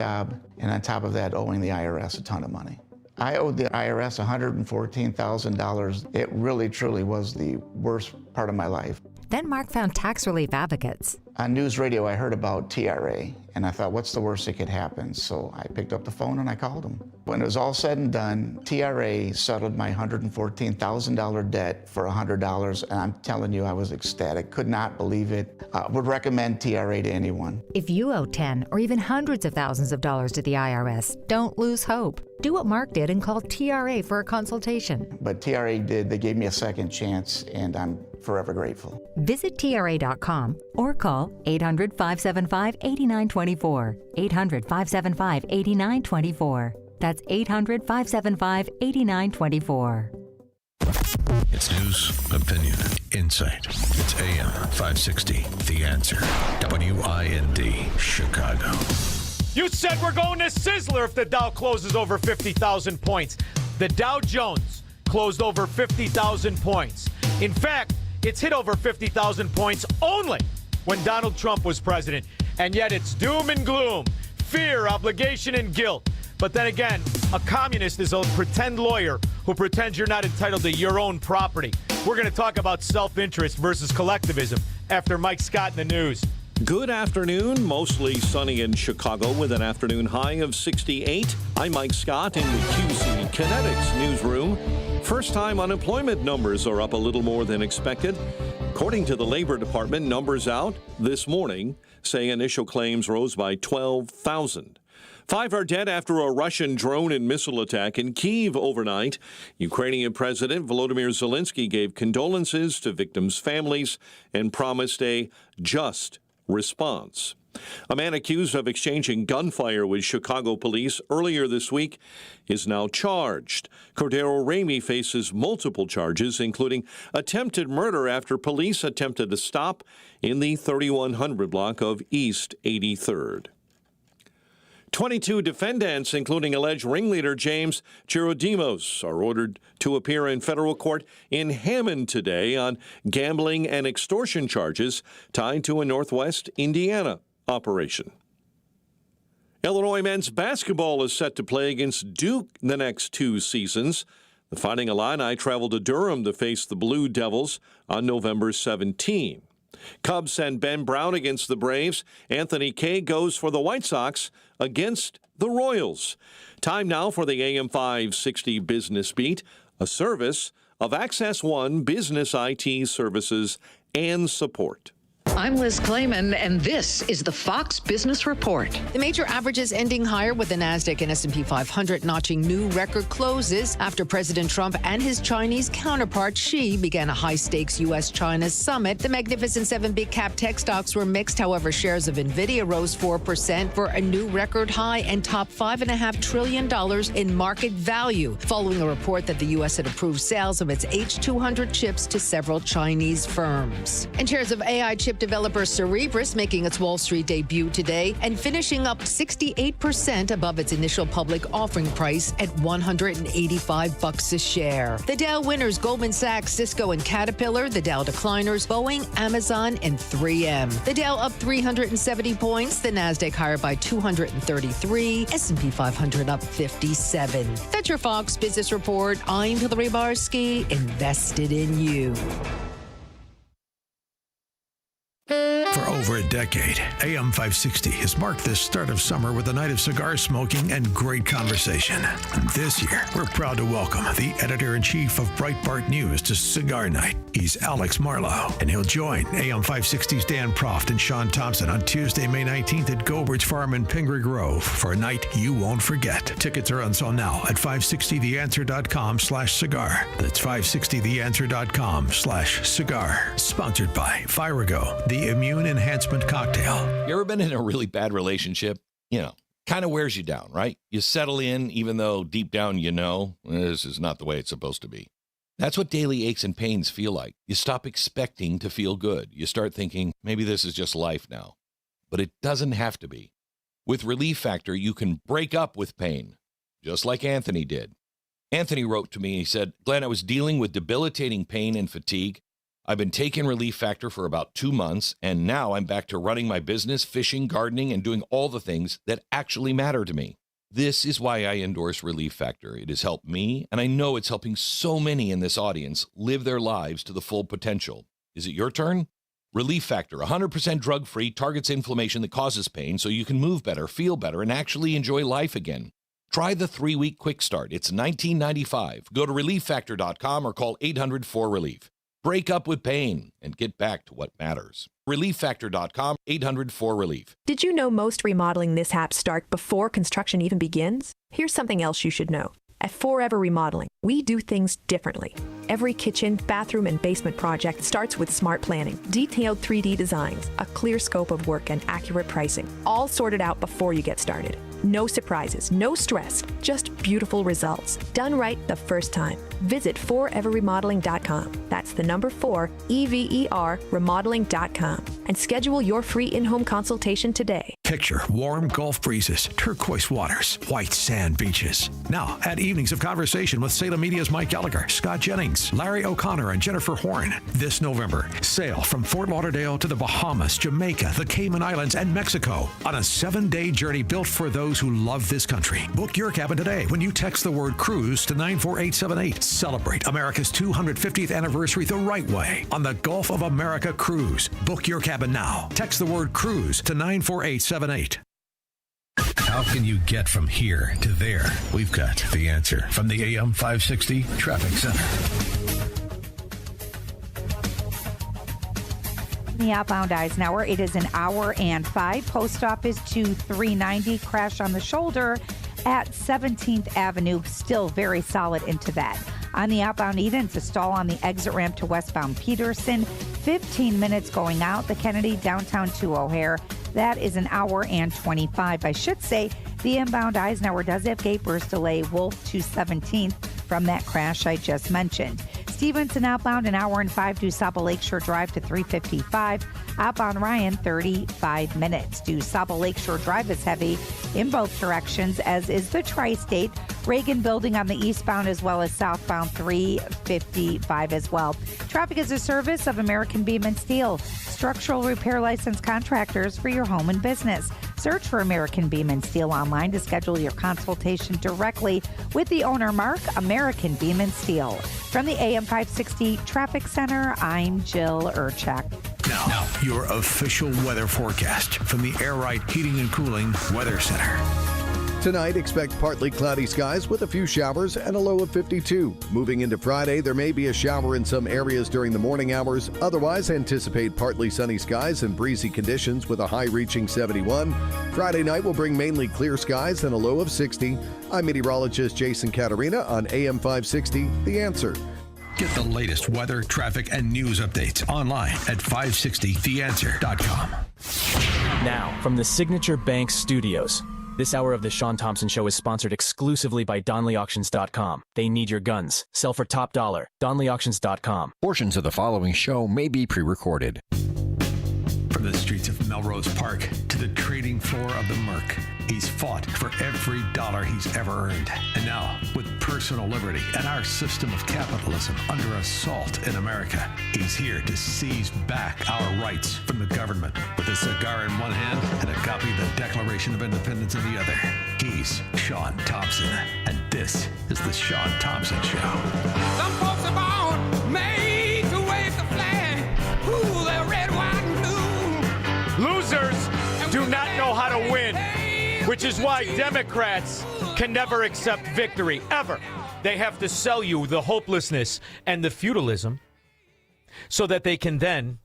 job, and on top of that, owing the IRS a ton of money. I owed the IRS $114,000. It really, truly was the worst part of my life. Then Mark found tax relief advocates. On news radio, I heard about TRA, and I thought, what's the worst that could happen? So I picked up the phone and I called them. When it was all said and done, TRA settled my $114,000 debt for $100, and I'm telling you, I was ecstatic. Could not believe it. Would recommend TRA to anyone. If you owe 10 or even hundreds of thousands of dollars to the IRS, don't lose hope. Do what Mark did and call TRA for a consultation. But TRA did. They gave me a second chance, and I'm forever grateful. Visit TRA.com or call 800-575-8924. 800-575-8924. That's 800-575-8924. It's news, opinion, insight. It's AM 560, The Answer. WIND, Chicago. You said we're going to Sizzler if the Dow closes over 50,000 points. The Dow Jones closed over 50,000 points. In fact, it's hit over 50,000 points only when Donald Trump was president. And yet it's doom and gloom, fear, obligation, and guilt. But then again, a communist is a pretend lawyer who pretends you're not entitled to your own property. We're going to talk about self-interest versus collectivism after Mike Scott in the news. Good afternoon. Mostly sunny in Chicago with an afternoon high of 68. I'm Mike Scott in the QC Kinetics newsroom. First-time unemployment numbers are up a little more than expected. According to the Labor Department, numbers out this morning say initial claims rose by 12,000. 5 are dead after a Russian drone and missile attack in Kyiv overnight. Ukrainian President Volodymyr Zelensky gave condolences to victims' families and promised a just response. A man accused of exchanging gunfire with Chicago police earlier this week is now charged. Cordero Ramey faces multiple charges, including attempted murder after police attempted to stop in the 3100 block of East 83rd. 22 defendants, including alleged ringleader James Chirodimos, are ordered to appear in federal court in Hammond today on gambling and extortion charges tied to a Northwest Indiana operation. Illinois men's basketball is set to play against Duke the next 2 seasons. The Fighting Illini travel to Durham to face the Blue Devils on November 17. Cubs send Ben Brown against the Braves. Anthony Kay goes for the White Sox against the Royals. Time now for the AM 560 Business Beat, a service of Access One Business IT Services and Support. I'm Liz Clayman, and this is the Fox Business Report. The major averages ending higher with the NASDAQ and S&P 500 notching new record closes after President Trump and his Chinese counterpart Xi began a high-stakes U.S.-China summit. The Magnificent Seven big-cap tech stocks were mixed. However, shares of NVIDIA rose 4% for a new record high and topped $5.5 trillion in market value, following a report that the U.S. had approved sales of its H200 chips to several Chinese firms. And shares of AI chip developer Cerebras making its Wall Street debut today and finishing up 68% above its initial public offering price at $185 a share. The Dow winners Goldman Sachs, Cisco, and Caterpillar. The Dow decliners Boeing, Amazon, and 3M. The Dow up 370 points. The NASDAQ higher by 233. S&P 500 up 57. That's your Fox Business Report. I'm Hillary Barsky, invested in you. For over a decade, AM 560 has marked the start of summer with a night of cigar smoking and great conversation. And this year, we're proud to welcome the editor-in-chief of Breitbart News to Cigar Night. He's Alex Marlowe, and he'll join AM 560's Dan Proft and Shaun Thompson on Tuesday, May 19th at Gobert's Farm in Pingree Grove for a night you won't forget. Tickets are on sale now at 560theanswer.com/cigar. That's 560theanswer.com/cigar. Sponsored by Firago, the immune enhancement cocktail. You ever been in a really bad relationship? Kind of wears you down, right? You settle in even though deep down this is not the way it's supposed to be. That's what daily aches and pains feel like. You stop expecting to feel good. You start thinking, maybe this is just life now. But it doesn't have to be. With Relief Factor, you can break up with pain, just like Anthony did. Anthony wrote to me, he said, Glenn, I was dealing with debilitating pain and fatigue. I've been taking Relief Factor for about 2 months, and now I'm back to running my business, fishing, gardening, and doing all the things that actually matter to me. This is why I endorse Relief Factor. It has helped me, and I know it's helping so many in this audience live their lives to the full potential. Is it your turn? Relief Factor, 100% drug-free, targets inflammation that causes pain so you can move better, feel better, and actually enjoy life again. Try the 3-week quick start. It's $19.95. Go to relieffactor.com or call 800-4RELIEF. Break up with pain and get back to what matters. relieffactor.com, 800-4RELIEF. Did you know most remodeling mishaps start before construction even begins? Here's something else you should know. At Forever Remodeling, we do things differently. Every kitchen, bathroom, and basement project starts with smart planning, detailed 3D designs, a clear scope of work, and accurate pricing, all sorted out before you get started. No surprises, no stress, just beautiful results. Done right the first time. Visit foreverremodeling.com. That's the number 4, EVER, remodeling.com. And schedule your free in-home consultation today. Picture warm Gulf breezes, turquoise waters, white sand beaches. Now, add evenings of conversation with Salem Media's Mike Gallagher, Scott Jennings, Larry O'Connor, and Jennifer Horn. This November, sail from Fort Lauderdale to the Bahamas, Jamaica, the Cayman Islands, and Mexico on a 7-day journey built for those who love this country. Book your cabin today when you text the word cruise to 94878. Celebrate America's 250th anniversary the right way on the Gulf of America Cruise. Book your cabin now. Text the word cruise to 94878. How can you get from here to there? We've got the answer from the AM 560 Traffic Center. The outbound Eisenhower, it is an hour and 5. Post Office to 390, crash on the shoulder at 17th Avenue, still very solid into that. On the outbound Eden, it's a stall on the exit ramp to westbound Peterson, 15 minutes going out, the Kennedy downtown to O'Hare. That is an hour and 25. I should say the inbound Eisenhower does have gate burst delay, Wolf to 17th from that crash I just mentioned. Stevenson outbound, an hour and 5 to Saba Lakeshore Drive to 355. Outbound Ryan, 35 minutes. To Saba Lakeshore Drive is heavy in both directions, as is the Tri-State. Reagan Building on the eastbound as well as southbound 355 as well. Traffic is a service of American Beam and Steel, structural repair license contractors for your home and business. Search for American Beam and Steel online to schedule your consultation directly with the owner, Mark, American Beam and Steel. From the AM 560 Traffic Center, I'm Jill Urchak. Now, your official weather forecast from the Air Right Heating and Cooling Weather Center. Tonight, expect partly cloudy skies with a few showers and a low of 52. Moving into Friday, there may be a shower in some areas during the morning hours. Otherwise, anticipate partly sunny skies and breezy conditions with a high reaching 71. Friday night will bring mainly clear skies and a low of 60. I'm meteorologist Jason Caterina on AM 560, The Answer. Get the latest weather, traffic, and news updates online at 560theanswer.com. Now, from the Signature Bank Studios. This hour of the Shaun Thompson Show is sponsored exclusively by DonleyAuctions.com. They need your guns. Sell for top dollar. DonleyAuctions.com. Portions of the following show may be pre-recorded. From the streets of Melrose Park to the trading floor of the Merc, he's fought for every dollar he's ever earned. And now, with personal liberty and our system of capitalism under assault in America, he's here to seize back our rights from the government. With a cigar in one hand and a copy of the Declaration of Independence in the other, he's Shaun Thompson. And this is the Shaun Thompson Show. Some folks are born made to wave the flag. Ooh, they're red, white, and blue. Losers do not know how to win, which is why Democrats can never accept victory, ever. They have to sell you the hopelessness and the feudalism so that they can then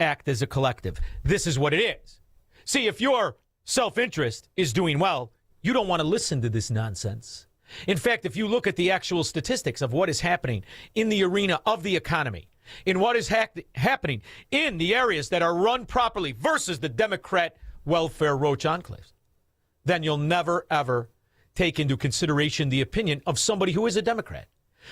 act as a collective. This is what it is. See, if your self-interest is doing well, you don't want to listen to this nonsense. In fact, if you look at the actual statistics of what is happening in the arena of the economy, in what is happening in the areas that are run properly versus the Democrat welfare roach enclaves, then you'll never, ever take into consideration the opinion of somebody who is a Democrat.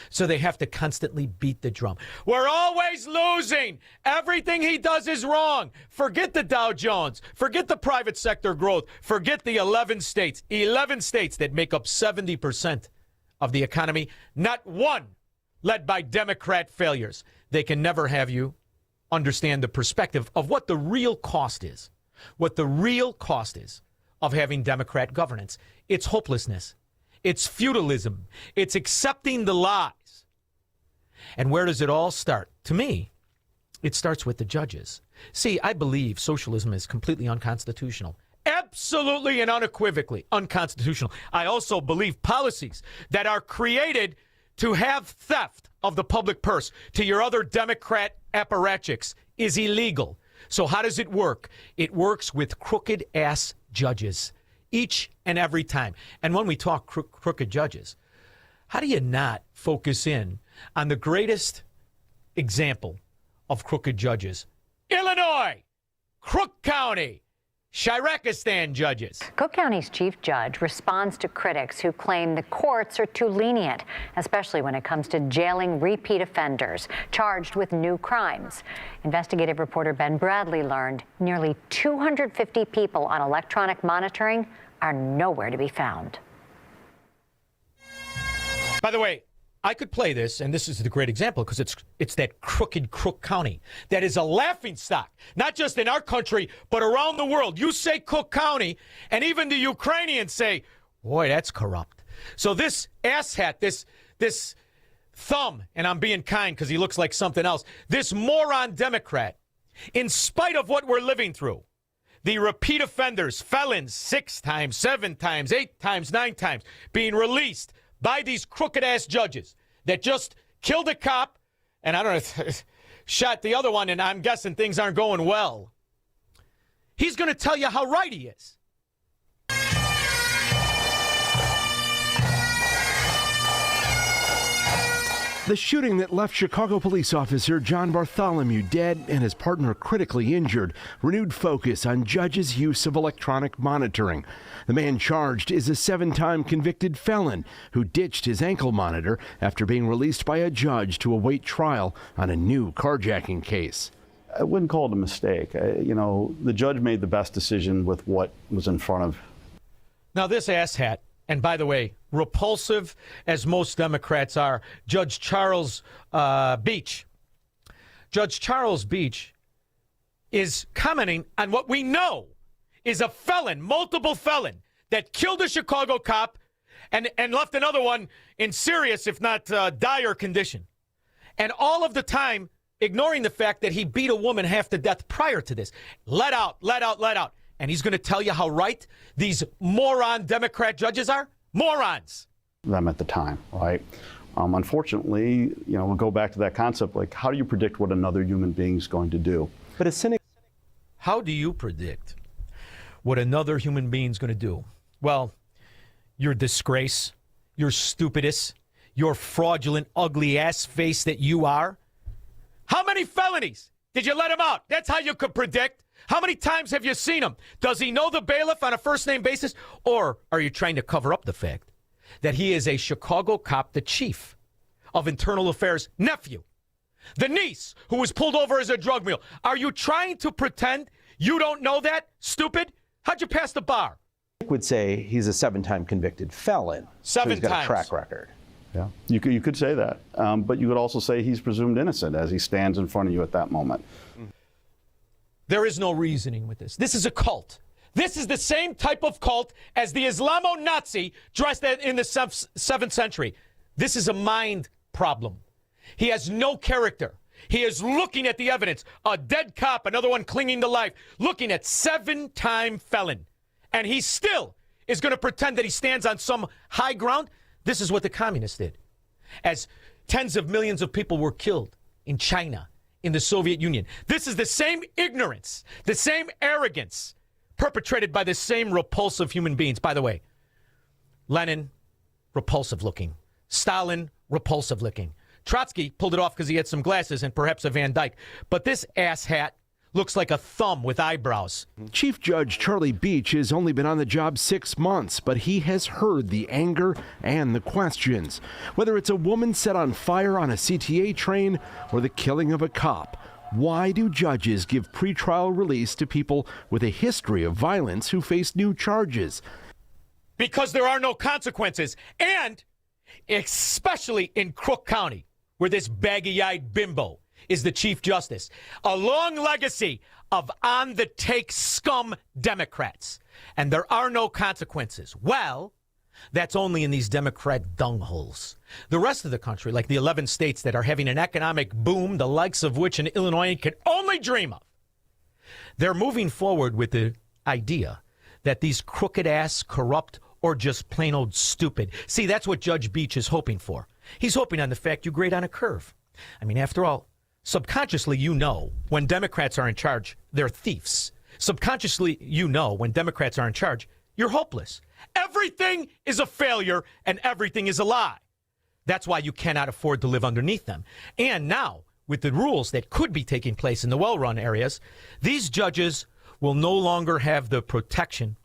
So they have to constantly beat the drum. We're always losing. Everything he does is wrong. Forget the Dow Jones. Forget the private sector growth. Forget the 11 states that make up 70% of the economy. Not one led by Democrat failures. They can never have you understand the perspective of what the real cost is. What the real cost is of having Democrat governance. It's hopelessness. It's feudalism. It's accepting the lies. And where does it all start? To me, it starts with the judges. See, I believe socialism is completely unconstitutional. Absolutely and unequivocally unconstitutional. I also believe policies that are created to have theft of the public purse to your other Democrat apparatchiks is illegal. So how does it work? It works with crooked-ass judges each and every time. And when we talk crooked judges, how do you not focus in on the greatest example of crooked judges? Illinois, Crook County, Shirakistan judges. Cook County's chief judge responds to critics who claim the courts are too lenient, especially when it comes to jailing repeat offenders charged with new crimes. Investigative reporter Ben Bradley learned nearly 250 people on electronic monitoring are nowhere to be found. By the way, I could play this, and this is the great example, because it's that crooked Crook County that is a laughingstock, not just in our country, but around the world. You say Cook County, and even the Ukrainians say, boy, that's corrupt. So this asshat, this thumb, and I'm being kind because he looks like something else, this moron Democrat, in spite of what we're living through, the repeat offenders, felons, 6 times, 7 times, 8 times, 9 times, being released by these crooked-ass judges that just killed a cop and, I don't know, shot the other one, and I'm guessing things aren't going well. He's going to tell you how right he is. The shooting that left Chicago police officer John Bartholomew dead and his partner critically injured renewed focus on judges' use of electronic monitoring. The man charged is a 7-time convicted felon who ditched his ankle monitor after being released by a judge to await trial on a new carjacking case. I wouldn't call it a mistake. The judge made the best decision with what was in front of. Now, this asshat, and by the way, repulsive as most Democrats are, Judge Charles Beach. Judge Charles Beach is commenting on what we know is a felon, multiple felon, that killed a Chicago cop and left another one in serious, if not dire condition. And all of the time, ignoring the fact that he beat a woman half to death prior to this. Let out. And he's going to tell you how right these moron Democrat judges are? Morons. Them at the time, right? Unfortunately, we'll go back to that concept, like, how do you predict what another human being's going to do? But it's cynical. How do you predict what another human being's going to do? Well, your disgrace, your stupidest, your fraudulent, ugly ass face that you are. How many felonies did you let him out? That's how you could predict. How many times have you seen him? Does he know the bailiff on a first-name basis? Or are you trying to cover up the fact that he is a Chicago cop, the chief of internal affairs nephew, the niece who was pulled over as a drug mule? Are you trying to pretend you don't know that, stupid? How'd you pass the bar? I would say he's a 7-time convicted felon. 7 so he's got times. A track record. Yeah, you could say that. But you could also say he's presumed innocent as he stands in front of you at that moment. There is no reasoning with this. This is a cult. This is the same type of cult as the Islamo-Nazi dressed in the 7th century. This is a mind problem. He has no character. He is looking at the evidence. A dead cop, another one clinging to life, looking at 7-time felon. And he still is going to pretend that he stands on some high ground. This is what the communists did. As tens of millions of people were killed in China, in the Soviet Union. This is the same ignorance, the same arrogance perpetrated by the same repulsive human beings. By the way, Lenin, repulsive looking. Stalin, repulsive looking. Trotsky pulled it off because he had some glasses and perhaps a Van Dyke. But this asshat looks like a thumb with eyebrows. Chief Judge Charlie Beach has only been on the job 6 months, but he has heard the anger and the questions. Whether it's a woman set on fire on a CTA train or the killing of a cop, why do judges give pretrial release to people with a history of violence who face new charges? Because there are no consequences, and especially in Crook County, where this baggy-eyed bimbo is the Chief Justice. A long legacy of on-the-take scum Democrats. And there are no consequences. Well, that's only in these Democrat dungholes. The rest of the country, like the 11 states that are having an economic boom, the likes of which an Illinoisan can only dream of, they're moving forward with the idea that these crooked-ass, corrupt, or just plain old stupid. See, that's what Judge Beach is hoping for. He's hoping on the fact you grade on a curve. I mean, after all, subconsciously you know when Democrats are in charge, they're thieves. Subconsciously you know when Democrats are in charge, you're hopeless. Everything is a failure and everything is a lie. That's why you cannot afford to live underneath them. And now, with the rules that could be taking place in the well-run areas, these judges will no longer have the protection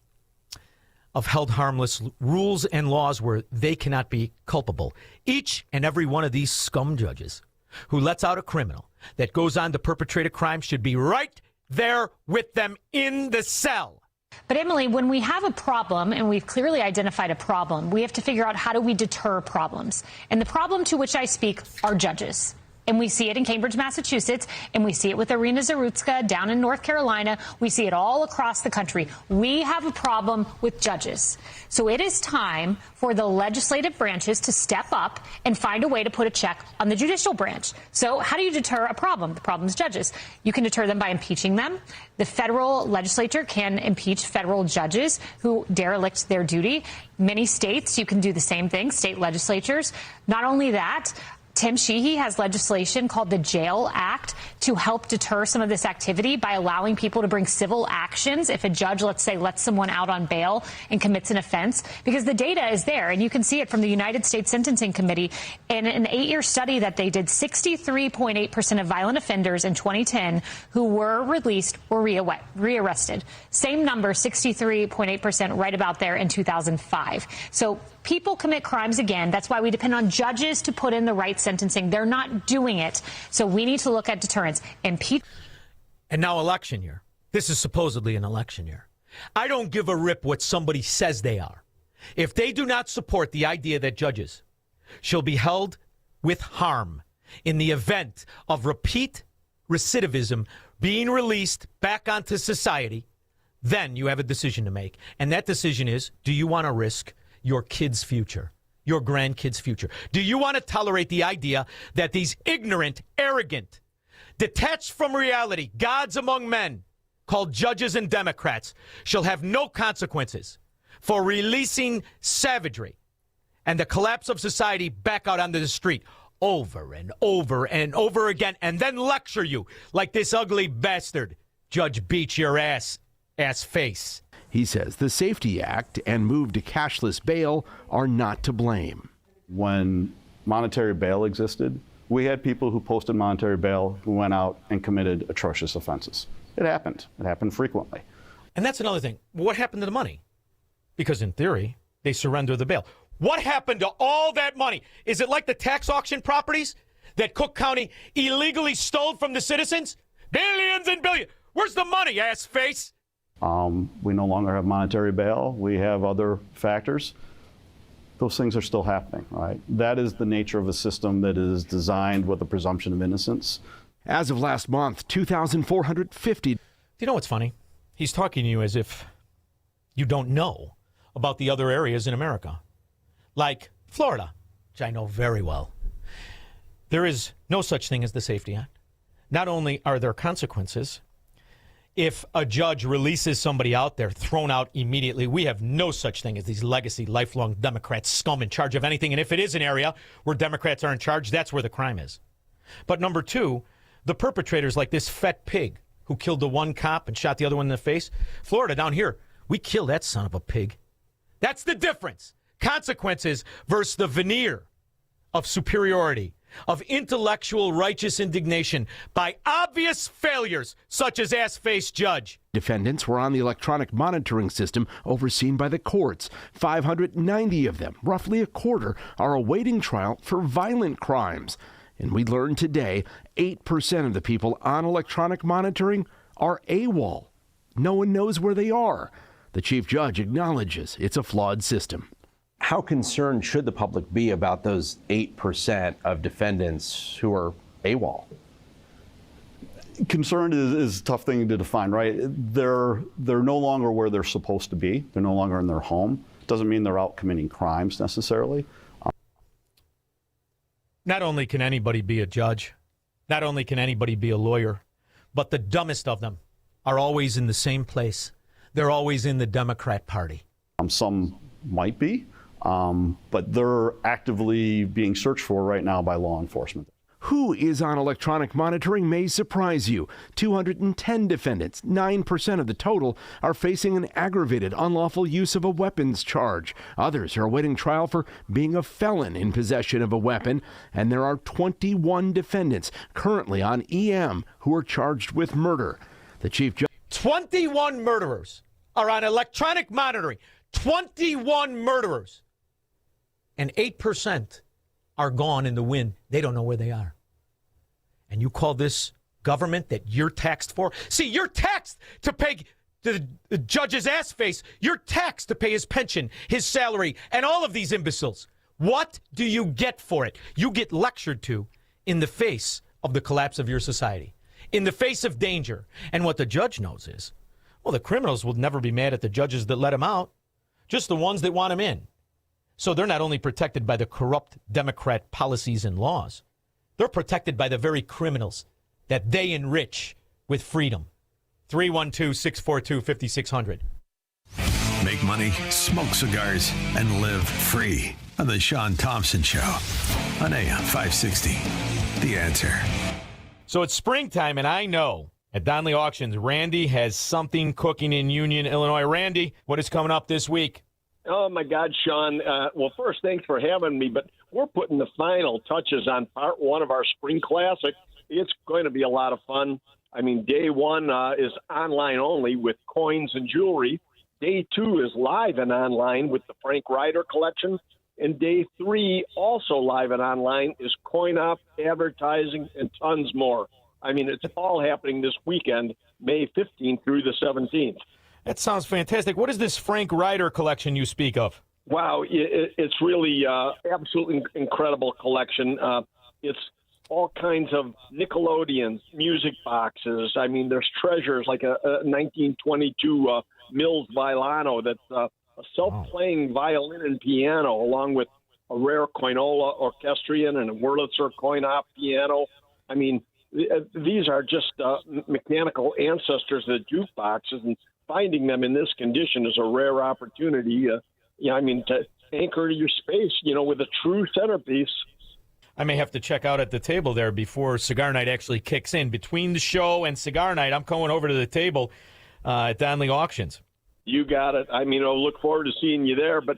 of held harmless rules and laws where they cannot be culpable. Each and every one of these scum judges who lets out a criminal that goes on to perpetrate a crime should be right there with them in the cell. But Emily, when we have a problem, and we've clearly identified a problem, we have to figure out how do we deter problems. And the problem to which I speak are judges. And we see it in Cambridge, Massachusetts, and we see it with Irina Zarutska down in North Carolina. We see it all across the country. We have a problem with judges. So it is time for the legislative branches to step up and find a way to put a check on the judicial branch. So how do you deter a problem? The problem is judges. You can deter them by impeaching them. The federal legislature can impeach federal judges who derelict their duty. Many states, you can do the same thing, state legislatures. Not only that, Tim Sheehy has legislation called the Jail Act to help deter some of this activity by allowing people to bring civil actions if a judge, let's say, lets someone out on bail and commits an offense, because the data is there. And you can see it from the United States Sentencing Committee. In an 8-year study that they did, 63.8% of violent offenders in 2010 who were released were rearrested. Same number, 63.8%, right about there in 2005. So people commit crimes again. That's why we depend on judges to put in the right sentencing. They're not doing it. So we need to look at deterrence. And now election year. This is supposedly an election year. I don't give a rip what somebody says they are. If they do not support the idea that judges shall be held with harm in the event of repeat recidivism being released back onto society, then you have a decision to make. And that decision is, do you want to risk your kids' future, your grandkids' future? Do you want to tolerate the idea that these ignorant, arrogant, detached from reality, gods among men, called judges and Democrats, shall have no consequences for releasing savagery and the collapse of society back out onto the street over and over and over again, and then lecture you like this ugly bastard, Judge Beach, your ass face? He says the SAFETY Act and move to cashless bail are not to blame. When monetary bail existed, we had people who posted monetary bail who went out and committed atrocious offenses. It happened. It happened frequently. And that's another thing. What happened to the money? Because in theory, they surrender the bail. What happened to all that money? Is it like the tax auction properties that Cook County illegally stole from the citizens? Billions and billions. Where's the money, ass face? We no longer have monetary bail. We have other factors. Those things are still happening, right? That is the nature of a system that is designed with a presumption of innocence. As of last month, 2,450. Do you know what's funny? He's talking to you as if you don't know about the other areas in America, like Florida, which I know very well. There is no such thing as the SAFETY Act. Not only are there consequences if a judge releases somebody out there, thrown out immediately, we have no such thing as these legacy, lifelong Democrat scum in charge of anything. And if it is an area where Democrats are in charge, that's where the crime is. But number two, the perpetrators like this fat pig who killed the one cop and shot the other one in the face. Florida, down here, we kill that son of a pig. That's the difference. Consequences versus the veneer of superiority, of intellectual righteous indignation by obvious failures such as ass-face judge. Defendants were on the electronic monitoring system overseen by the courts. 590 of them, roughly a quarter, are awaiting trial for violent crimes. And we learned today 8% of the people on electronic monitoring are AWOL. No one knows where they are. The chief judge acknowledges it's a flawed system. How concerned should the public be about those 8% of defendants who are AWOL? Concern is a tough thing to define, right? They're no longer where they're supposed to be. They're no longer in their home. Doesn't mean they're out committing crimes necessarily. Not only can anybody be a judge, not only can anybody be a lawyer, but the dumbest of them are always in the same place. They're always in the Democrat Party. Some might be, but they're actively being searched for right now by law enforcement. Who is on electronic monitoring may surprise you. 210 defendants, 9% of the total, are facing an aggravated unlawful use of a weapons charge. Others are awaiting trial for being a felon in possession of a weapon. And there are 21 defendants currently on EM who are charged with murder. The chief judge. 21 murderers are on electronic monitoring. 21 murderers. And 8% are gone in the wind. They don't know where they are. And you call this government that you're taxed for? See, you're taxed to pay the judge's ass face. You're taxed to pay his pension, his salary, and all of these imbeciles. What do you get for it? You get lectured to in the face of the collapse of your society, in the face of danger. And what the judge knows is, well, the criminals will never be mad at the judges that let them out, just the ones that want them in. So they're not only protected by the corrupt Democrat policies and laws, they're protected by the very criminals that they enrich with freedom. 312-642-5600. Make money, smoke cigars, and live free on the Shaun Thompson Show on AM 560. The Answer. So it's springtime, and I know at Donley Auctions, Randy has something cooking in Union, Illinois. Randy, what is coming up this week? Oh, my God, Shaun. Well, first, thanks for having me, but we're putting the final touches on part one of our Spring Classic. It's going to be a lot of fun. I mean, day one is online only with coins and jewelry. Day two is live and online with the Frank Ryder collection. And day three, also live and online, is coin-op, advertising, and tons more. I mean, it's all happening this weekend, May 15th through the 17th. That sounds fantastic. What is this Frank Ryder collection you speak of? Wow, it's really absolutely incredible collection. It's all kinds of Nickelodeon music boxes. I mean, there's treasures like a 1922 Mills Violano that's a self-playing violin and piano, along with a rare Coinola orchestrion and a Wurlitzer coin-op piano. I mean, these are just mechanical ancestors of the jukeboxes, and finding them in this condition is a rare opportunity. To anchor your space, with a true centerpiece. I may have to check out at the table there before Cigar Night actually kicks in. Between the show and Cigar Night, I'm going over to the table at Donley Auctions. You got it. I look forward to seeing you there. But,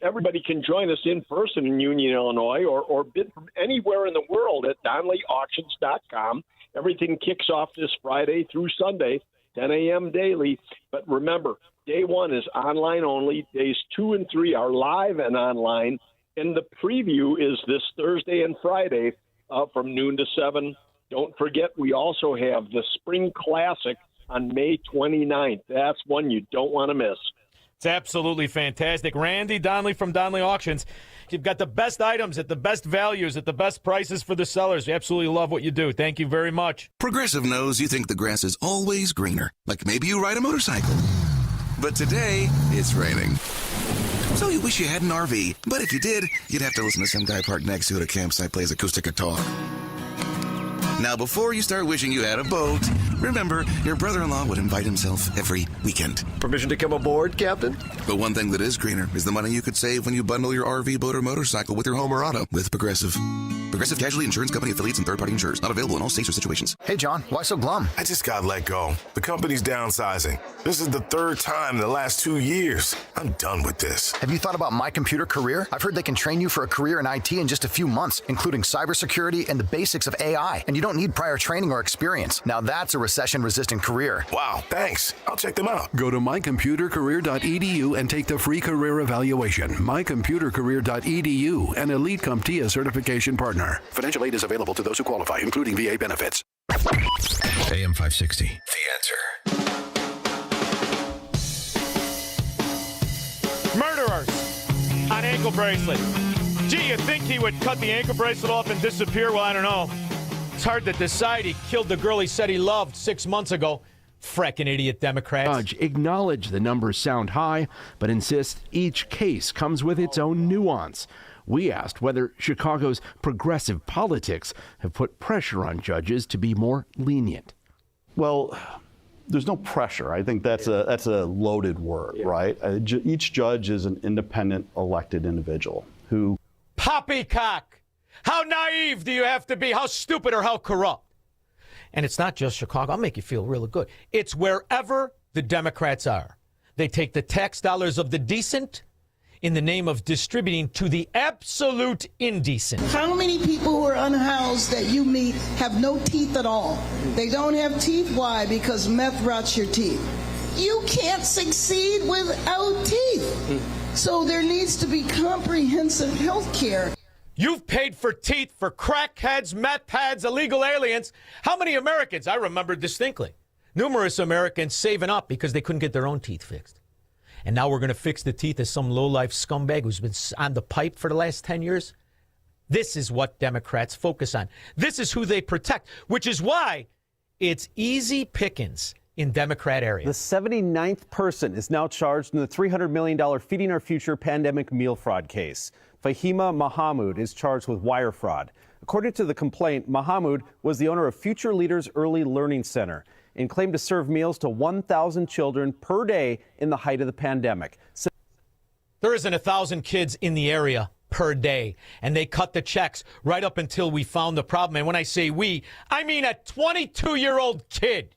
everybody can join us in person in Union, Illinois, or bid from anywhere in the world at DonleyAuctions.com. Everything kicks off this Friday through Sunday, 10 a.m. daily. But remember, day one is online only. Days 2 and 3 are live and online. And the preview is this Thursday and Friday from noon to 7. Don't forget, we also have the Spring Classic on May 29th. That's one you don't want to miss. It's absolutely fantastic. Randy Donley from Donley Auctions. You've got the best items at the best values at the best prices for the sellers. We absolutely love what you do. Thank you very much. Progressive knows you think the grass is always greener, like maybe you ride a motorcycle. But today, it's raining. So you wish you had an RV, but if you did, you'd have to listen to some guy parked next to you at a campsite plays acoustic guitar. Now, before you start wishing you had a boat, remember, your brother-in-law would invite himself every weekend. Permission to come aboard, Captain? But one thing that is greener is the money you could save when you bundle your RV, boat, or motorcycle with your home or auto with Progressive. Progressive Casualty Insurance Company affiliates and third-party insurers. Not available in all states or situations. Hey, John, why so glum? I just got let go. The company's downsizing. This is the third time in the last 2 years. I'm done with this. Have you thought about My Computer Career? I've heard they can train you for a career in IT in just a few months, including cybersecurity and the basics of AI. And you don't need prior training or experience. Now that's a recession-resistant career. Wow, thanks. I'll check them out. Go to mycomputercareer.edu and take the free career evaluation. mycomputercareer.edu, an Elite CompTIA certification partner. Financial aid is available to those who qualify, including VA benefits. AM 560. The Answer. Murderers on ankle bracelet. Gee, you think he would cut the ankle bracelet off and disappear? Well, I don't know. It's hard to decide. He killed the girl he said he loved 6 months ago. Frickin' idiot Democrats. Judge acknowledged the numbers sound high, but insists each case comes with its own nuance. We asked whether Chicago's progressive politics have put pressure on judges to be more lenient. Well, there's no pressure. I think that's a loaded word, right? Each judge is an independent elected individual who... Poppycock! How naive do you have to be? How stupid or how corrupt? And it's not just Chicago. I'll make you feel really good. It's wherever the Democrats are. They take the tax dollars of the decent in the name of distributing to the absolute indecent. How many people who are unhoused that you meet have no teeth at all? They don't have teeth. Why? Because meth rots your teeth. You can't succeed without teeth. So there needs to be comprehensive health care. You've paid for teeth for crackheads, meth heads, illegal aliens. How many Americans? I remember distinctly. Numerous Americans saving up because they couldn't get their own teeth fixed. And now we're going to fix the teeth of some lowlife scumbag who's been on the pipe for the last 10 years. This is what Democrats focus on. This is who they protect, which is why it's easy pickings in Democrat areas. The 79th person is now charged in the $300 million Feeding Our Future pandemic meal fraud case. Fahima Mahamud is charged with wire fraud. According to the complaint, Mahamud was the owner of Future Leaders Early Learning Center and claimed to serve meals to 1,000 children per day in the height of the pandemic. There isn't 1,000 kids in the area per day, and they cut the checks right up until we found the problem. And when I say we, I mean a 22-year-old kid.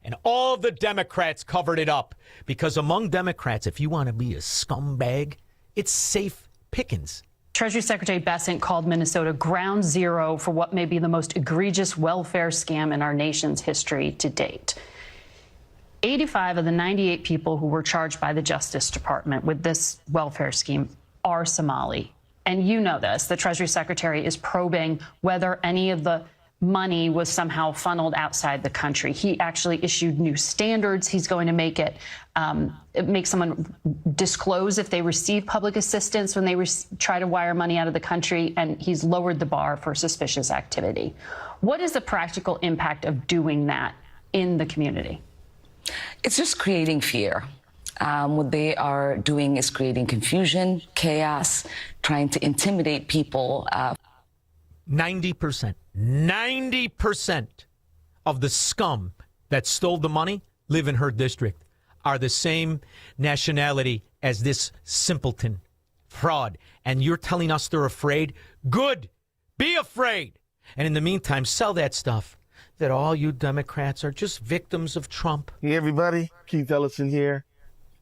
And all the Democrats covered it up because among Democrats, if you want to be a scumbag, it's safe pickings. Treasury Secretary Bessent called Minnesota ground zero for what may be the most egregious welfare scam in our nation's history to date. 85 of the 98 people who were charged by the Justice Department with this welfare scheme are Somali. And you know this. The Treasury Secretary is probing whether any of the money was somehow funneled outside the country. He actually issued new standards. He's going to make it make someone disclose if they receive public assistance when they try to wire money out of the country, and he's lowered the bar for suspicious activity. What is the practical impact of doing that in the community? It's just creating fear. What they are doing is creating confusion, chaos, trying to intimidate people. 90% of the scum that stole the money live in her district, are the same nationality as this simpleton fraud. And you're telling us they're afraid? Good. Be afraid. And in the meantime, sell that stuff that all you Democrats are just victims of Trump. Hey, everybody. Keith Ellison here.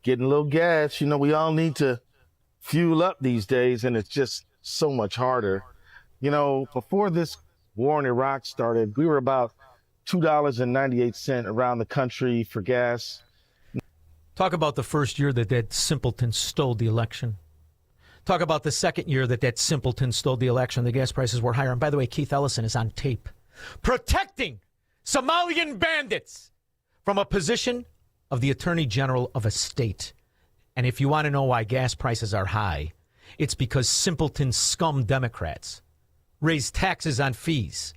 Getting a little gas. You know, we all need to fuel up these days, and it's just so much harder. You know, before this war in Iraq started, we were about $2.98 around the country for gas. Talk about the first year that simpleton stole the election. Talk about the second year that simpleton stole the election. The gas prices were higher. And by the way, Keith Ellison is on tape protecting Somalian bandits from a position of the Attorney General of a state. And if you want to know why gas prices are high, it's because simpleton scum Democrats raise taxes on fees.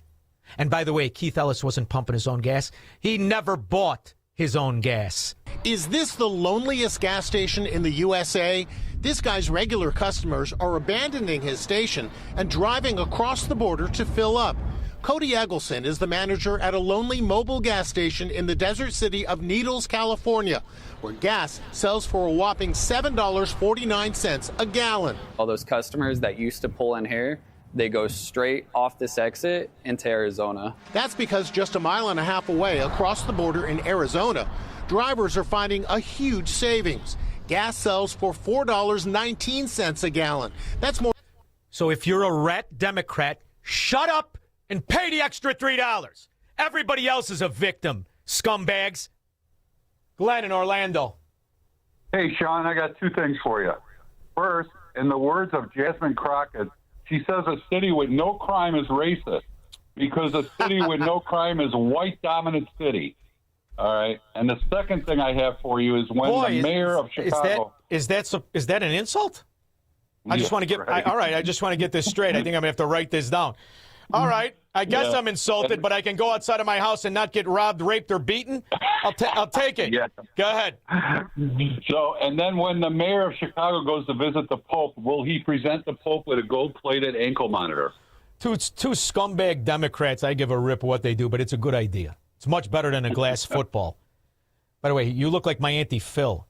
And by the way, Keith Ellis wasn't pumping his own gas. He never bought his own gas. Is this the loneliest gas station in the USA? This guy's regular customers are abandoning his station and driving across the border to fill up. Cody Eggleston is the manager at a lonely mobile gas station in the desert city of Needles, California, where gas sells for a whopping $7.49 a gallon. All those customers that used to pull in here, they go straight off this exit into Arizona. That's because just a mile and a half away across the border in Arizona, drivers are finding a huge savings. Gas sells for $4.19 a gallon. That's more. So if you're a rat Democrat, shut up and pay the extra $3. Everybody else is a victim, scumbags. Glenn in Orlando. Hey, Shaun, I got two things for you. First, in the words of Jasmine Crockett, she says a city with no crime is racist because a city with no crime is a white-dominant city. All right? And the second thing I have for you is when the mayor of Chicago... Is that an insult? I just want to get... Right. All right, I just want to get this straight. I think I'm going to have to write this down. All right. I guess Yeah. I'm insulted, but I can go outside of my house and not get robbed, raped, or beaten. I'll take it. Yeah. Go ahead. So, and then when the mayor of Chicago goes to visit the Pope, will he present the Pope with a gold-plated ankle monitor? Two scumbag Democrats, I give a rip what they do, but it's a good idea. It's much better than a glass football. By the way, you look like my Auntie Phil.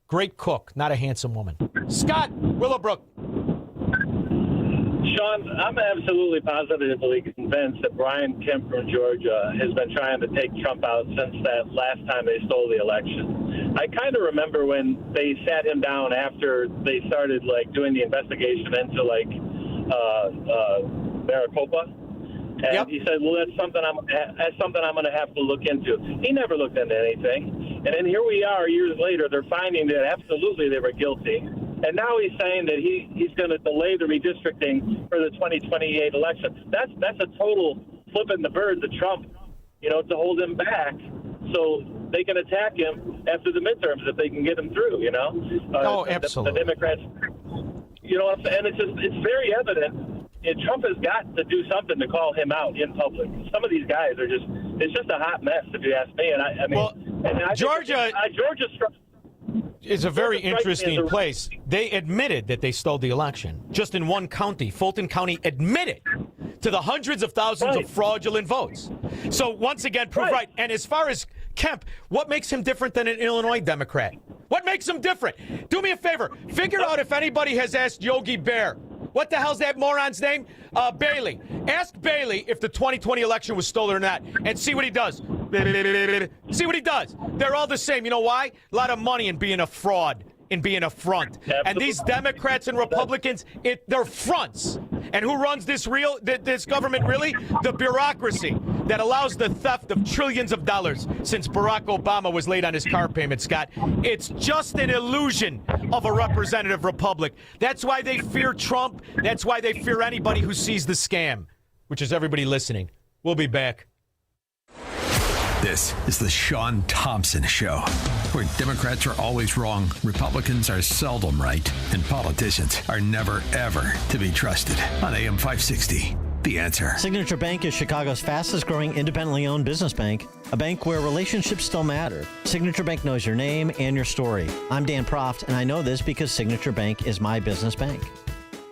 Great cook, not a handsome woman. Scott, Willowbrook. Shaun, I'm absolutely positively convinced that Brian Kemp from Georgia has been trying to take Trump out since that last time they stole the election. I kind of remember when they sat him down after they started doing the investigation into Maricopa. And he said, "Well, that's something I'm going to have to look into." He never looked into anything, and then here we are years later. They're finding that absolutely they were guilty, and now he's saying that he's going to delay the redistricting for the 2028 election. That's a total flipping the bird to Trump, to hold him back, so they can attack him after the midterms if they can get him through. Oh, absolutely. The Democrats, and it's very evident. And Trump has got to do something to call him out in public. Some of these guys are it's just a hot mess, if you ask me. And Georgia is a very interesting place. They admitted that they stole the election. Just in one county, Fulton County admitted to the hundreds of thousands of fraudulent votes. So once again, prove right. And as far as Kemp, what makes him different than an Illinois Democrat? What makes him different? Do me a favor. Figure out if anybody has asked Yogi Bear. What the hell's that moron's name? Bailey. Ask Bailey if the 2020 election was stolen or not, and see what he does. See what he does. They're all the same. You know why? A lot of money in being a fraud, in being a front. And these Democrats and Republicans, they're fronts. And who runs this government really? The bureaucracy that allows the theft of trillions of dollars since Barack Obama was late on his car payment, Scott. It's just an illusion of a representative republic. That's why they fear Trump. That's why they fear anybody who sees the scam, which is everybody listening. We'll be back. This is the Shaun Thompson Show, where Democrats are always wrong, Republicans are seldom right, and politicians are never, ever to be trusted. On AM 560, The Answer. Signature Bank is Chicago's fastest growing independently owned business bank, a bank where relationships still matter. Signature Bank knows your name and your story. I'm Dan Proft, and I know this because Signature Bank is my business bank.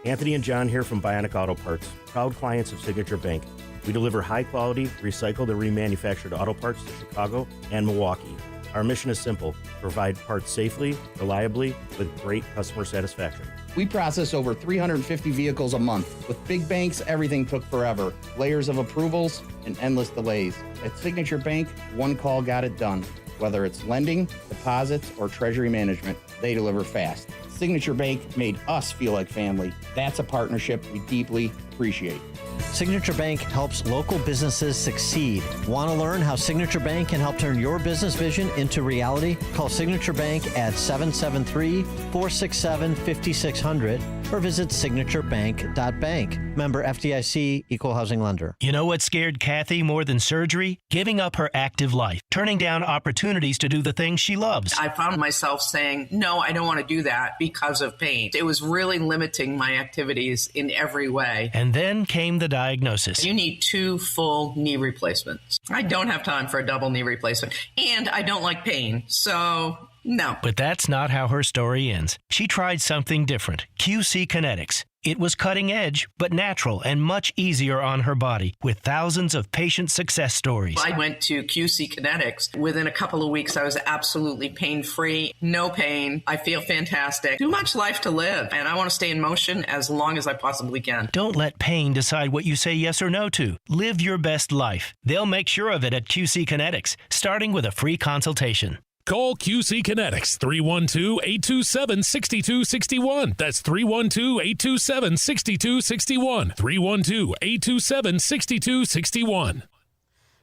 Anthony and John here from Bionic Auto Parts, proud clients of Signature Bank. We deliver high-quality, recycled and remanufactured auto parts to Chicago and Milwaukee. Our mission is simple: provide parts safely, reliably, with great customer satisfaction. We process over 350 vehicles a month. With big banks, everything took forever. Layers of approvals and endless delays. At Signature Bank, one call got it done. Whether it's lending, deposits, or treasury management, they deliver fast. Signature Bank made us feel like family. That's a partnership we deeply appreciate. Signature Bank helps local businesses succeed. Want to learn how Signature Bank can help turn your business vision into reality? Call Signature Bank at 773-467-5600 or visit signaturebank.bank. Member FDIC, Equal Housing Lender. You know what scared Kathy more than surgery? Giving up her active life, turning down opportunities to do the things she loves. I found myself saying, no, I don't want to do that because of pain. It was really limiting my activities in every way. And then came the diagnosis. You need 2 full knee replacements. I don't have time for a double knee replacement, and I don't like pain, so no. But that's not how her story ends. She tried something different, QC Kinetics. It was cutting edge, but natural and much easier on her body, with thousands of patient success stories. I went to QC Kinetics. Within a couple of weeks, I was absolutely pain-free, no pain. I feel fantastic. Too much life to live, and I want to stay in motion as long as I possibly can. Don't let pain decide what you say yes or no to. Live your best life. They'll make sure of it at QC Kinetics, starting with a free consultation. Call QC Kinetics, 312-827-6261. That's 312-827-6261. 312-827-6261.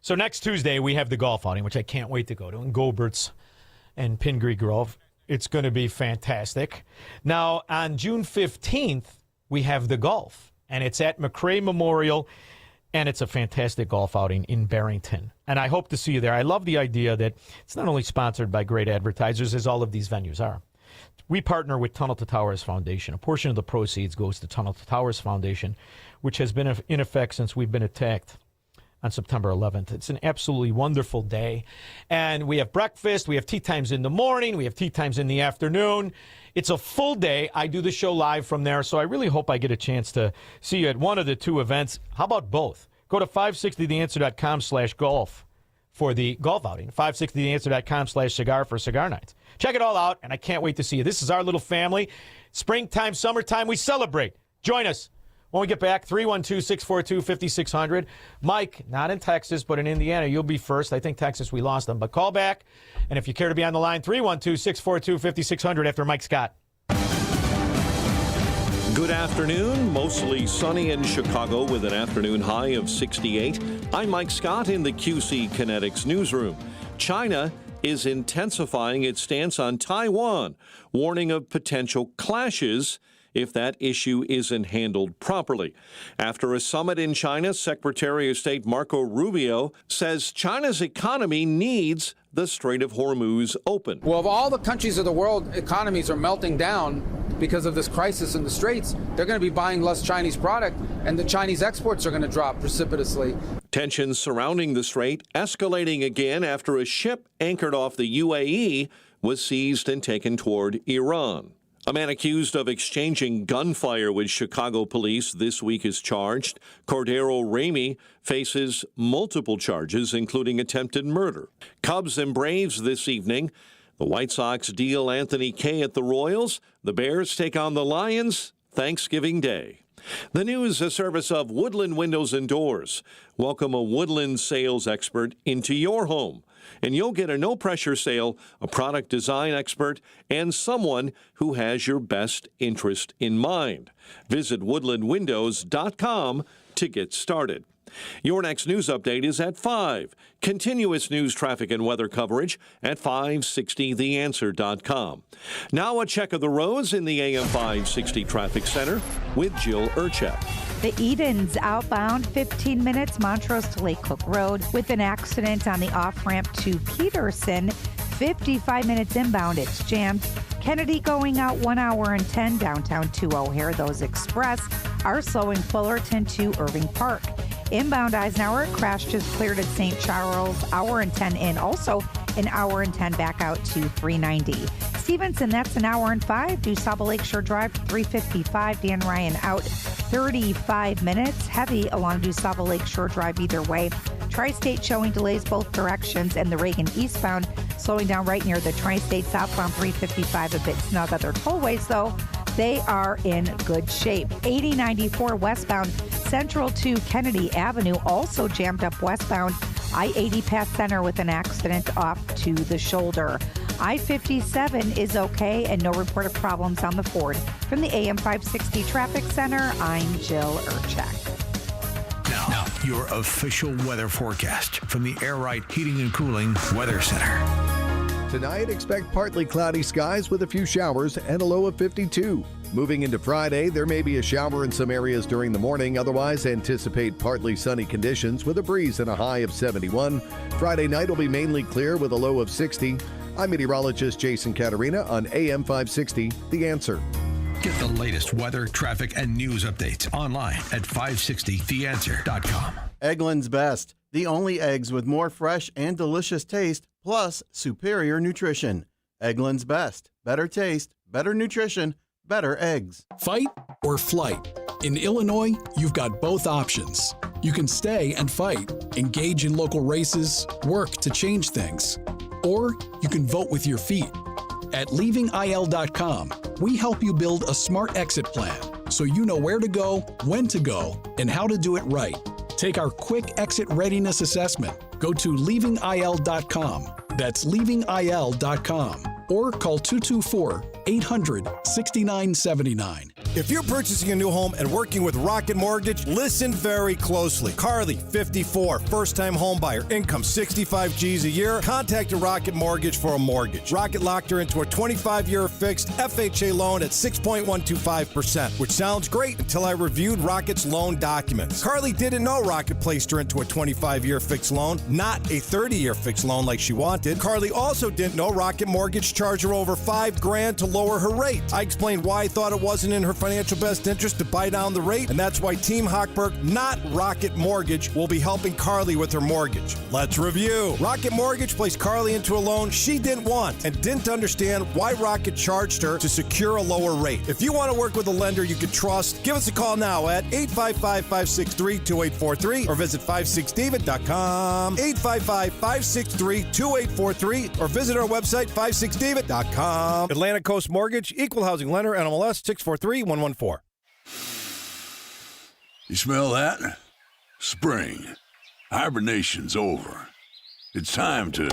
So next Tuesday, we have the golf outing, which I can't wait to go to, in Gobert's and Pingree Grove. It's going to be fantastic. Now, on June 15th, we have the golf, and it's at McRae Memorial, and it's a fantastic golf outing in Barrington. And I hope to see you there. I love the idea that it's not only sponsored by great advertisers, as all of these venues are, we partner with Tunnel to Towers Foundation. A portion of the proceeds goes to Tunnel to Towers Foundation, which has been in effect since we've been attacked on September 11th. It's an absolutely wonderful day. And we have breakfast, we have tea times in the morning, we have tea times in the afternoon. It's a full day. I do the show live from there, so I really hope I get a chance to see you at one of the two events. How about both? Go to 560theanswer.com/golf for the golf outing. 560theanswer.com/cigar for cigar nights. Check it all out, and I can't wait to see you. This is our little family. Springtime, summertime, we celebrate. Join us. When we get back, 312-642-5600. Mike, not in Texas, but in Indiana, you'll be first. I think Texas, we lost them. But call back, and if you care to be on the line, 312-642-5600 after Mike Scott. Good afternoon. Mostly sunny in Chicago with an afternoon high of 68. I'm Mike Scott in the QC Kinetics newsroom. China is intensifying its stance on Taiwan, warning of potential clashes if that issue isn't handled properly. After a summit in China, Secretary of State Marco Rubio says China's economy needs the Strait of Hormuz open. Well, if all the countries of the world economies are melting down because of this crisis in the Straits, they're going to be buying less Chinese product, and the Chinese exports are going to drop precipitously. Tensions surrounding the strait escalating again after a ship anchored off the UAE was seized and taken toward Iran. A man accused of exchanging gunfire with Chicago police this week is charged. Cordero Ramey faces multiple charges, including attempted murder. Cubs and Braves this evening. The White Sox deal Anthony Kay at the Royals. The Bears take on the Lions Thanksgiving Day. The news, a service of Woodland Windows and Doors. Welcome a Woodland sales expert into your home, and you'll get a no-pressure sale, a product design expert, and someone who has your best interest in mind. Visit woodlandwindows.com to get started. Your next news update is at 5. Continuous news, traffic, and weather coverage at 560theanswer.com. Now a check of the roads in the AM 560 Traffic Center with Jill Urchak. The Edens outbound 15 minutes, Montrose to Lake Cook Road, with an accident on the off-ramp to Peterson. 55 minutes inbound, it's jammed. Kennedy going out 1 hour and 10 downtown to O'Hare. Those express are slowing Fullerton to Irving Park. Inbound Eisenhower, crash just cleared at St. Charles, hour and 10 in. Also, an hour and 10 back out to 390. Stevenson, that's an hour and 5. DuSable Lakeshore Drive, 355. Dan Ryan out 35 minutes. Heavy along DuSable Lakeshore Drive either way. Tri-State showing delays both directions, and the Reagan eastbound slowing down right near the Tri-State southbound 355. A bit snug. Other tollways, though, they are in good shape. 8094 westbound Central to Kennedy Avenue, also jammed up westbound. I-80 past Center with an accident off to the shoulder. I-57 is okay and no report of problems on the Ford. From the AM 560 Traffic Center, I'm Jill Urchak. Now, your official weather forecast from the Air Right Heating and Cooling Weather Center. Tonight, expect partly cloudy skies with a few showers and a low of 52. Moving into Friday, there may be a shower in some areas during the morning. Otherwise, anticipate partly sunny conditions with a breeze and a high of 71. Friday night will be mainly clear with a low of 60. I'm meteorologist Jason Caterina on AM 560, The Answer. Get the latest weather, traffic, and news updates online at 560theanswer.com. Eggland's Best, the only eggs with more fresh and delicious taste, plus superior nutrition. Eggland's Best, better taste, better nutrition, better eggs. Fight or flight? In Illinois, you've got both options. You can stay and fight, engage in local races, work to change things. Or you can vote with your feet. At leavingil.com, we help you build a smart exit plan so you know where to go, when to go, and how to do it right. Take our quick exit readiness assessment. Go to leavingil.com. That's leavingil.com. Or call 224-800-6979. If you're purchasing a new home and working with Rocket Mortgage, listen very closely. Carly, 54, first-time home buyer, income 65 G's a year, contacted Rocket Mortgage for a mortgage. Rocket locked her into a 25-year fixed FHA loan at 6.125%, which sounds great until I reviewed Rocket's loan documents. Carly didn't know Rocket placed her into a 25-year fixed loan, not a 30-year fixed loan like she wanted. Carly also didn't know Rocket Mortgage charged her over $5,000 to lower her rate. I explained why I thought it wasn't in her financial best interest to buy down the rate, and that's why Team Hochberg, not Rocket Mortgage, will be helping Carly with her mortgage. Let's review. Rocket Mortgage placed Carly into a loan she didn't want and didn't understand why Rocket charged her to secure a lower rate. If you want to work with a lender you can trust, give us a call now at 855-563-2843 or visit 56david.com, 855-563-2843 or visit our website 56david.com. Atlantic Coast Mortgage, Equal Housing Lender, NMLS 643-114. You smell that? Spring. Hibernation's over. It's time to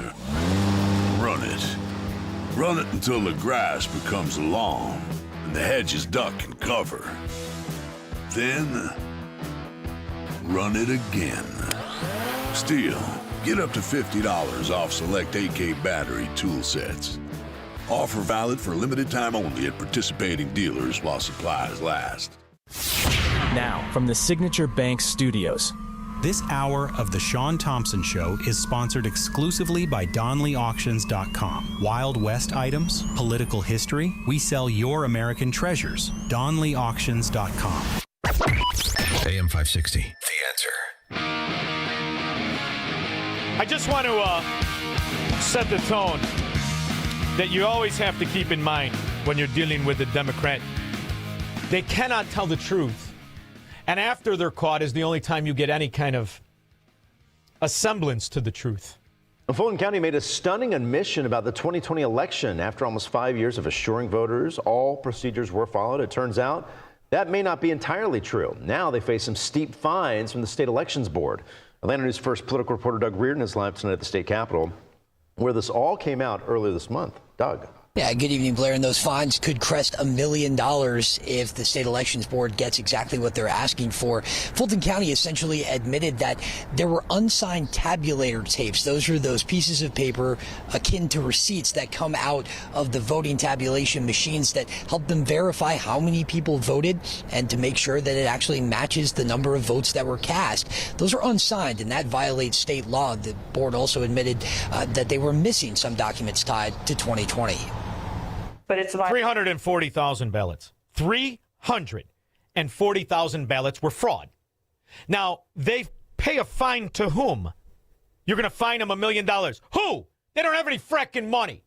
run it. Run it until the grass becomes long and the hedges duck and cover. Then, run it again. Still, get up to $50 off select AK battery tool sets. Offer valid for a limited time only at participating dealers while supplies last. Now, from the Signature Bank Studios. This hour of The Shaun Thompson Show is sponsored exclusively by DonleyAuctions.com. Wild West items, political history, we sell your American treasures. DonleyAuctions.com. AM 560, The Answer. I just want to set the tone that you always have to keep in mind when you're dealing with a Democrat. They cannot tell the truth. And after they're caught is the only time you get any kind of a semblance to the truth. Fulton County made a stunning admission about the 2020 election. After almost 5 years of assuring voters all procedures were followed, it turns out that may not be entirely true. Now they face some steep fines from the state elections board. Atlanta News First political reporter Doug Reardon is live tonight at the state capitol, where this all came out earlier this month. Doug. Yeah, good evening, Blair. And those fines could crest $1 million if the state elections board gets exactly what they're asking for. Fulton County essentially admitted that there were unsigned tabulator tapes. Those are those pieces of paper akin to receipts that come out of the voting tabulation machines that help them verify how many people voted and to make sure that it actually matches the number of votes that were cast. Those are unsigned, and that violates state law. The board also admitted that they were missing some documents tied to 2020. But it's 340,000 ballots. 340,000 ballots were fraud. Now, they pay a fine to whom? You're going to fine them $1 million. Who? They don't have any frickin' money.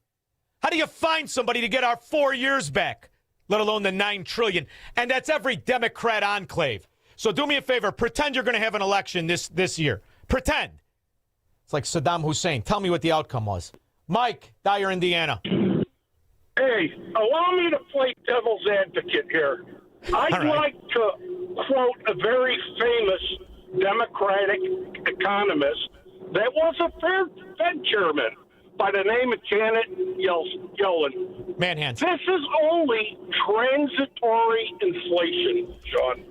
How do you fine somebody to get our 4 years back, let alone the $9 trillion? And that's every Democrat enclave. So do me a favor. Pretend you're going to have an election this year. Pretend. It's like Saddam Hussein. Tell me what the outcome was. Mike, Dyer, Indiana. Hey, allow me to play devil's advocate here. I'd like to quote a very famous Democratic economist that was a Fed chairman by the name of Janet Yellen. Manhand. This is only transitory inflation, Shaun.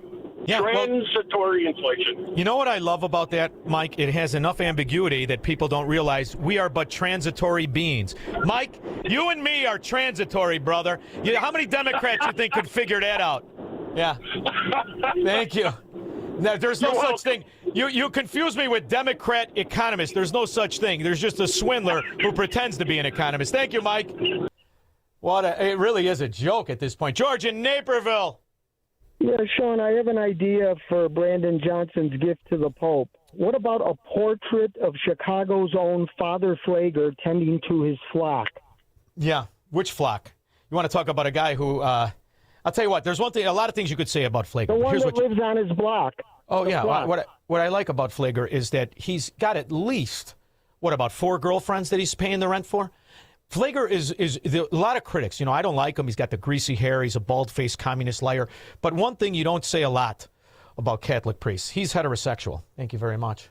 Yeah, transitory inflation. You know what I love about that, Mike? It has enough ambiguity that people don't realize we are but transitory beings. Mike, you and me are transitory, brother. How many Democrats you think could figure that out? Yeah. Thank you. There's no such thing. You confuse me with Democrat economist. There's no such thing. There's just a swindler who pretends to be an economist. Thank you, Mike. It really is a joke at this point. George in Naperville. Yeah, Shaun, I have an idea for Brandon Johnson's gift to the Pope. What about a portrait of Chicago's own Father Pfleger tending to his flock? Yeah, which flock? You want to talk about a guy who, I'll tell you what, there's one thing, a lot of things you could say about Pfleger. The one that lives on his block. Oh, yeah. What I like about Pfleger is that he's got at least, about 4 girlfriends that he's paying the rent for? Pfleger is a lot of critics. I don't like him. He's got the greasy hair. He's a bald-faced communist liar. But one thing you don't say a lot about Catholic priests, he's heterosexual. Thank you very much.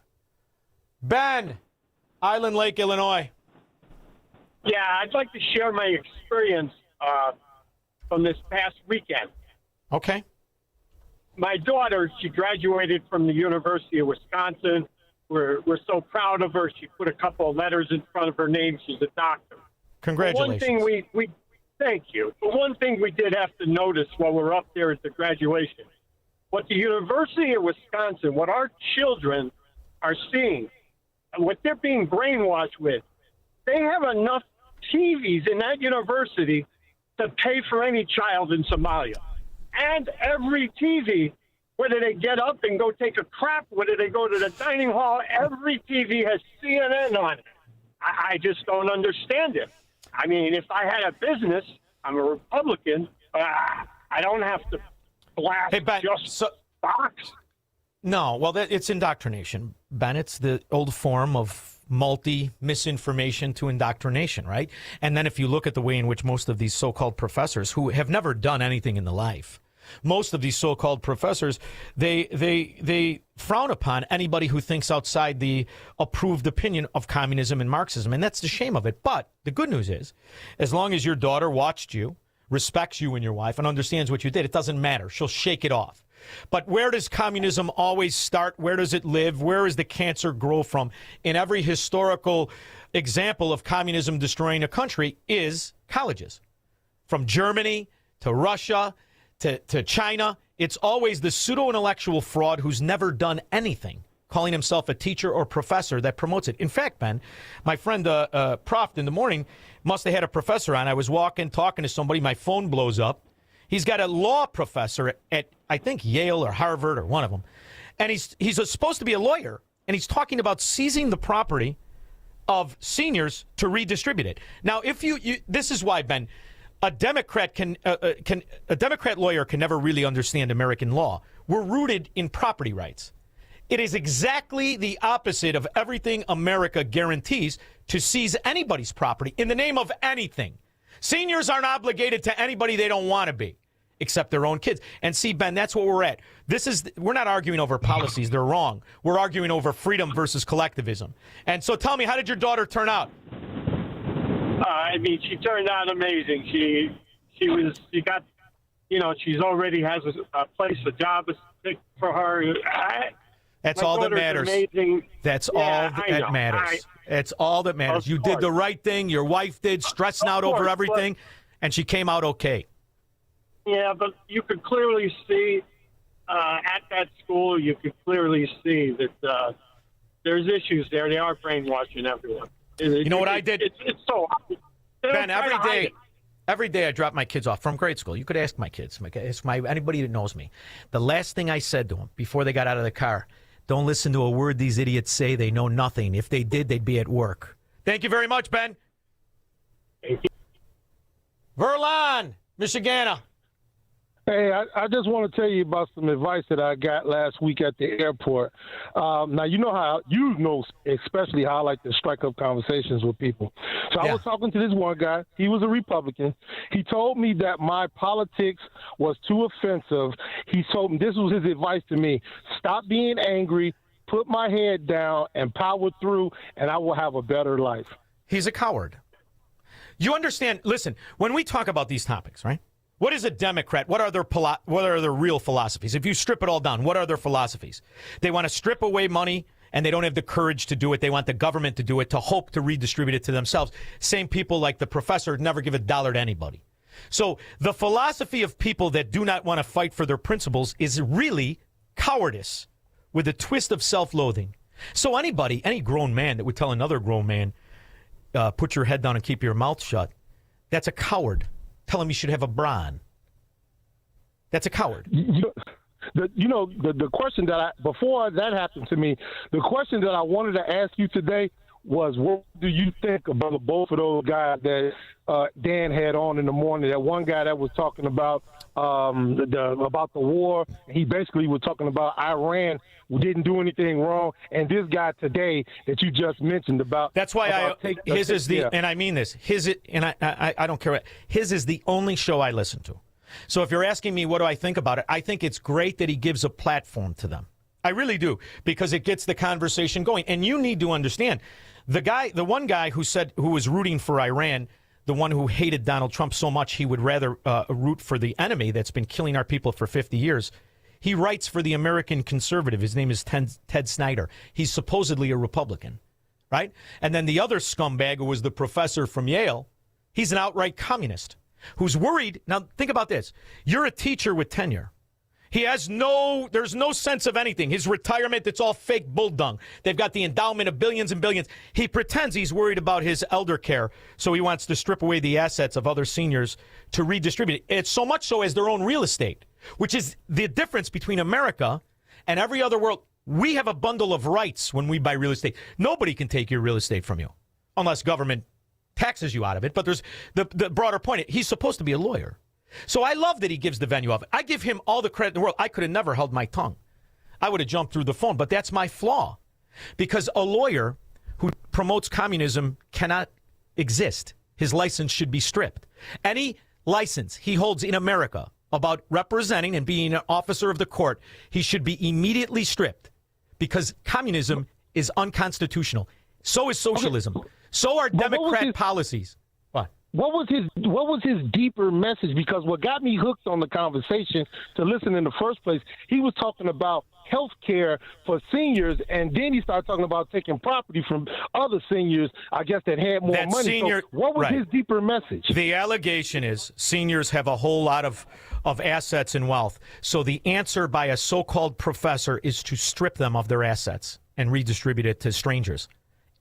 Ben, Island Lake, Illinois. Yeah, I'd like to share my experience from this past weekend. Okay. My daughter, she graduated from the University of Wisconsin. We're so proud of her. She put a couple of letters in front of her name. She's a doctor. Congratulations. One thing we thank you. But one thing we did have to notice while we're up there at the graduation, what the University of Wisconsin, what our children are seeing, and what they're being brainwashed with, they have enough TVs in that university to pay for any child in Somalia. And every TV, whether they get up and go take a crap, whether they go to the dining hall, every TV has CNN on it. I just don't understand it. I mean, if I had a business, I'm a Republican, I don't have to blast Fox. No, well, it's indoctrination, Ben. It's the old form of misinformation to indoctrination, right? And then if you look at the way in which most of these so-called professors who have never done anything in the life, most of these so-called professors, they frown upon anybody who thinks outside the approved opinion of communism and Marxism, and that's the shame of it. But the good news is, as long as your daughter watched you, respects you and your wife, and understands what you did, it doesn't matter. She'll shake it off. But where does communism always start? Where does it live? Where does the cancer grow from? In every historical example of communism destroying a country is colleges. From Germany to Russia to China, it's always the pseudo-intellectual fraud who's never done anything, calling himself a teacher or professor, that promotes it. In fact, Ben, my friend Proft in the morning must have had a professor on. I was talking to somebody, my phone blows up. He's got a law professor at I think, Yale or Harvard or one of them. And he's supposed to be a lawyer, and he's talking about seizing the property of seniors to redistribute it. Now, if you this is why, Ben, a Democrat a Democrat lawyer can never really understand American law. We're rooted in property rights. It is exactly the opposite of everything America guarantees, to seize anybody's property in the name of anything. Seniors aren't obligated to anybody they don't want to be, except their own kids. And see, Ben, that's what we're at. We're not arguing over policies. They're wrong. We're arguing over freedom versus collectivism. And so tell me, how did your daughter turn out? I mean, she turned out amazing. She got, she's already has a place, a job for her. That's all that matters. That's all that matters. It's all that matters. You did the right thing. Your wife did, stressing out over everything, and she came out okay. Yeah, but you could clearly see at that school, you could clearly see that there's issues there. They are brainwashing everyone. You know what I did? It's so Ben, every day I drop my kids off from grade school. You could ask my kids, anybody that knows me. The last thing I said to them before they got out of the car, don't listen to a word these idiots say. They know nothing. If they did, they'd be at work. Thank you very much, Ben. Thank you. Verlon, Michigana. Hey, I just want to tell you about some advice that I got last week at the airport. Now, especially how I like to strike up conversations with people. So I was talking to this one guy. He was a Republican. He told me that my politics was too offensive. He told me, this was his advice to me: stop being angry, put my head down, and power through, and I will have a better life. He's a coward. You understand? Listen, when we talk about these topics, right? What is a Democrat? What are their real philosophies? If you strip it all down, what are their philosophies? They want to strip away money, and they don't have the courage to do it. They want the government to do it, to hope to redistribute it to themselves. Same people like the professor never give $1 to anybody. So the philosophy of people that do not want to fight for their principles is really cowardice with a twist of self-loathing. So any grown man that would tell another grown man, put your head down and keep your mouth shut, that's a coward. Tell him you should have a bra. That's a coward. The question that before that happened to me, the question that I wanted to ask you today was, what do you think about both of those guys that Dan had on in the morning? That one guy that was talking about the war. He basically was talking about Iran didn't do anything wrong, and this guy today that you just mentioned about. That's why and I mean this. I don't care. His is the only show I listen to. So if you're asking me what do I think about it, I think it's great that he gives a platform to them. I really do, because it gets the conversation going. And you need to understand, the one guy who was rooting for Iran, the one who hated Donald Trump so much he would rather root for the enemy that's been killing our people for 50 years. He writes for the American Conservative. His name is Ted Snyder. He's supposedly a Republican, right? And then the other scumbag who was the professor from Yale, he's an outright communist who's worried. Now, think about this. You're a teacher with tenure. There's no sense of anything. His retirement, it's all fake bull dung. They've got the endowment of billions and billions. He pretends he's worried about his elder care, so he wants to strip away the assets of other seniors to redistribute it. It's so much so as their own real estate, which is the difference between America and every other world. We have a bundle of rights when we buy real estate. Nobody can take your real estate from you unless government taxes you out of it. But there's the broader point. He's supposed to be a lawyer. So I love that he gives the venue of it. I give him all the credit in the world. I could have never held my tongue. I would have jumped through the phone, but that's my flaw. Because a lawyer who promotes communism cannot exist. His license should be stripped. Any license he holds in America about representing and being an officer of the court, he should be immediately stripped because communism is unconstitutional. So is socialism. So are Democrat policies. What was his deeper message? Because what got me hooked on the conversation to listen in the first place, he was talking about health care for seniors, and then he started talking about taking property from other seniors, I guess, that had more money. So what was his deeper message? The allegation is seniors have a whole lot of assets and wealth. So the answer by a so-called professor is to strip them of their assets and redistribute it to strangers.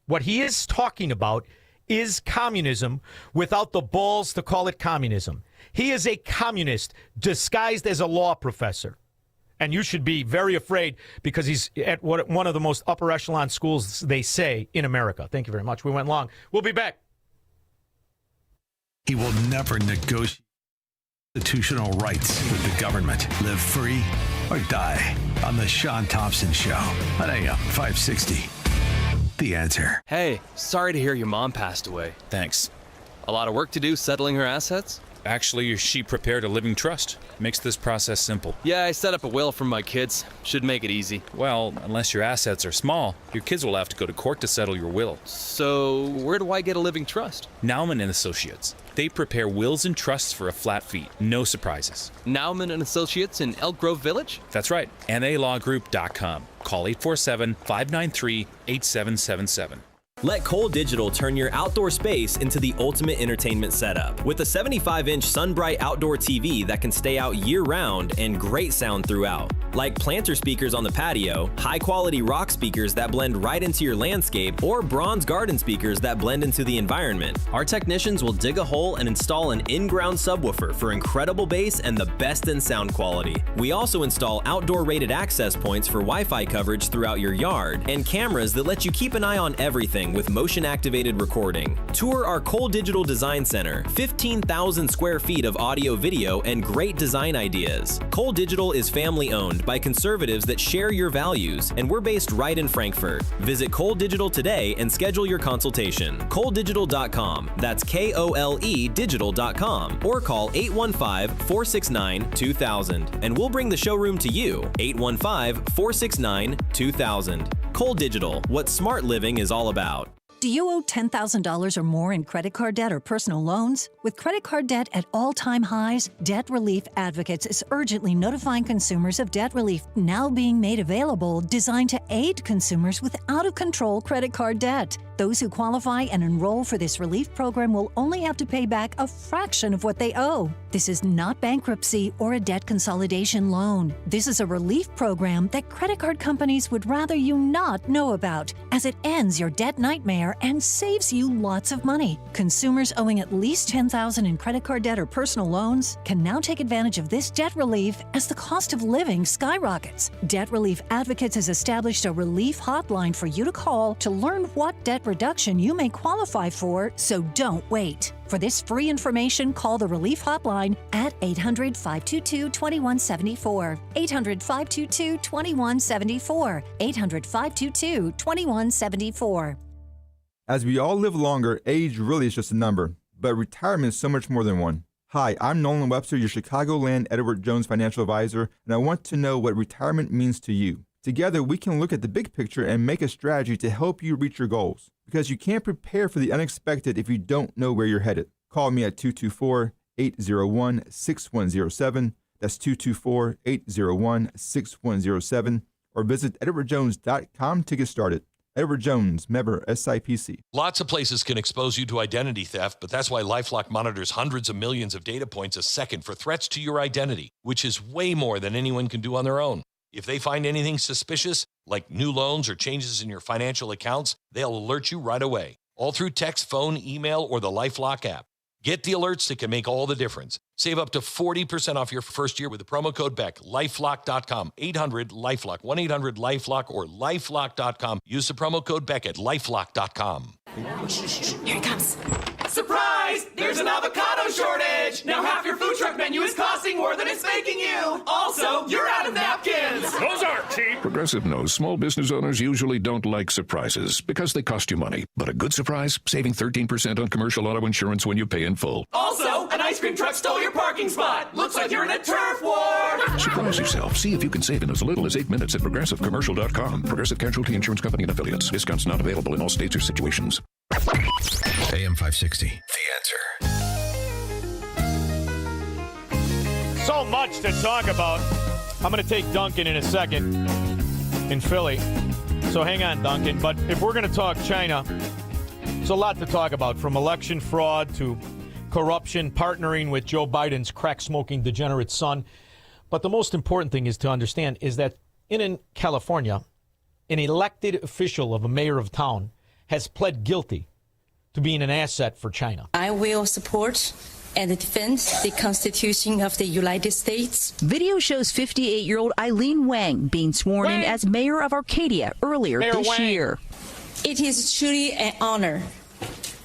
What he is talking about is communism without the balls to call it communism. He is a communist disguised as a law professor. And you should be very afraid because he's at one of the most upper echelon schools, they say, in America. Thank you very much. We went long. We'll be back. He will never negotiate constitutional rights with the government. Live free or die on the Shaun Thompson Show on AM 560. The Answer. Hey, sorry to hear your mom passed away. Thanks. A lot of work to do settling her assets? Actually, she prepared a living trust. Makes this process simple. Yeah, I set up a will for my kids. Should make it easy. Well, unless your assets are small, your kids will have to go to court to settle your will. So, where do I get a living trust? Nauman and Associates. They prepare wills and trusts for a flat fee. No surprises. Nauman and Associates in Elk Grove Village? That's right. NALawGroup.com. Call 847-593-8777. Let Cole Digital turn your outdoor space into the ultimate entertainment setup. With a 75-inch SunBright outdoor TV that can stay out year-round and great sound throughout. Like planter speakers on the patio, high-quality rock speakers that blend right into your landscape, or bronze garden speakers that blend into the environment. Our technicians will dig a hole and install an in-ground subwoofer for incredible bass and the best in sound quality. We also install outdoor rated access points for Wi-Fi coverage throughout your yard, and cameras that let you keep an eye on everything with motion-activated recording. Tour our Cole Digital Design Center, 15,000 square feet of audio, video, and great design ideas. Cole Digital is family-owned by conservatives that share your values, and we're based right in Frankfurt. Visit Cole Digital today and schedule your consultation. ColeDigital.com. That's K-O-L-E digital.com. Or call 815-469-2000, and we'll bring the showroom to you. 815-469-2000. Cole Digital, what smart living is all about. Do you owe $10,000 or more in credit card debt or personal loans? With credit card debt at all-time highs, Debt Relief Advocates is urgently notifying consumers of debt relief now being made available, designed to aid consumers with out-of-control credit card debt. Those who qualify and enroll for this relief program will only have to pay back a fraction of what they owe. This is not bankruptcy or a debt consolidation loan. This is a relief program that credit card companies would rather you not know about, as it ends your debt nightmare and saves you lots of money. Consumers owing at least $10,000 in credit card debt or personal loans can now take advantage of this debt relief as the cost of living skyrockets. Debt Relief Advocates has established a relief hotline for you to call to learn what debt reduction you may qualify for, so don't wait. For this free information, call the Relief Hotline at 800-522-2174. 800-522-2174. 800-522-2174. As we all live longer, age really is just a number, but retirement is so much more than one. Hi, I'm Nolan Webster, your Chicagoland Edward Jones financial advisor, and I want to know what retirement means to you. Together, we can look at the big picture and make a strategy to help you reach your goals, because you can't prepare for the unexpected if you don't know where you're headed. Call me at 224-801-6107. That's 224-801-6107. Or visit edwardjones.com to get started. Edward Jones, member SIPC. Lots of places can expose you to identity theft, but that's why LifeLock monitors hundreds of millions of data points a second for threats to your identity, which is way more than anyone can do on their own. If they find anything suspicious, like new loans or changes in your financial accounts, they'll alert you right away, all through text, phone, email, or the LifeLock app. Get the alerts that can make all the difference. Save up to 40% off your first year with the promo code BECK. LifeLock.com, 800-LifeLock, 1-800-LifeLock, or LifeLock.com. Use the promo code BECK at LifeLock.com. Here it comes. Surprise! There's an avocado shortage! Now half your food truck menu is costing more than it's making you! Also, you're out of napkins! Those aren't cheap! Progressive knows small business owners usually don't like surprises because they cost you money. But a good surprise? Saving 13% on commercial auto insurance when you pay in full. Also, an ice cream truck stole your parking spot! Looks like you're in a turf war! Surprise yourself. See if you can save in as little as 8 minutes at ProgressiveCommercial.com. Progressive Casualty Insurance Company and Affiliates. Discounts not available in all states or situations. AM 560, The Answer. So much to talk about. I'm going to take Duncan in a second in Philly. So hang on, Duncan. But if we're going to talk China, there's a lot to talk about, from election fraud to corruption, partnering with Joe Biden's crack-smoking degenerate son. But the most important thing is to understand is that in California, an elected official of a mayor of town has pled guilty to being an asset for China. I will support and defend the Constitution of the United States. Video shows 58-year-old Eileen Wang being sworn in as mayor of Arcadia earlier this year. It is truly an honor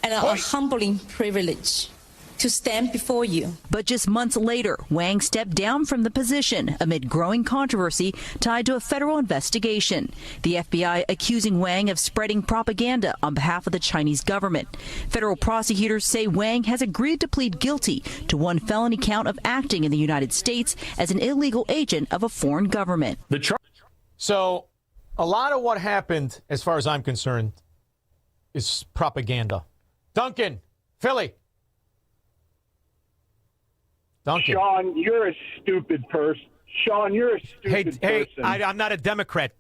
and a humbling privilege to stand before you. But just months later, Wang stepped down from the position amid growing controversy tied to a federal investigation. The FBI accusing Wang of spreading propaganda on behalf of the Chinese government. Federal prosecutors say Wang has agreed to plead guilty to one felony count of acting in the United States as an illegal agent of a foreign government. So a lot of what happened, as far as I'm concerned, is propaganda. Duncan, Philly. Duncan. Shaun, you're a stupid person. Shaun, you're a stupid person. I'm not a Democrat.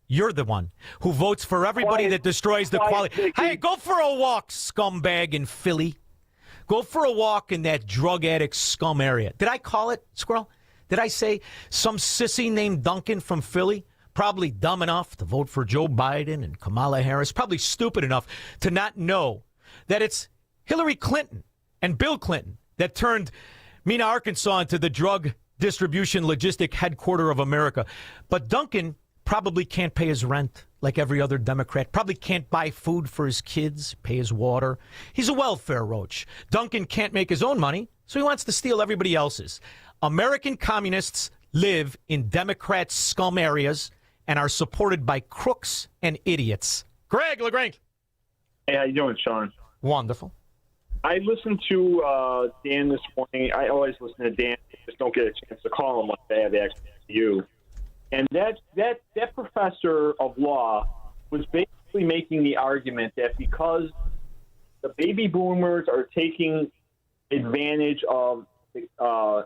You're the one who votes for everybody that destroys the quality. Hey, go for a walk, scumbag in Philly. Go for a walk in that drug addict scum area. Did I call it, Squirrel? Did I say some sissy named Duncan from Philly? Probably dumb enough to vote for Joe Biden and Kamala Harris. Probably stupid enough to not know that it's Hillary Clinton and Bill Clinton that turned Mena, Arkansas into the drug distribution logistic headquarter of America. But Duncan probably can't pay his rent like every other Democrat. Probably can't buy food for his kids, pay his water. He's a welfare roach. Duncan can't make his own money, so he wants to steal everybody else's. American communists live in Democrat scum areas and are supported by crooks and idiots. Greg LaGrange. Hey, how you doing, Shaun? Wonderful. I listened to Dan this morning. I always listen to Dan. I just don't get a chance to call him like I have access to you. And that professor of law was basically making the argument that because the baby boomers are taking advantage of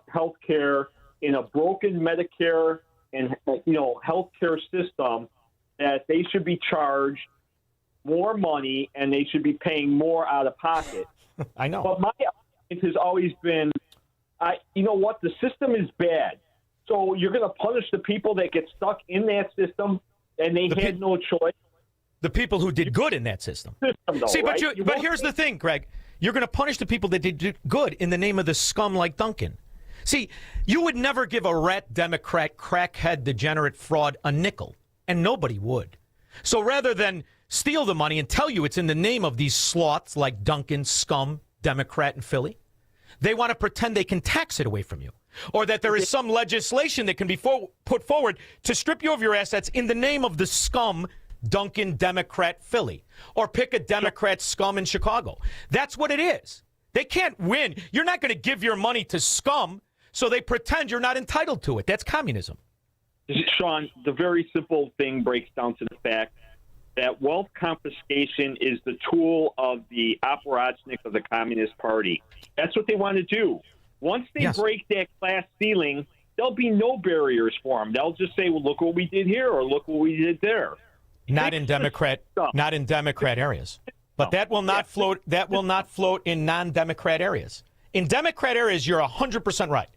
health care in a broken Medicare and healthcare system, that they should be charged more money and they should be paying more out of pocket. I know. But my argument has always been, you know what? The system is bad. So you're going to punish the people that get stuck in that system and they had no choice. The people who did good in that system. Though, See, right? but here's the thing, Greg. You're going to punish the people that did good in the name of the scum like Duncan. See, you would never give a rat Democrat, crackhead, degenerate fraud a nickel, and nobody would. So rather than steal the money and tell you it's in the name of these sloths like Duncan, scum, Democrat, and Philly, they want to pretend they can tax it away from you, or that there is some legislation that can be put forward to strip you of your assets in the name of the scum, Duncan, Democrat, Philly, or pick a Democrat scum in Chicago. That's what it is. They can't win. You're not going to give your money to scum, so they pretend you're not entitled to it. That's communism. Shaun, the very simple thing breaks down to the fact that wealth confiscation is the tool of the apparatchik of the Communist Party. That's what they want to do. Once they break that class ceiling, there'll be no barriers for them. They'll just say, well, look what we did here, or look what we did there. Not in Democrat areas. But that will not float. That will not float in non-Democrat areas. In Democrat areas, you're 100% right.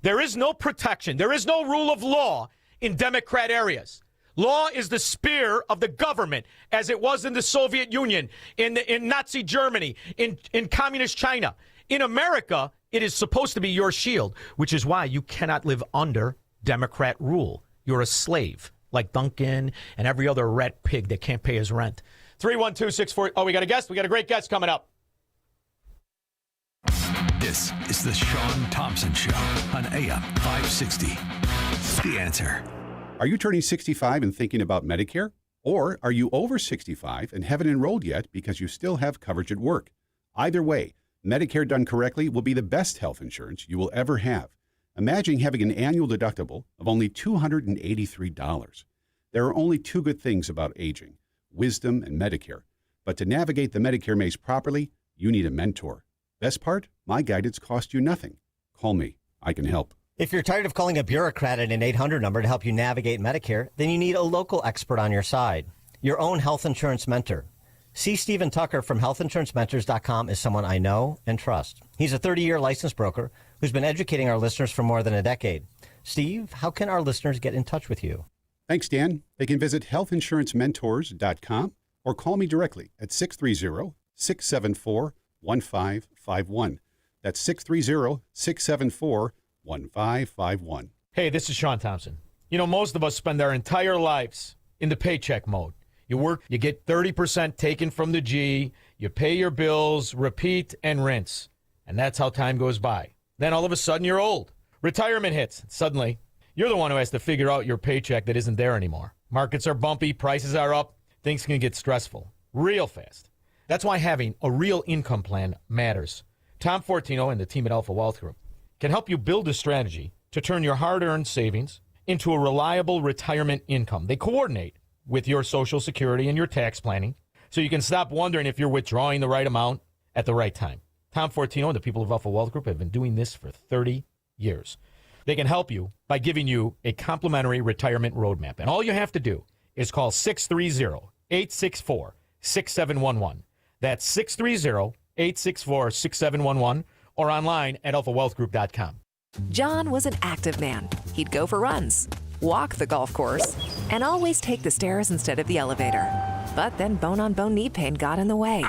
There is no protection. There is no rule of law in Democrat areas. Law is the spear of the government, as it was in the Soviet Union, in Nazi Germany, in communist China. In America, it is supposed to be your shield, which is why you cannot live under Democrat rule. You're a slave, like Duncan and every other rat pig that can't pay his rent. 312-640. Oh, we got a guest? We got a great guest coming up. This is the Shaun Thompson Show on AM 560. The Answer. Are you turning 65 and thinking about Medicare? Or are you over 65 and haven't enrolled yet because you still have coverage at work? Either way, Medicare done correctly will be the best health insurance you will ever have. Imagine having an annual deductible of only $283. There are only two good things about aging: wisdom and Medicare. But to navigate the Medicare maze properly, you need a mentor. Best part? My guidance costs you nothing. Call me. I can help. If you're tired of calling a bureaucrat at an 800 number to help you navigate Medicare, then you need a local expert on your side, your own health insurance mentor. C. Stephen Tucker from healthinsurancementors.com is someone I know and trust. He's a 30-year licensed broker who's been educating our listeners for more than a decade. Steve, how can our listeners get in touch with you? Thanks, Dan. They can visit healthinsurancementors.com or call me directly at 630-674-1551. That's 630-674-1551. Hey, this is Shaun Thompson. You know, most of us spend our entire lives in the paycheck mode. You work, you get 30% taken from the G, you pay your bills, repeat and rinse. And that's how time goes by. Then all of a sudden you're old. Retirement hits. Suddenly, you're the one who has to figure out your paycheck that isn't there anymore. Markets are bumpy, prices are up, things can get stressful real fast. That's why having a real income plan matters. Tom Fortino and the team at Alpha Wealth Group can help you build a strategy to turn your hard-earned savings into a reliable retirement income. They coordinate with your Social Security and your tax planning so you can stop wondering if you're withdrawing the right amount at the right time. Tom Fortino and the people of Alpha Wealth Group have been doing this for 30 years. They can help you by giving you a complimentary retirement roadmap. And all you have to do is call 630-864-6711. That's 630-864-6711 or online at alphawealthgroup.com. John was an active man. He'd go for runs, walk the golf course, and always take the stairs instead of the elevator. But then bone-on-bone knee pain got in the way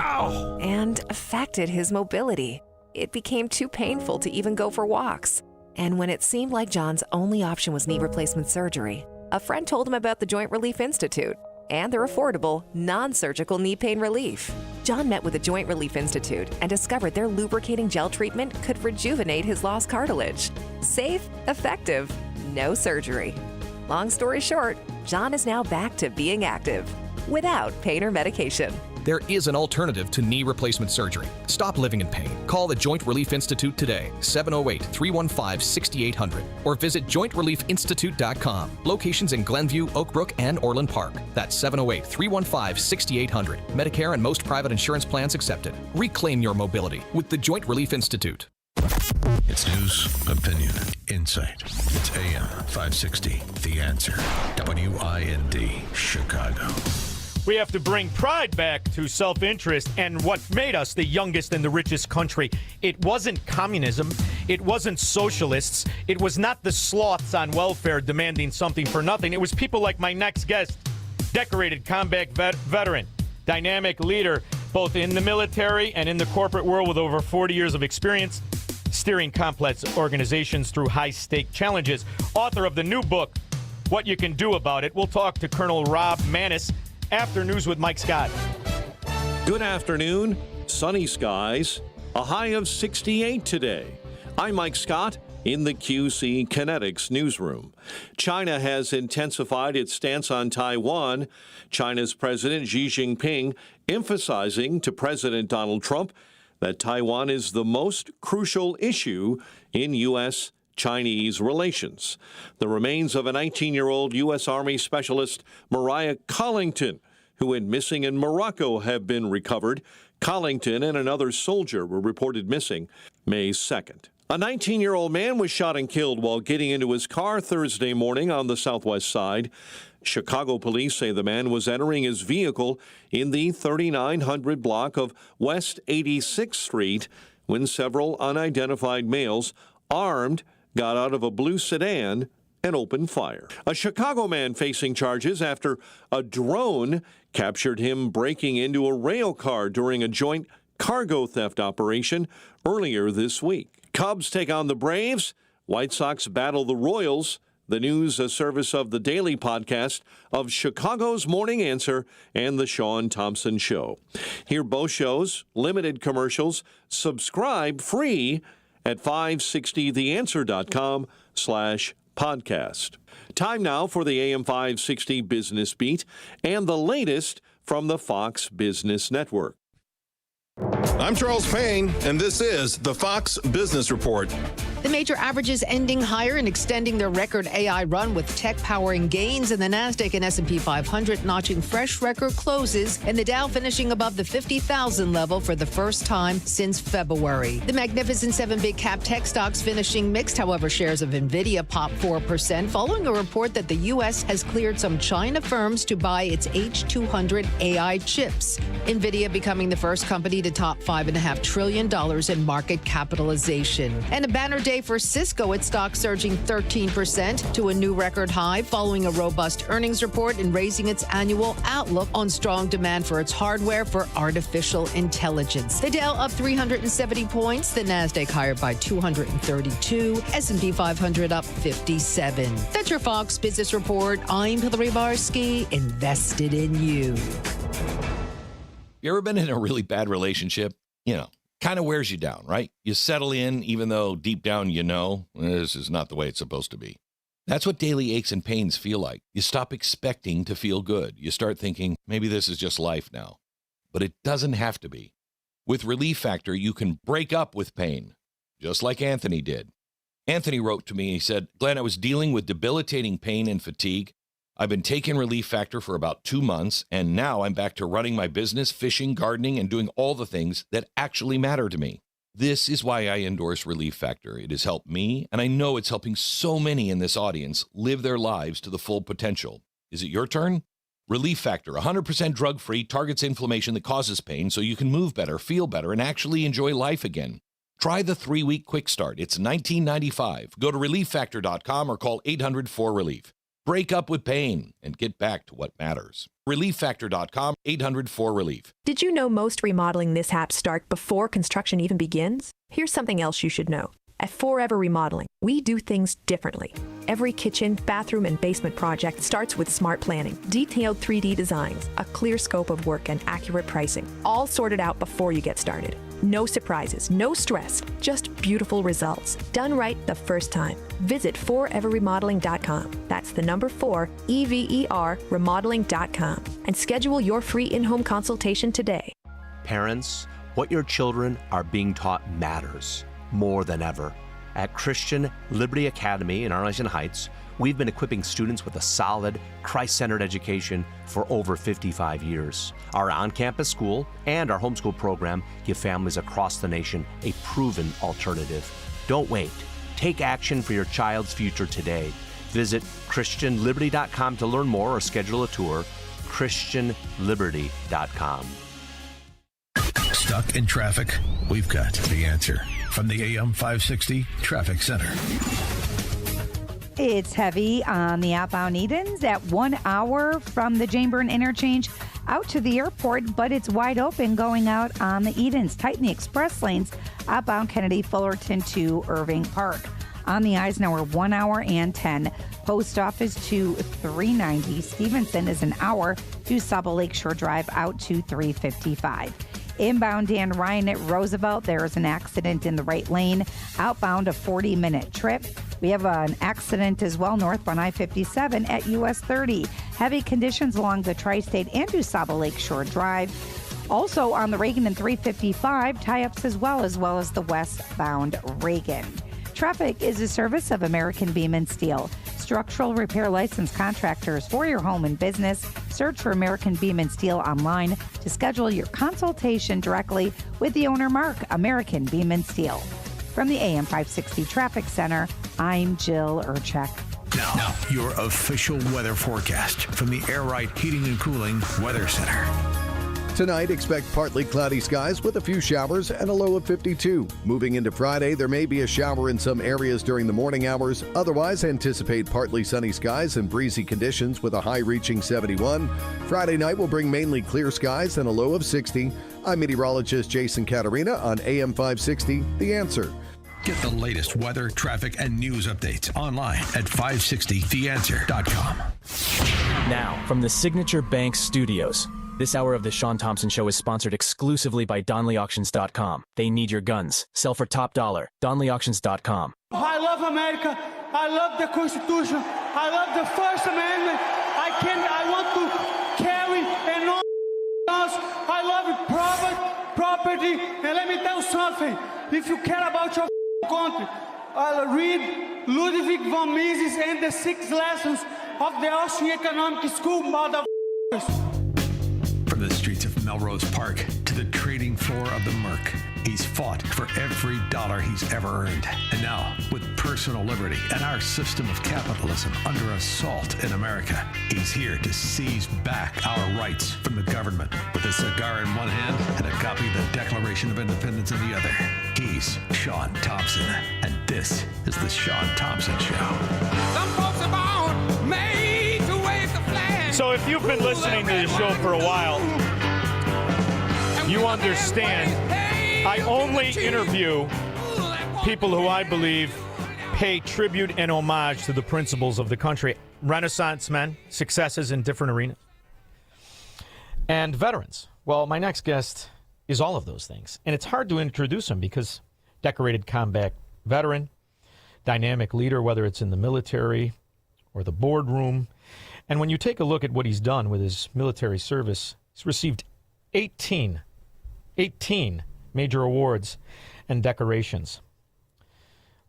and affected his mobility. It became too painful to even go for walks. And when it seemed like John's only option was knee replacement surgery, a friend told him about the Joint Relief Institute and their affordable, non-surgical knee pain relief. John met with the Joint Relief Institute and discovered their lubricating gel treatment could rejuvenate his lost cartilage. Safe, effective, no surgery. Long story short, John is now back to being active without pain or medication. There is an alternative to knee replacement surgery. Stop living in pain. Call the Joint Relief Institute today, 708-315-6800, or visit jointreliefinstitute.com. Locations in Glenview, Oak Brook, and Orland Park. That's 708-315-6800. Medicare and most private insurance plans accepted. Reclaim your mobility with the Joint Relief Institute. It's news, opinion, insight. It's AM 560, The Answer. WIND, Chicago. We have to bring pride back to self-interest and what made us the youngest and the richest country. It wasn't communism. It wasn't socialists. It was not the sloths on welfare demanding something for nothing. It was people like my next guest, decorated combat veteran, dynamic leader, both in the military and in the corporate world with over 40 years of experience, steering complex organizations through high-stake challenges. Author of the new book, What You Can Do About It. We'll talk to Colonel Rob Maness after News with Mike Scott. Good afternoon. Sunny skies. A high of 68 today. I'm Mike Scott in the QC Kinetics newsroom. China has intensified its stance on Taiwan. China's President Xi Jinping emphasizing to President Donald Trump that Taiwan is the most crucial issue in U.S.-Chinese relations. The remains of a 19-year-old U.S. Army specialist, Mariah Collington, who went missing in Morocco have been recovered. Collington and another soldier were reported missing May 2nd. A 19-year-old man was shot and killed while getting into his car Thursday morning on the southwest side. Chicago police say the man was entering his vehicle in the 3900 block of West 86th Street when several unidentified males, armed, got out of a blue sedan and opened fire. A Chicago man facing charges after a drone captured him breaking into a rail car during a joint cargo theft operation earlier this week. Cubs take on the Braves. White Sox battle the Royals. The news, a service of the daily podcast of Chicago's Morning Answer and the Shaun Thompson Show. Hear both shows, limited commercials, subscribe free at 560theanswer.com/podcast. Time now for the AM 560 Business Beat and the latest from the Fox Business Network. I'm Charles Payne, and this is the Fox Business Report. The major averages ending higher and extending their record AI run with tech powering gains, and the Nasdaq and S&P 500 notching fresh record closes, and the Dow finishing above the 50,000 level for the first time since February. The Magnificent Seven big cap tech stocks finishing mixed. However, shares of Nvidia popped 4% following a report that the U.S. has cleared some China firms to buy its H200 AI chips. Nvidia becoming the first company to top $5.5 trillion in market capitalization. And a banner day for Cisco, its stock surging 13% to a new record high following a robust earnings report and raising its annual outlook on strong demand for its hardware for artificial intelligence. The Dow up 370 points, the Nasdaq higher by 232, S&P 500 up 57. That's your Fox Business Report. I'm Hillary Barsky, invested in you. You ever been in a really bad relationship? Kind of wears you down, right? You settle in even though deep down you know this is not the way it's supposed to be. That's what daily aches and pains feel like. You stop expecting to feel good. You start thinking, maybe this is just life now. But it doesn't have to be. With Relief Factor, you can break up with pain, just like Anthony did. Anthony wrote to me, he said, Glenn, I was dealing with debilitating pain and fatigue. I've been taking Relief Factor for about 2 months, and now I'm back to running my business, fishing, gardening, and doing all the things that actually matter to me. This is why I endorse Relief Factor. It has helped me, and I know it's helping so many in this audience live their lives to the full potential. Is it your turn? Relief Factor, 100% drug-free, targets inflammation that causes pain so you can move better, feel better, and actually enjoy life again. Try the 3-week quick start. It's $19.95. Go to ReliefFactor.com or call 800-4RELIEF. Break up with pain and get back to what matters. ReliefFactor.com, 800-4RELIEF. Did you know most remodeling mishaps start before construction even begins? Here's something else you should know. At Forever Remodeling, we do things differently. Every kitchen, bathroom, and basement project starts with smart planning, detailed 3D designs, a clear scope of work, and accurate pricing, all sorted out before you get started. No surprises, no stress, just beautiful results. Done right the first time. Visit foreverremodeling.com. That's the number 4, EVER, remodeling.com. And schedule your free in-home consultation today. Parents, what your children are being taught matters more than ever. At Christian Liberty Academy in Arlington Heights, we've been equipping students with a solid, Christ-centered education for over 55 years. Our on-campus school and our homeschool program give families across the nation a proven alternative. Don't wait. Take action for your child's future today. Visit ChristianLiberty.com to learn more or schedule a tour. ChristianLiberty.com. Stuck in traffic? We've got the answer. From the AM 560 Traffic Center. It's heavy on the outbound Edens at 1 hour from the Janeburn interchange out to the airport, but it's wide open going out on the Edens. Tighten the express lanes outbound Kennedy Fullerton to Irving Park. On the Eisenhower, 1 hour and 10. Post Office to 390. Stevenson is an hour to Saba Lakeshore Drive out to 355. Inbound Dan Ryan at Roosevelt, there is an accident in the right lane. Outbound, a 40-minute trip. We have an accident as well northbound I-57 at US 30. Heavy conditions along the Tri-State and DuSable Lakeshore Drive. Also on the Reagan and 355, tie-ups as well as the westbound Reagan. Traffic is a service of American Beam and Steel. structural repair licensed contractors for your home and business. Search for American Beam and Steel online to schedule your consultation directly with the owner, Mark, American Beam and Steel. From the AM 560 Traffic Center, I'm Jill Urchek. Now, your official weather forecast from the Air Right Heating and Cooling Weather Center. Tonight, expect partly cloudy skies with a few showers and a low of 52. Moving into Friday, there may be a shower in some areas during the morning hours. Otherwise, anticipate partly sunny skies and breezy conditions with a high reaching 71. Friday night will bring mainly clear skies and a low of 60. I'm meteorologist Jason Caterina on AM 560, The Answer. Get the latest weather, traffic, and news updates online at 560theanswer.com. Now, from the Signature Bank Studios, this hour of the Shaun Thompson Show is sponsored exclusively by DonleyAuctions.com. They need your guns. Sell for top dollar. DonleyAuctions.com. I love America. I love the Constitution. I love the First Amendment. I want to carry and all guns. I love it, property. And let me tell you something. If you care about your country, read Ludwig von Mises and the 6 lessons of the Austrian Economic School, motherfuckers. From the streets of Melrose Park to the trading floor of the Merc, he's fought for every dollar he's ever earned. And now, with personal liberty and our system of capitalism under assault in America, he's here to seize back our rights from the government. With a cigar in one hand and a copy of the Declaration of Independence in the other, he's Shaun Thompson. And this is the Shaun Thompson Show. Some folks are born made to wave the flag. So if you've been listening to the show for a while, you understand I only interview people who I believe pay tribute and homage to the principles of the country. Renaissance men, successes in different arenas, and veterans. Well, my next guest is all of those things. And it's hard to introduce him because decorated combat veteran, dynamic leader, whether it's in the military or the boardroom. And when you take a look at what he's done with his military service, he's received 18 major awards and decorations.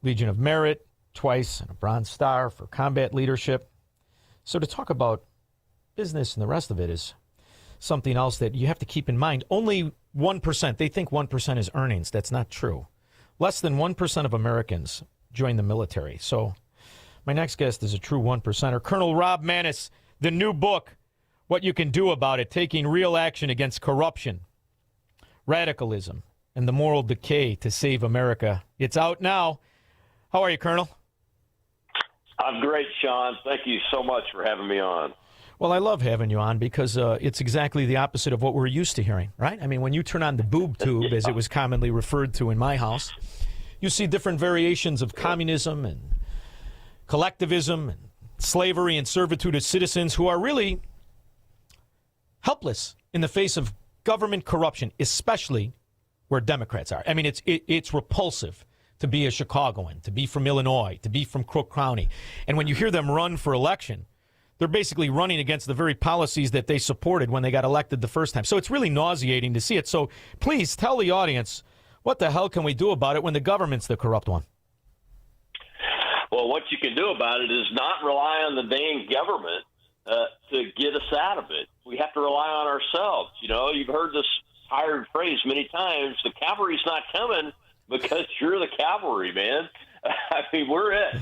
Legion of Merit, twice, and a Bronze Star for combat leadership. So to talk about business and the rest of it is something else that you have to keep in mind. Only 1%, they think 1% is earnings. That's not true. Less than 1% of Americans join the military. So my next guest is a true 1%er. Colonel Rob Maness, the new book, What You Can Do About It, Taking Real Action Against Corruption, Radicalism, and the Moral Decay to Save America. It's out now. How are you, Colonel? I'm great, Shaun. Thank you so much for having me on. Well, I love having you on because it's exactly the opposite of what we're used to hearing, right? I mean, when you turn on the boob tube, as it was commonly referred to in my house, you see different variations of communism and collectivism and slavery and servitude of citizens who are really helpless in the face of government corruption, especially where Democrats are. I mean, it's repulsive to be a Chicagoan, to be from Illinois, to be from Crook County. And when you hear them run for election, they're basically running against the very policies that they supported when they got elected the first time. So it's really nauseating to see it. So please tell the audience, what the hell can we do about it when the government's the corrupt one? Well, what you can do about it is not rely on the dang government to get us out of it. We have to rely on ourselves. You know, you've heard this tired phrase many times, the cavalry's not coming because you're the cavalry, man. I mean, we're it.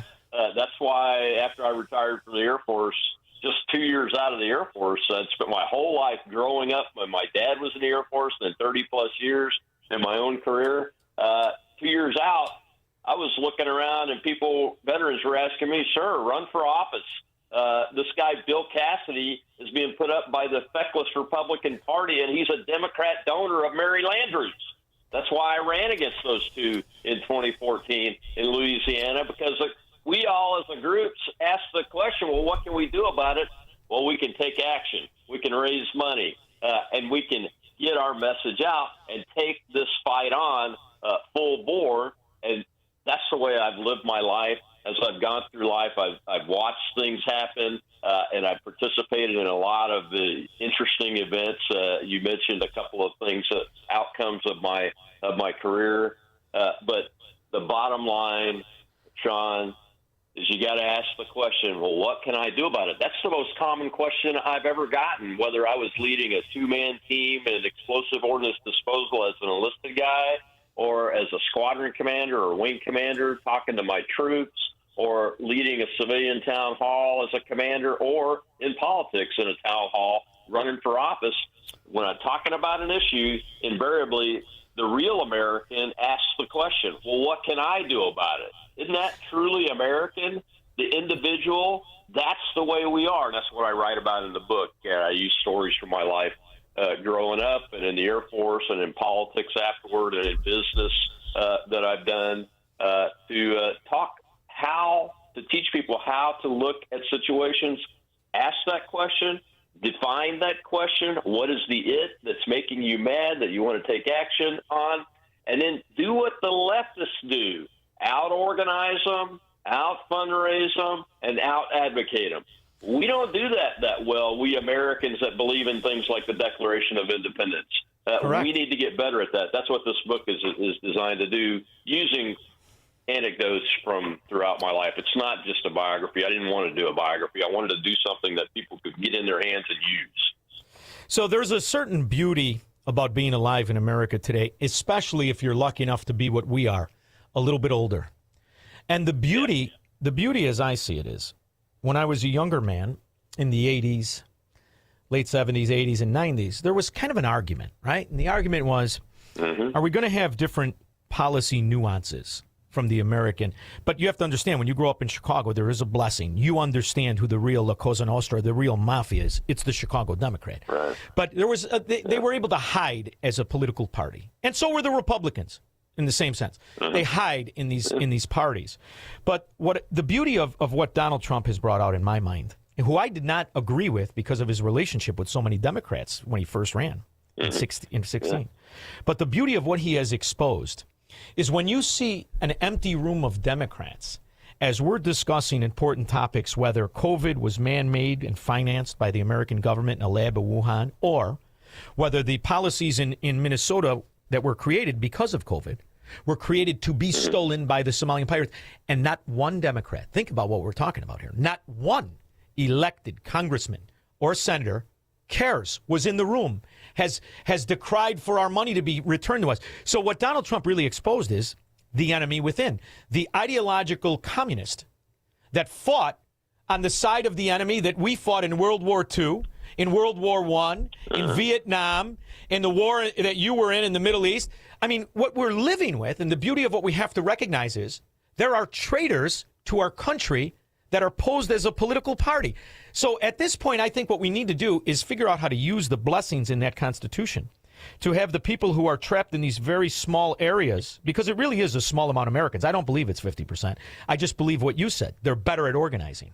That's why after I retired from the Air Force, just 2 years out of the Air Force, I spent my whole life growing up when my dad was in the Air Force, then 30-plus years in my own career. 2 years out, I was looking around and veterans were asking me, sir, run for office. This guy, Bill Cassidy, is being put up by the feckless Republican Party, and he's a Democrat donor of Mary Landrieu's. That's why I ran against those two in 2014 in Louisiana, because we all as a group asked the question, well, what can we do about it? Well, we can take action. We can raise money, and we can get our message out and take this fight on full bore. And that's the way I've lived my life. As I've gone through life, I've watched things happen, and I've participated in a lot of the interesting events. You mentioned a couple of things, outcomes of my career. But the bottom line, Shaun, is you got to ask the question, well, what can I do about it? That's the most common question I've ever gotten, whether I was leading a two-man team in explosive ordnance disposal as an enlisted guy, or as a squadron commander or wing commander talking to my troops, or leading a civilian town hall as a commander, or in politics in a town hall running for office. When I'm talking about an issue, invariably the real American asks the question, well, what can I do about it? Isn't that truly American? The individual, that's the way we are. And that's what I write about in the book. I use stories from my life growing up and in the Air Force and in politics afterward and in business that I've done to teach people how to look at situations, ask that question, define that question. What is the it that's making you mad that you want to take action on? And then do what the leftists do. Out-organize them, out-fundraise them, and out-advocate them. We don't do that well, we Americans that believe in things like the Declaration of Independence. We need to get better at that. That's what this book is designed to do, using anecdotes from throughout my life. It's not just a biography. I didn't want to do a biography. I wanted to do something that people could get in their hands and use. So there's a certain beauty about being alive in America today, especially if you're lucky enough to be what we are, a little bit older. And the beauty as I see it is, when I was a younger man in the 80s, late 70s, 80s, and 90s, there was kind of an argument, right? And the argument was, are we going to have different policy nuances from the American? But you have to understand, when you grow up in Chicago, there is a blessing. You understand who the real La Cosa Nostra, the real mafia is. It's the Chicago Democrat. Right. But there was they were able to hide as a political party. And so were the Republicans. In the same sense, they hide in these parties. But what the beauty of what Donald Trump has brought out in my mind, who I did not agree with because of his relationship with so many Democrats when he first ran in 16. But the beauty of what he has exposed is when you see an empty room of Democrats, as we're discussing important topics, whether COVID was man-made and financed by the American government in a lab in Wuhan, or whether the policies in Minnesota that were created because of COVID were created to be stolen by the Somalian pirates. And not one Democrat, think about what we're talking about here, not one elected congressman or senator cares, was in the room, has decried for our money to be returned to us. So what Donald Trump really exposed is the enemy within, the ideological communist that fought on the side of the enemy that we fought in World War II, in World War I, in Vietnam, in the war that you were in the Middle East. I mean, what we're living with, and the beauty of what we have to recognize is there are traitors to our country that are posed as a political party. So at this point, I think what we need to do is figure out how to use the blessings in that Constitution to have the people who are trapped in these very small areas, because it really is a small amount of Americans. I don't believe it's 50%. I just believe what you said. They're better at organizing.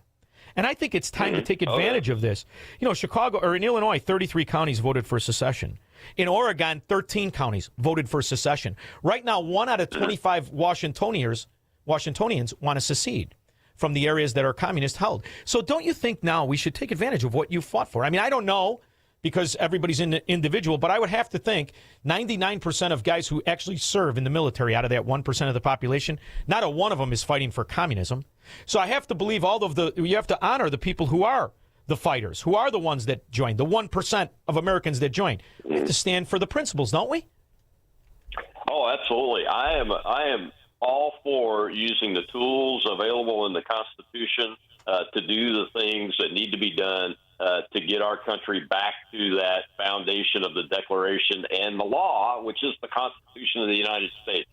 And I think it's time to take advantage of this. You know, Chicago, or in Illinois, 33 counties voted for secession. In Oregon, 13 counties voted for secession. Right now, 1 out of 25 Washingtonians want to secede from the areas that are communist held. So don't you think now we should take advantage of what you fought for? I mean, I don't know, because everybody's individual, but I would have to think 99% of guys who actually serve in the military out of that 1% of the population, not a one of them is fighting for communism. So I have to believe you have to honor the people who are the fighters, who are the ones that joined, the 1% of Americans that joined. We have to stand for the principles, don't we? Oh, absolutely. I am all for using the tools available in the Constitution to do the things that need to be done to get our country back to that foundation of the Declaration and the law, which is the Constitution of the United States.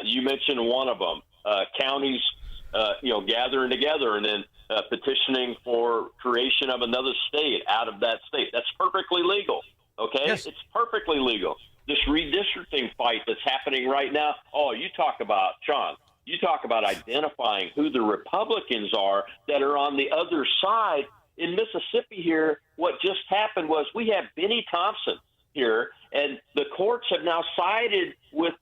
You mentioned one of them, counties, gathering together and then petitioning for creation of another state out of that state. That's perfectly legal. Okay, yes. It's perfectly legal. This redistricting fight that's happening right now. Oh, you talk about, Shaun, you talk about identifying who the Republicans are that are on the other side. In Mississippi here, what just happened was we have Benny Thompson here, and the courts have now sided with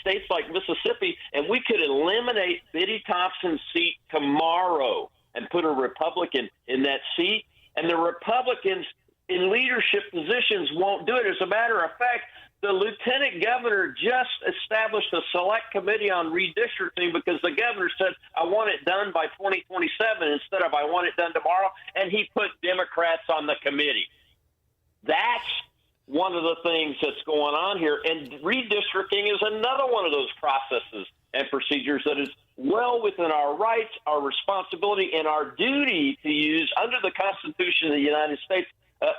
states like Mississippi, and we could eliminate Benny Thompson's seat tomorrow and put a Republican in that seat, and the Republicans in leadership positions won't do it. As a matter of fact, the lieutenant governor just established a select committee on redistricting because the governor said, I want it done by 2027 instead of I want it done tomorrow, and he put Democrats on the committee. That's one of the things that's going on here. And redistricting is another one of those processes and procedures that is well within our rights, our responsibility, and our duty to use under the Constitution of the United States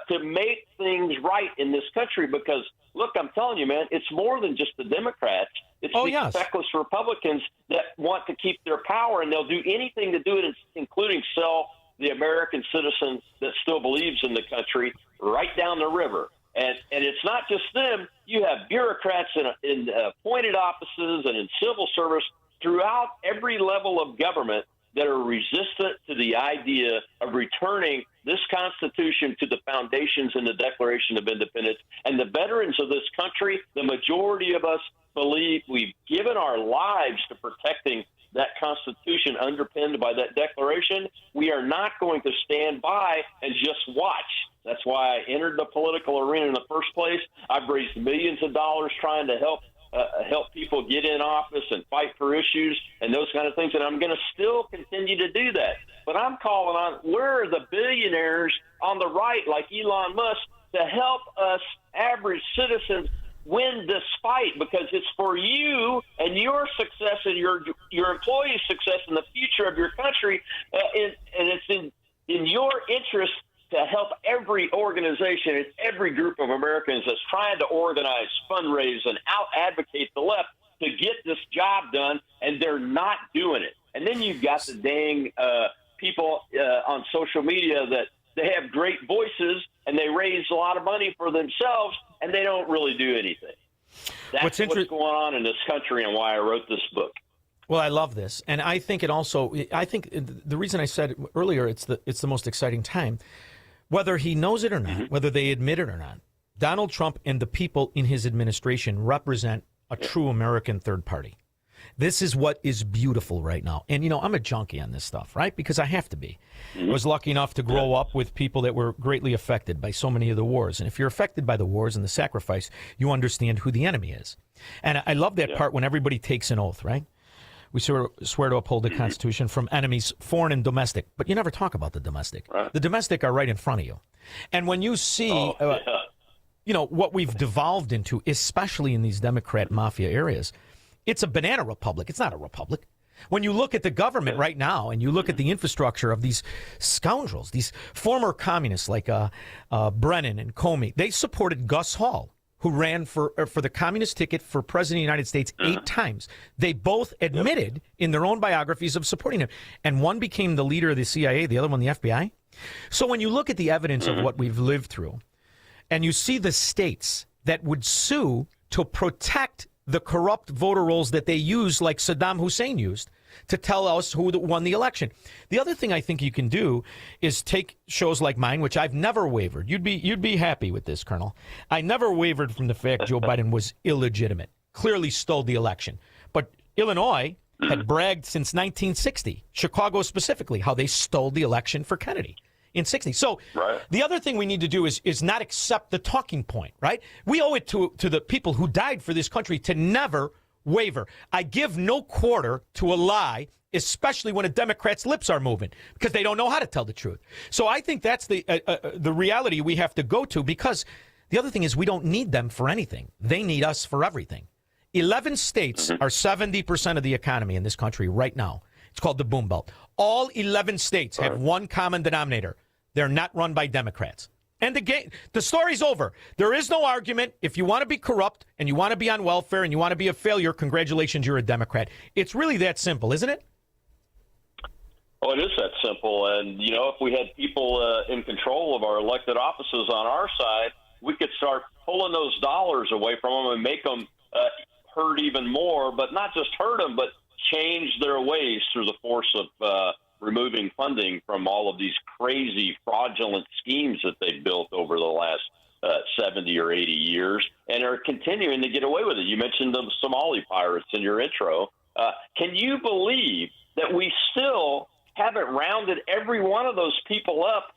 to make things right in this country. Because, look, I'm telling you, man, it's more than just the Democrats. It's the feckless Republicans that want to keep their power, and they'll do anything to do it, including sell the American citizen that still believes in the country right down the river. And it's not just them. You have bureaucrats in appointed offices and in civil service throughout every level of government that are resistant to the idea of returning this Constitution to the foundations in the Declaration of Independence. And the veterans of this country, the majority of us believe we've given our lives to protecting that Constitution underpinned by that Declaration. We are not going to stand by and just watch. That's why I entered the political arena in the first place. I've raised millions of dollars trying to help people get in office and fight for issues and those kind of things, and I'm going to still continue to do that. But I'm calling on where are the billionaires on the right, like Elon Musk, to help us average citizens win this fight, because it's for you and your success and your employees' success and the future of your country, and it's in your interest to help every organization and every group of Americans that's trying to organize, fundraise, and out-advocate the left to get this job done, and they're not doing it. And then you've got the dang people on social media that they have great voices, and they raise a lot of money for themselves, and they don't really do anything. That's what's going on in this country and why I wrote this book. Well, I love this, and I think the reason I said earlier it's the most exciting time. Whether he knows it or not, whether they admit it or not, Donald Trump and the people in his administration represent a true American third party. This is what is beautiful right now. And, I'm a junkie on this stuff, right? Because I have to be. I was lucky enough to grow up with people that were greatly affected by so many of the wars. And if you're affected by the wars and the sacrifice, you understand who the enemy is. And I love that part when everybody takes an oath, right? We swear to uphold the Constitution from enemies, foreign and domestic. But you never talk about the domestic. Right. The domestic are right in front of you. And when you see, what we've devolved into, especially in these Democrat mafia areas, it's a banana republic. It's not a republic. When you look at the government right now and you look at the infrastructure of these scoundrels, these former communists like Brennan and Comey, they supported Gus Hall, who ran for the communist ticket for president of the United States 8 times. They both admitted in their own biographies of supporting him. And one became the leader of the CIA, the other one the FBI. So when you look at the evidence of what we've lived through, and you see the states that would sue to protect the corrupt voter rolls that they use, like Saddam Hussein used, to tell us who won the election. The other thing I think you can do is take shows like mine, which I've never wavered. You'd be happy with this, Colonel. I never wavered from the fact Joe Biden was illegitimate, clearly stole the election. But Illinois had bragged since 1960, Chicago specifically, how they stole the election for Kennedy in 60. So the other thing we need to do is not accept the talking point, right? We owe it to the people who died for this country to never waver. I give no quarter to a lie, especially when a Democrat's lips are moving, because they don't know how to tell the truth. So I think that's the reality we have to go to, because the other thing is we don't need them for anything. They need us for everything. 11 states are 70% of the economy in this country right now. It's called the Boom Belt. All 11 states have one common denominator. They're not run by Democrats. And the story's over. There is no argument. If you want to be corrupt and you want to be on welfare and you want to be a failure, congratulations, you're a Democrat. It's really that simple, isn't it? Oh, it is that simple. And, if we had people in control of our elected offices on our side, we could start pulling those dollars away from them and make them hurt even more, but not just hurt them, but change their ways through the force of removing funding from all of these crazy fraudulent schemes that they've built over the last 70 or 80 years and are continuing to get away with it. You mentioned the Somali pirates in your intro. Can you believe that we still haven't rounded every one of those people up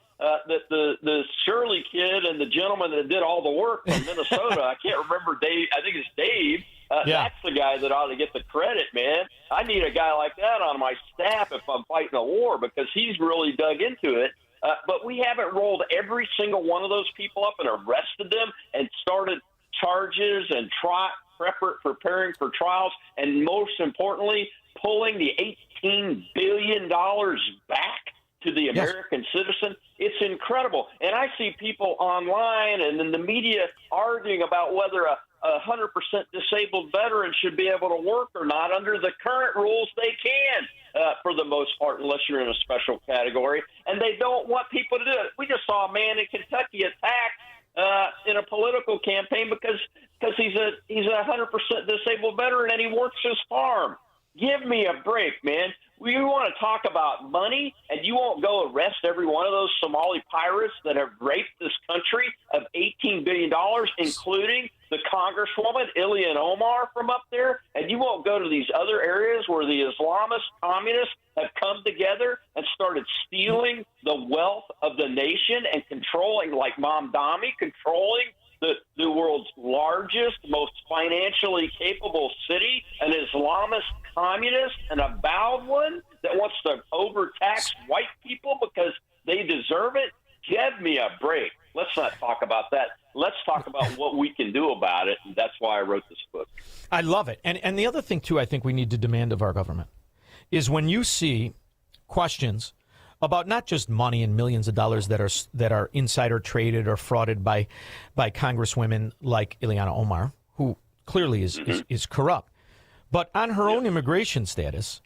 that the Shirley kid and the gentleman that did all the work from Minnesota, I can't remember Dave. I think it's Dave. That's the guy that ought to get the credit, man. I need a guy like that on my staff if I'm fighting a war because he's really dug into it. But we haven't rolled every single one of those people up and arrested them and started charges and preparing for trials, and most importantly, pulling the $18 billion back to the American citizen. It's incredible. And I see people online and in the media arguing about whether a 100% disabled veteran should be able to work or not. Under the current rules, they can, for the most part, unless you're in a special category. And they don't want people to do it. We just saw a man in Kentucky attacked in a political campaign because he's a 100% disabled veteran and he works his farm. Give me a break, man. We want to talk about money, and you won't go arrest every one of those Somali pirates that have raped this country of $18 billion, including the Congresswoman, Ilhan Omar, from up there, and you won't go to these other areas where the Islamist communists have come together and started stealing the wealth of the nation and controlling, like Mamdani, controlling the world's largest, most financially capable city, an Islamist communist, an avowed one that wants to overtax white people because they deserve it. Give me a break. Let's not talk about that. Let's talk about what we can do about it. And that's why I wrote this book. I love it. And the other thing, too, I think we need to demand of our government is when you see questions about not just money and millions of dollars that are insider traded or frauded by congresswomen like Ilhan Omar, who clearly is corrupt. But on her own immigration status,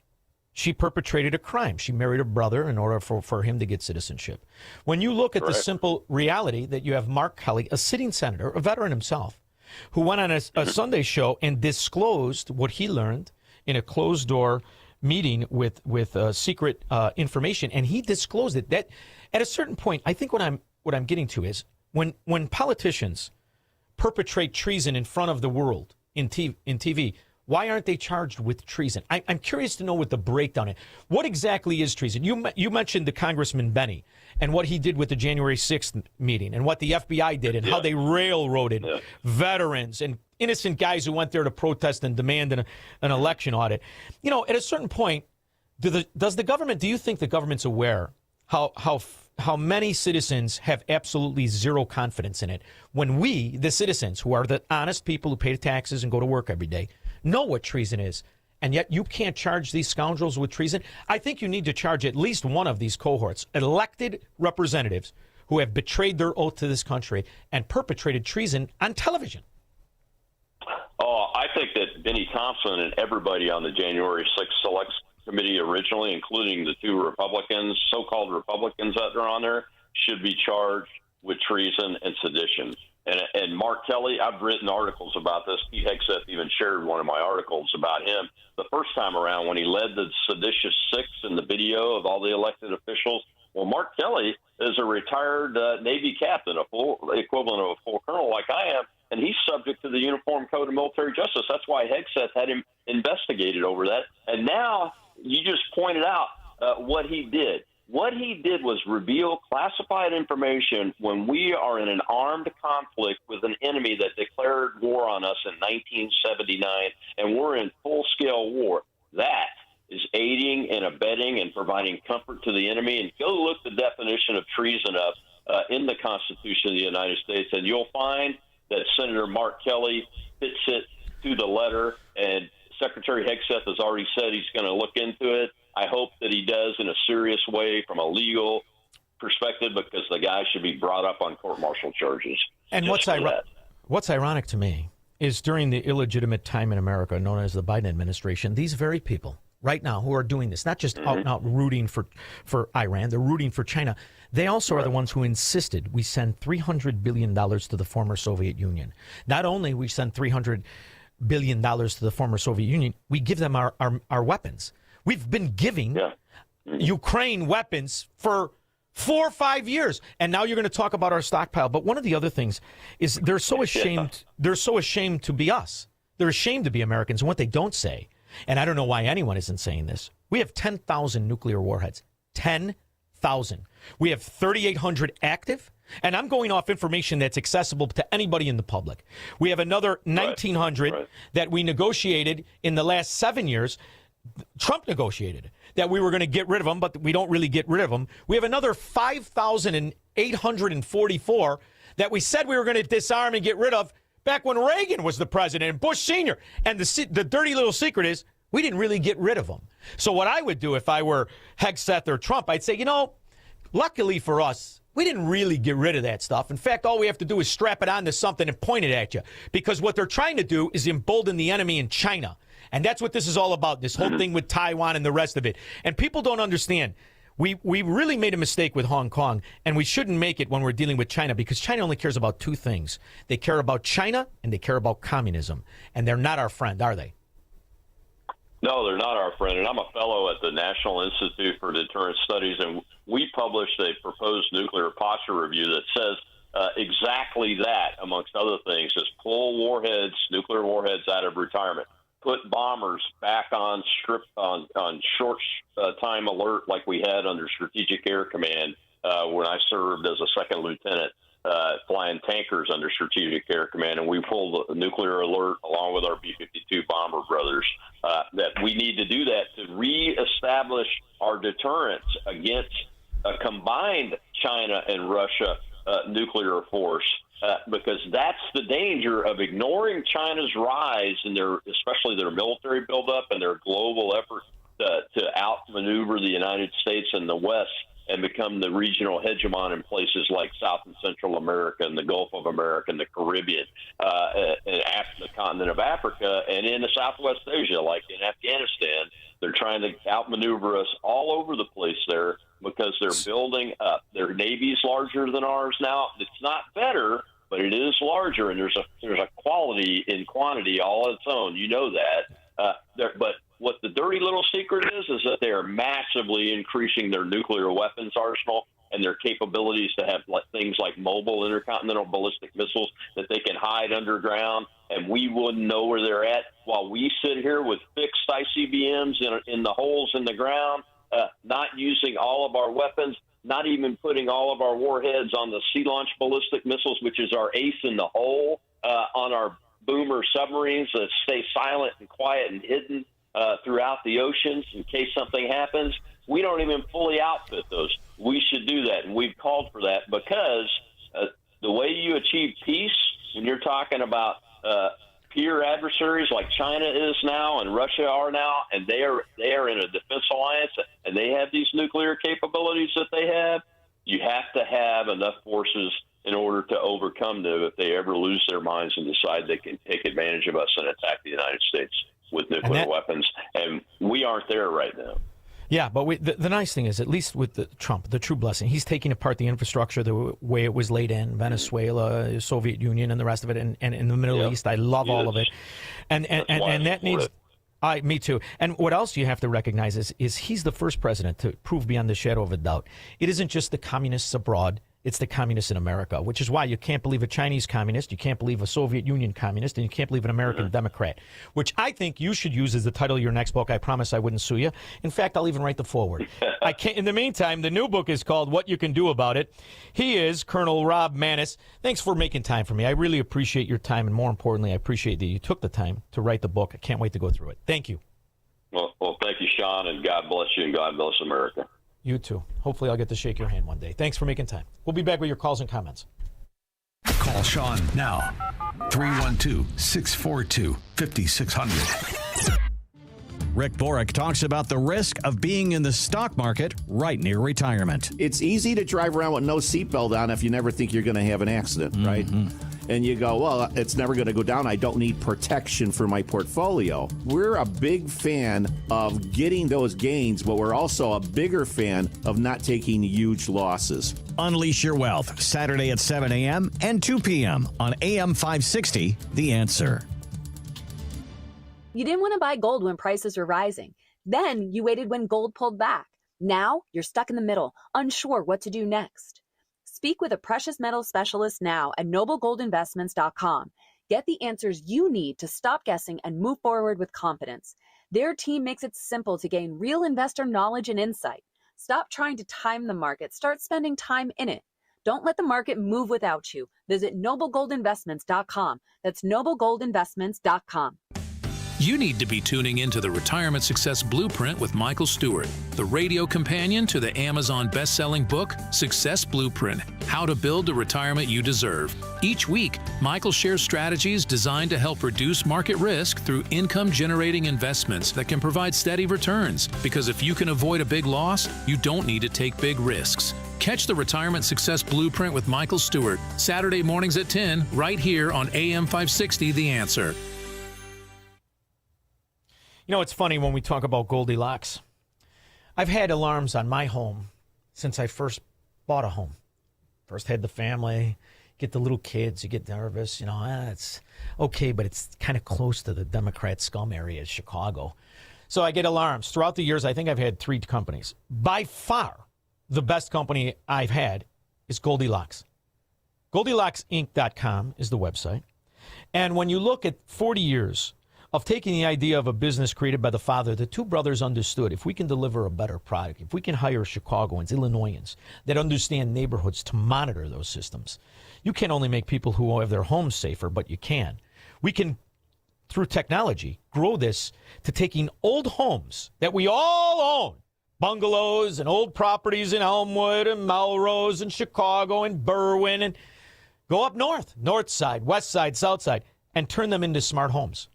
she perpetrated a crime. She married her brother in order for him to get citizenship. When you look at the simple reality that you have Mark Kelly, a sitting senator, a veteran himself, who went on a Sunday show and disclosed what he learned in a closed-door meeting with secret information, and he disclosed it. That at a certain point, I think what I'm getting to is when politicians perpetrate treason in front of the world in TV, why aren't they charged with treason? I'm curious to know what the breakdown is. What exactly is treason? You mentioned the Congressman Benny and what he did with the January 6th meeting and what the FBI did and how they railroaded veterans and innocent guys who went there to protest and demand an election audit. You know, at a certain point, do you think the government's aware how many citizens have absolutely zero confidence in it when we, the citizens, who are the honest people who pay the taxes and go to work every day, know what treason is, and yet you can't charge these scoundrels with treason? I think you need to charge at least one of these cohorts, elected representatives who have betrayed their oath to this country and perpetrated treason on television. Oh, I think that Benny Thompson and everybody on the January 6th Select Committee originally, including the two Republicans, so-called Republicans that are on there, should be charged with treason and sedition. And Mark Kelly, I've written articles about this. Pete Hegseth even shared one of my articles about him the first time around when he led the seditious six in the video of all the elected officials. Well, Mark Kelly is a retired Navy captain, a full equivalent of a full colonel like I am, and he's subject to the Uniform Code of Military Justice. That's why Hegseth had him investigated over that. And now you just pointed out what he did. What he did was reveal classified information when we are in an armed conflict with an enemy that declared war on us in 1979, and we're in full-scale war. That is aiding and abetting and providing comfort to the enemy. And go look the definition of treason up in the Constitution of the United States, and you'll find that Senator Mark Kelly fits it to the letter, and Secretary Hegseth has already said he's going to look into it. I hope that he does in a serious way from a legal perspective, because the guy should be brought up on court-martial charges. And what's ironic to me is during the illegitimate time in America known as the Biden administration, these very people right now who are doing this, not just out and out rooting for Iran, they're rooting for China. They also are the ones who insisted we send $300 billion to the former Soviet Union. Not only we send $300 billion to the former Soviet Union, we give them our weapons. We've been giving Ukraine weapons for 4 or 5 years, and now you're going to talk about our stockpile. But one of the other things is they're so ashamed. They're so ashamed to be us. They're ashamed to be Americans. And what they don't say, and I don't know why anyone isn't saying this, we have 10,000 nuclear warheads. 5,000. We have 3,800 active, and I'm going off information that's accessible to anybody in the public. We have another 1,900 that we negotiated in the last 7 years. Trump negotiated that we were going to get rid of them, but we don't really get rid of them. We have another 5,844 that we said we were going to disarm and get rid of back when Reagan was the president and Bush Sr. And the dirty little secret is we didn't really get rid of them. So what I would do if I were Hegseth or Trump, I'd say, luckily for us, we didn't really get rid of that stuff. In fact, all we have to do is strap it onto something and point it at you. Because what they're trying to do is embolden the enemy in China. And that's what this is all about, this whole thing with Taiwan and the rest of it. And people don't understand. We really made a mistake with Hong Kong, and we shouldn't make it when we're dealing with China, because China only cares about two things. They care about China, and they care about communism. And they're not our friend, are they? No, they're not our friend. And I'm a fellow at the National Institute for Deterrence Studies, and we published a proposed nuclear posture review that says exactly that, amongst other things, is pull warheads, nuclear warheads, out of retirement. Put bombers back on short time alert like we had under Strategic Air Command when I served as a second lieutenant, flying tankers under Strategic Air Command, and we pulled the nuclear alert along with our B-52 bomber brothers. That we need to do that to reestablish our deterrence against a combined China and Russia nuclear force. Because that's the danger of ignoring China's rise in especially their military buildup and their global effort to outmaneuver the United States and the West and become the regional hegemon in places like South and Central America and the Gulf of America and the Caribbean, and the continent of Africa, and in the Southwest Asia, like in Afghanistan. They're trying to outmaneuver us all over the place there because they're building up. Their Navy's larger than ours now. It's not better, but it is larger, and there's a quality in quantity all its own. You know that. But what the dirty little secret is that they are massively increasing their nuclear weapons arsenal and their capabilities to have things like mobile intercontinental ballistic missiles that they can hide underground, and we wouldn't know where they're at while we sit here with fixed ICBMs in the holes in the ground, not using all of our weapons, not even putting all of our warheads on the sea-launched ballistic missiles, which is our ace in the hole, on our boomer submarines that stay silent and quiet and hidden throughout the oceans in case something happens. We don't even fully outfit those. We should do that, and we've called for that because the way you achieve peace, when you're talking about peer adversaries like China is now and Russia are now, and they are in a defense alliance, and they have these nuclear capabilities that they have, you have to have enough forces in order to overcome them if they ever lose their minds and decide they can take advantage of us and attack the United States with nuclear weapons. And we aren't there right now. Yeah, but the nice thing is, at least with Trump, the true blessing, he's taking apart the infrastructure the way it was laid in, Venezuela, Soviet Union, and the rest of it, and in the Middle East. I love all of it. And that needs... me too. And what else you have to recognize is he's the first president to prove beyond the shadow of a doubt. It isn't just the communists abroad. It's the communists in America, which is why you can't believe a Chinese communist, you can't believe a Soviet Union communist, and you can't believe an American Democrat, which I think you should use as the title of your next book. I promise I wouldn't sue you. In fact, I'll even write the foreword. I can't. In the meantime, the new book is called What You Can Do About It. He is Colonel Rob Maness. Thanks for making time for me. I really appreciate your time, and more importantly, I appreciate that you took the time to write the book. I can't wait to go through it. Thank you. Well, thank you, Shaun, and God bless you, and God bless America. You too. Hopefully I'll get to shake your hand one day. Thanks for making time. We'll be back with your calls and comments. Call Shaun now. 312-642-5600. Rick Borick talks about the risk of being in the stock market right near retirement. It's easy to drive around with no seatbelt on if you never think you're going to have an accident, right? And you go, well, it's never going to go down. I don't need protection for my portfolio. We're a big fan of getting those gains, but we're also a bigger fan of not taking huge losses. Unleash your wealth, Saturday at 7 a.m. and 2 p.m. on AM 560, The Answer. You didn't want to buy gold when prices were rising. Then you waited when gold pulled back. Now you're stuck in the middle, unsure what to do next. Speak with a precious metal specialist now at noblegoldinvestments.com. Get the answers you need to stop guessing and move forward with confidence. Their team makes it simple to gain real investor knowledge and insight. Stop trying to time the market. Start spending time in it. Don't let the market move without you. Visit noblegoldinvestments.com. That's noblegoldinvestments.com. You need to be tuning into the Retirement Success Blueprint with Michael Stewart, the radio companion to the Amazon best-selling book, Success Blueprint, How to Build the Retirement You Deserve. Each week, Michael shares strategies designed to help reduce market risk through income-generating investments that can provide steady returns. Because if you can avoid a big loss, you don't need to take big risks. Catch the Retirement Success Blueprint with Michael Stewart, Saturday mornings at 10, right here on AM 560, The Answer. You know, it's funny when we talk about Goldilocks. I've had alarms on my home since I first bought a home. First had the family, get the little kids, you get nervous, it's okay, but it's kind of close to the Democrat scum area of Chicago. So I get alarms. Throughout the years, I think I've had 3 companies. By far, the best company I've had is Goldilocks. GoldilocksInc.com is the website. And when you look at 40 years of taking the idea of a business created by the father, the 2 brothers understood if we can deliver a better product, if we can hire Chicagoans, Illinoisans that understand neighborhoods to monitor those systems, you can't only make people who have their homes safer, but you can. We can, through technology, grow this to taking old homes that we all own, bungalows and old properties in Elmwood and Melrose and Chicago and Berwyn, and go up north side, west side, south side, and turn them into smart homes.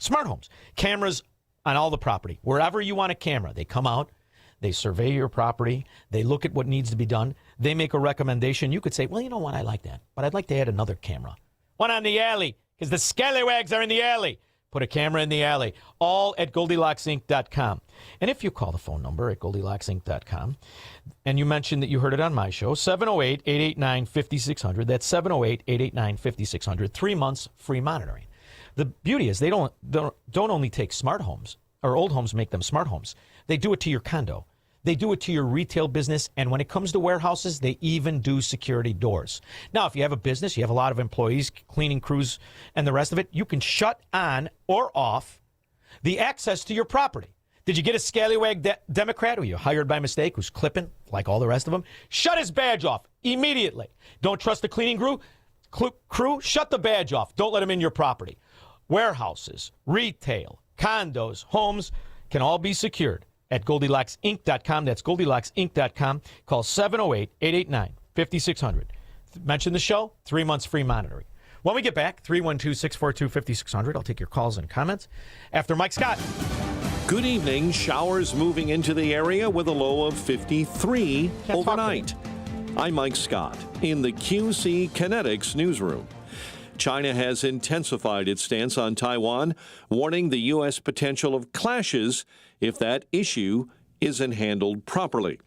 Smart homes. Cameras on all the property. Wherever you want a camera, they come out, they survey your property, they look at what needs to be done, they make a recommendation. You could say, well, you know what, I like that, but I'd like to add another camera. One on the alley, because the scallywags are in the alley. Put a camera in the alley. All at GoldilocksInc.com. And if you call the phone number at GoldilocksInc.com, and you mentioned that you heard it on my show, 708-889-5600. That's 708-889-5600. 3 months free monitoring. The beauty is they don't only take smart homes, or old homes make them smart homes. They do it to your condo. They do it to your retail business. And when it comes to warehouses, they even do security doors. Now, if you have a business, you have a lot of employees, cleaning crews, and the rest of it, you can shut on or off the access to your property. Did you get a scallywag Democrat who you hired by mistake who's clipping like all the rest of them? Shut his badge off immediately. Don't trust the cleaning crew? Shut the badge off. Don't let him in your property. Warehouses, retail, condos, homes can all be secured at GoldilocksInc.com. That's GoldilocksInc.com. Call 708-889-5600. Mention the show, 3 months free monitoring. When we get back, 312-642-5600. I'll take your calls and comments after Mike Scott. Good evening. Showers moving into the area with a low of 53 overnight. I'm Mike Scott in the QC Kinetics newsroom. China has intensified its stance on Taiwan, warning the U.S. potential of clashes if that issue isn't handled properly.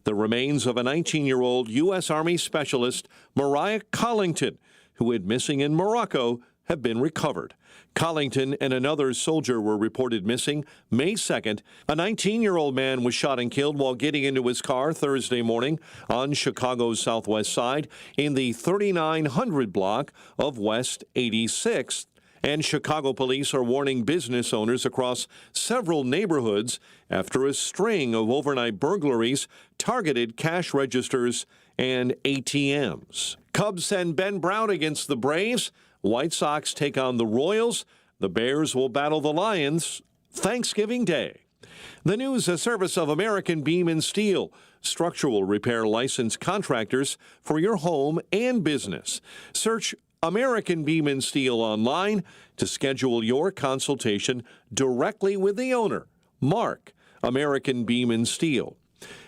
The remains of a 19-year-old U.S. Army specialist, Mariah Collington, who went missing in Morocco, have been recovered. Collington and another soldier were reported missing May 2nd. A 19-year-old man was shot and killed while getting into his car Thursday morning on Chicago's southwest side in the 3900 block of West 86th. And Chicago police are warning business owners across several neighborhoods after a string of overnight burglaries targeted cash registers and ATMs. Cubs send Ben Brown against the Braves. White Sox take on the Royals. The Bears will battle the Lions Thanksgiving Day. The news, a service of American Beam and Steel, structural repair licensed contractors for your home and business. Search American Beam and Steel online to schedule your consultation directly with the owner, Mark, American Beam and Steel.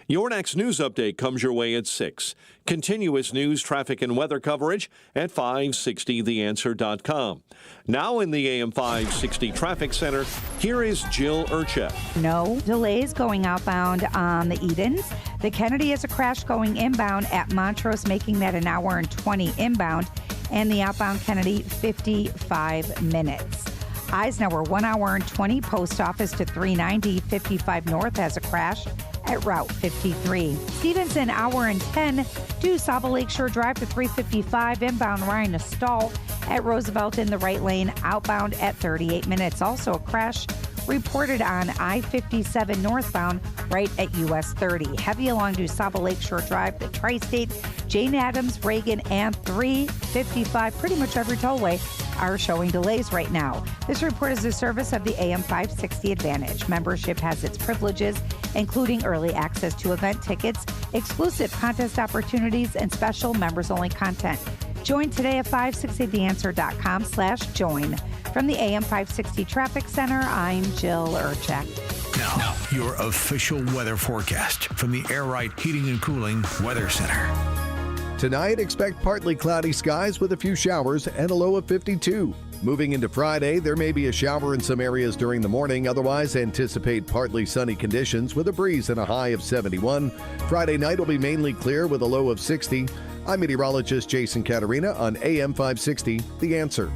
Your next news update comes your way at 6. Continuous news, traffic, and weather coverage at 560theanswer.com. Now in the AM 560 Traffic Center, here is Jill Urchep. No delays going outbound on the Edens. The Kennedy has a crash going inbound at Montrose, making that an hour and 20 inbound, and the outbound Kennedy 55 minutes. Eisenhower 1 hour and 20, post office to 390, 55 north has a crash at Route 53. Stevenson, hour and 10, to Saba Lakeshore Drive to 355, inbound Ryan a stall at Roosevelt in the right lane, outbound at 38 minutes. Also a crash reported on I-57 northbound right at US 30. Heavy along DuSable Lakeshore Drive, the Tri-State, Jane Addams, Reagan, and 355. Pretty much every tollway are showing delays right now. This report is a service of the AM 560 Advantage. Membership has its privileges, including early access to event tickets, exclusive contest opportunities, and special members-only content. Join today at 560theanswer.com/join. From the AM 560 Traffic Center, I'm Jill Urchak. Now, your official weather forecast from the Air Right Heating and Cooling Weather Center. Tonight, expect partly cloudy skies with a few showers and a low of 52. Moving into Friday, there may be a shower in some areas during the morning. Otherwise, anticipate partly sunny conditions with a breeze and a high of 71. Friday night will be mainly clear with a low of 60. I'm meteorologist Jason Caterina on AM 560, The Answer.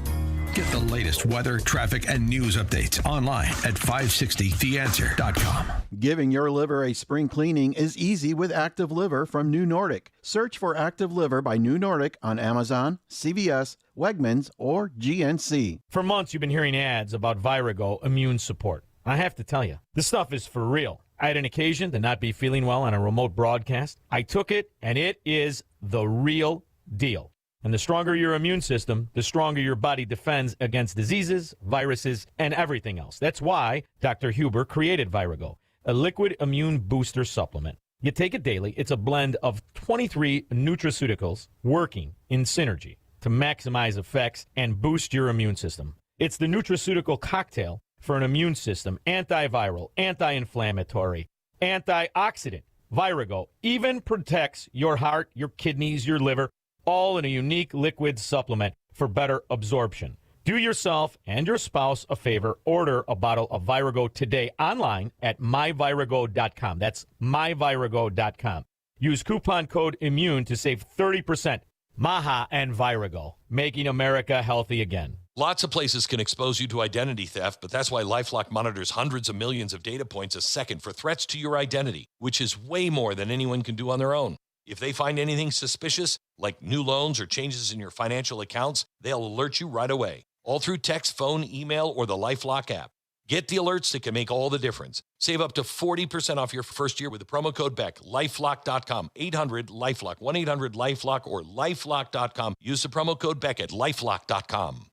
Get the latest weather, traffic, and news updates online at 560theanswer.com. Giving your liver a spring cleaning is easy with Active Liver from New Nordic. Search for Active Liver by New Nordic on Amazon, CVS, Wegmans, or GNC. For months, you've been hearing ads about Virago Immune Support. I have to tell you, this stuff is for real. I had an occasion to not be feeling well on a remote broadcast. I took it, and it is the real deal. And the stronger your immune system, the stronger your body defends against diseases, viruses, and everything else. That's why Dr. Huber created Virago, a liquid immune booster supplement. You take it daily. It's a blend of 23 nutraceuticals working in synergy to maximize effects and boost your immune system. It's the nutraceutical cocktail for an immune system, antiviral, anti-inflammatory, antioxidant. Virago even protects your heart, your kidneys, your liver, all in a unique liquid supplement for better absorption. Do yourself and your spouse a favor. Order a bottle of Virago today online at myvirago.com. That's myvirago.com. Use coupon code IMMUNE to save 30%. Maha and Virago, making America healthy again. Lots of places can expose you to identity theft, but that's why LifeLock monitors hundreds of millions of data points a second for threats to your identity, which is way more than anyone can do on their own. If they find anything suspicious, like new loans or changes in your financial accounts, they'll alert you right away, all through text, phone, email, or the LifeLock app. Get the alerts that can make all the difference. Save up to 40% off your first year with the promo code BECK. LifeLock.com, 800-LifeLock, 1-800-LifeLock, or LifeLock.com. Use the promo code BECK at LifeLock.com.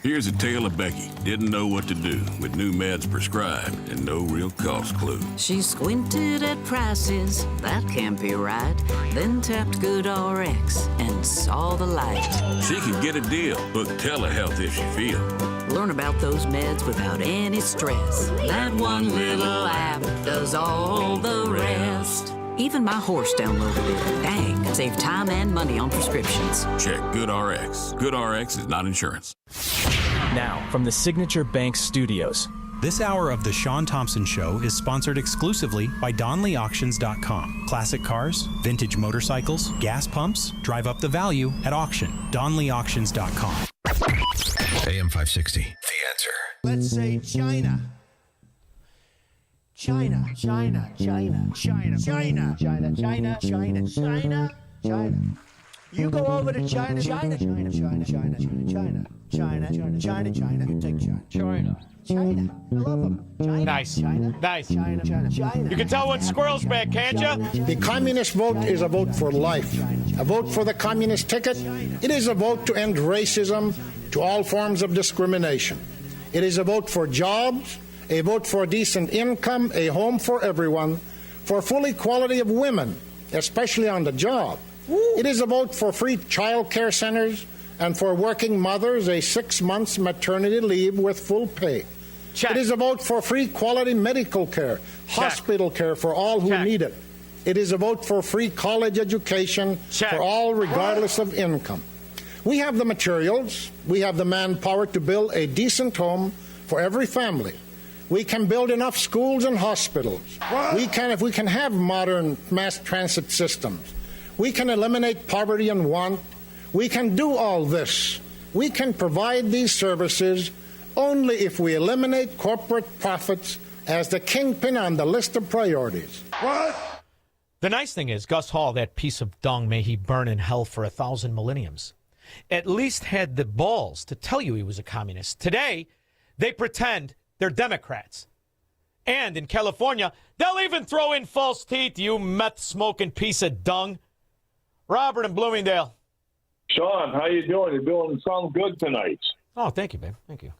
Here's a tale of Becky. Didn't know what to do with new meds prescribed and no real cost clue. She squinted at prices, that can't be right. Then tapped GoodRx and saw the light. She could get a deal. Book telehealth if she feel. Learn about those meds without any stress. That one little app does all the rest. Even my horse downloaded it. Dang, save time and money on prescriptions. Check GoodRx. GoodRx is not insurance. Now, from the Signature Bank Studios. This hour of The Shaun Thompson Show is sponsored exclusively by DonleyAuctions.com. Classic cars, vintage motorcycles, gas pumps, drive up the value at auction. DonleyAuctions.com. AM 560, The Answer. Let's say China. China. You go over to China. You take China. China. I love them. China. Nice. Nice. China. You can tell when squirrel's back, can't you? The communist vote is a vote for life. A vote for the communist ticket. It is a vote to end racism, to all forms of discrimination. It is a vote for jobs, a vote for decent income, a home for everyone, for full equality of women, especially on the job. It is a vote for free child care centers and for working mothers a 6 months maternity leave with full pay. Check. It is a vote for free quality medical care, hospital care for all who need it. It is a vote for free college education for all regardless of income. We have the materials, we have the manpower to build a decent home for every family. We can build enough schools and hospitals. If we can have modern mass transit systems. We can eliminate poverty and want. We can do all this. We can provide these services only if we eliminate corporate profits as the kingpin on the list of priorities. What? The nice thing is, Gus Hall, that piece of dung, may he burn in hell for 1,000 millenniums, at least had the balls to tell you he was a communist. Today, they pretend they're Democrats. And in California, they'll even throw in false teeth, you meth-smoking piece of dung. Robert in Bloomingdale. Shaun, how you doing? You're doing sound good tonight. Oh, thank you, babe. Thank you.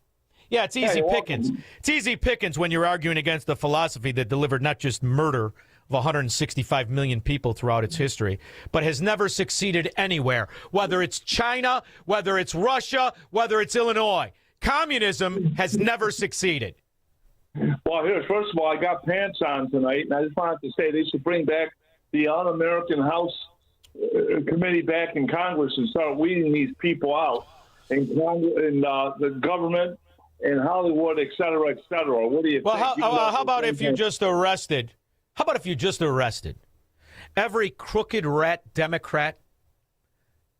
Yeah, it's easy pickings. It's easy pickings when you're arguing against a philosophy that delivered not just murder of 165 million people throughout its history, but has never succeeded anywhere, whether it's China, whether it's Russia, whether it's Illinois. Communism has never succeeded. Well, here, first of all, I got pants on tonight, and I just wanted to say they should bring back the Un-American House Committee back in Congress and start weeding these people out in the government, in Hollywood, et cetera, et cetera. What do you think? How about if you just arrested? How about if you just arrested every crooked rat Democrat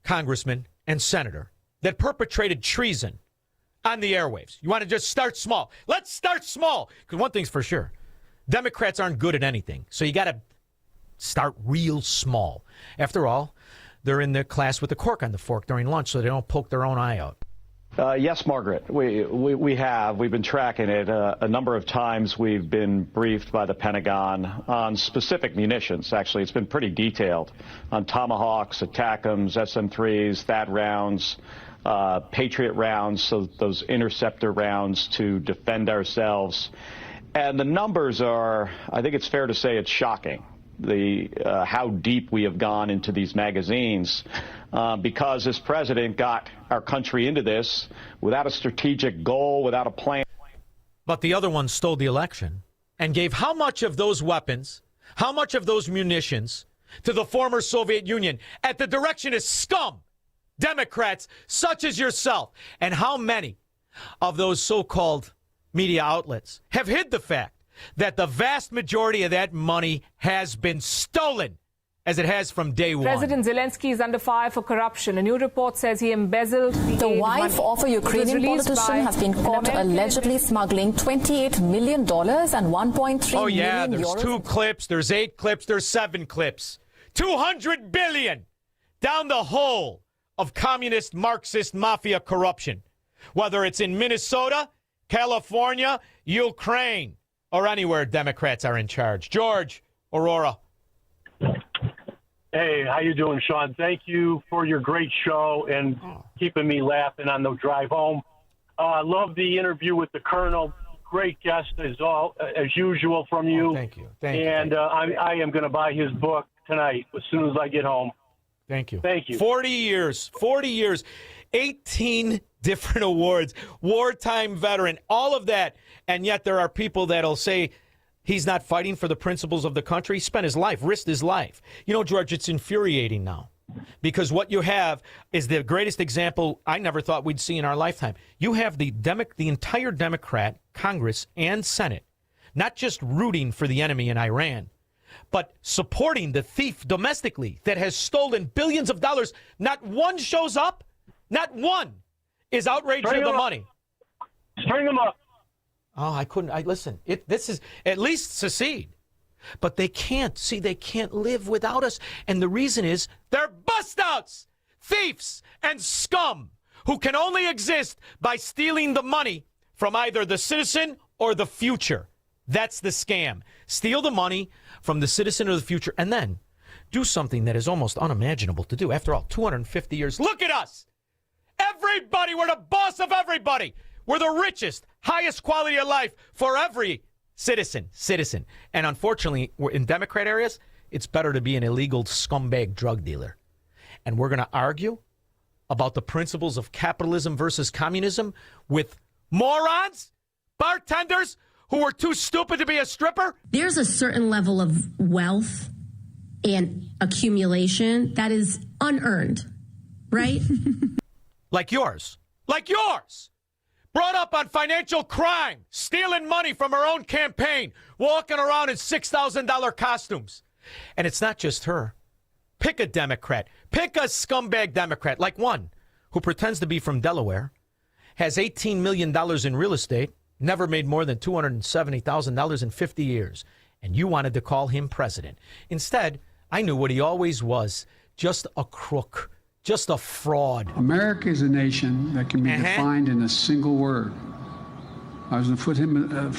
congressman and senator that perpetrated treason on the airwaves? You want to just start small? Let's start small. Because one thing's for sure, Democrats aren't good at anything. So you got to start real small. After all, they're in the class with the cork on the fork during lunch so they don't poke their own eye out. Yes, Margaret, we have. We've been tracking it. A number of times we've been briefed by the Pentagon on specific munitions. Actually, it's been pretty detailed on Tomahawks, ATACMS, SM-3s, THAAD rounds, Patriot rounds, so those interceptor rounds to defend ourselves. And the numbers are, I think it's fair to say it's shocking. How deep we have gone into these magazines because this president got our country into this without a strategic goal, without a plan. But the other one stole the election and gave how much of those weapons, how much of those munitions to the former Soviet Union at the direction of scum, Democrats such as yourself. And how many of those so-called media outlets have hid the fact that the vast majority of that money has been stolen, as it has from day one. President Zelensky is under fire for corruption. A new report says he embezzled the wife money. Of a Ukrainian politician has been caught allegedly smuggling $28 million and 1.3 Oh, yeah, million there's euros. 2 clips, there's 8 clips, there's 7 clips. $200 billion down the hole of communist, Marxist, mafia corruption. Whether it's in Minnesota, California, Ukraine, or anywhere Democrats are in charge. George, Aurora. Hey, how you doing, Shaun? Thank you for your great show and keeping me laughing on the drive home. I love the interview with the Colonel. Great guest as usual from you. Thank you. I am going to buy his book tonight as soon as I get home. Thank you. Thank you. 40 years, 18 different awards, wartime veteran, all of that. And yet there are people that'll say he's not fighting for the principles of the country. He spent his life, risked his life. You know, George, it's infuriating now because what you have is the greatest example I never thought we'd see in our lifetime. You have the entire Democrat Congress and Senate not just rooting for the enemy in Iran, but supporting the thief domestically that has stolen billions of dollars. Not one shows up. Not one is outraged at the money. String them up. Oh, I couldn't. Listen, this is at least secede. But they can't. See, they can't live without us. And the reason is they're bust-outs, thieves, and scum who can only exist by stealing the money from either the citizen or the future. That's the scam. Steal the money from the citizen or the future and then do something that is almost unimaginable to do. After all, 250 years. Look at us. Everybody. We're the boss of everybody. We're the richest, highest quality of life for every citizen. And unfortunately, we're in Democrat areas, it's better to be an illegal scumbag drug dealer. And we're going to argue about the principles of capitalism versus communism with morons, bartenders who were too stupid to be a stripper? There's a certain level of wealth and accumulation that is unearned, right? Like yours. Brought up on financial crime, stealing money from her own campaign, walking around in $6,000 costumes. And it's not just her. Pick a Democrat. Pick a scumbag Democrat, like one who pretends to be from Delaware, has $18 million in real estate, never made more than $270,000 in 50 years. And you wanted to call him president. Instead, I knew what he always was, just a crook. Just a fraud. America is a nation that can be defined in a single word. I was going to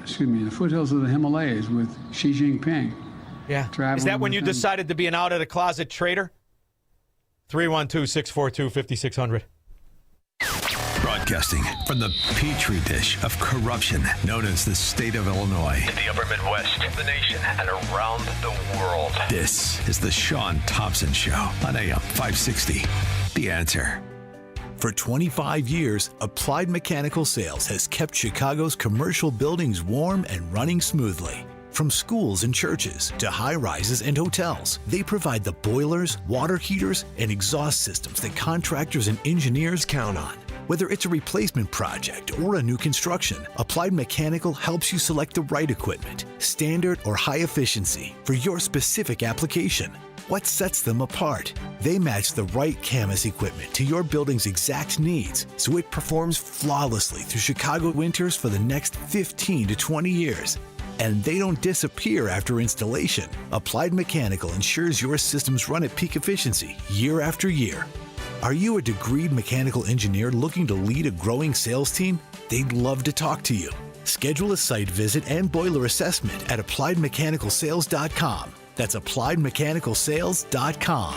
the foothills of the Himalayas with Xi Jinping. Yeah. Is that when you decided to be an out-of-the-closet traitor? 312-642-5600. Broadcasting from the petri dish of corruption known as the state of Illinois. In the upper Midwest, the nation, and around the world. This is the Shaun Thompson Show on AM 560. The Answer. For 25 years, Applied Mechanical Sales has kept Chicago's commercial buildings warm and running smoothly. From schools and churches to high-rises and hotels, they provide the boilers, water heaters, and exhaust systems that contractors and engineers count on. Whether it's a replacement project or a new construction, Applied Mechanical helps you select the right equipment, standard or high efficiency, for your specific application. What sets them apart? They match the right Camas equipment to your building's exact needs, so it performs flawlessly through Chicago winters for the next 15 to 20 years. And they don't disappear after installation. Applied Mechanical ensures your systems run at peak efficiency year after year. Are you a degreed mechanical engineer looking to lead a growing sales team? They'd love to talk to you. Schedule a site visit and boiler assessment at appliedmechanicalsales.com. That's appliedmechanicalsales.com.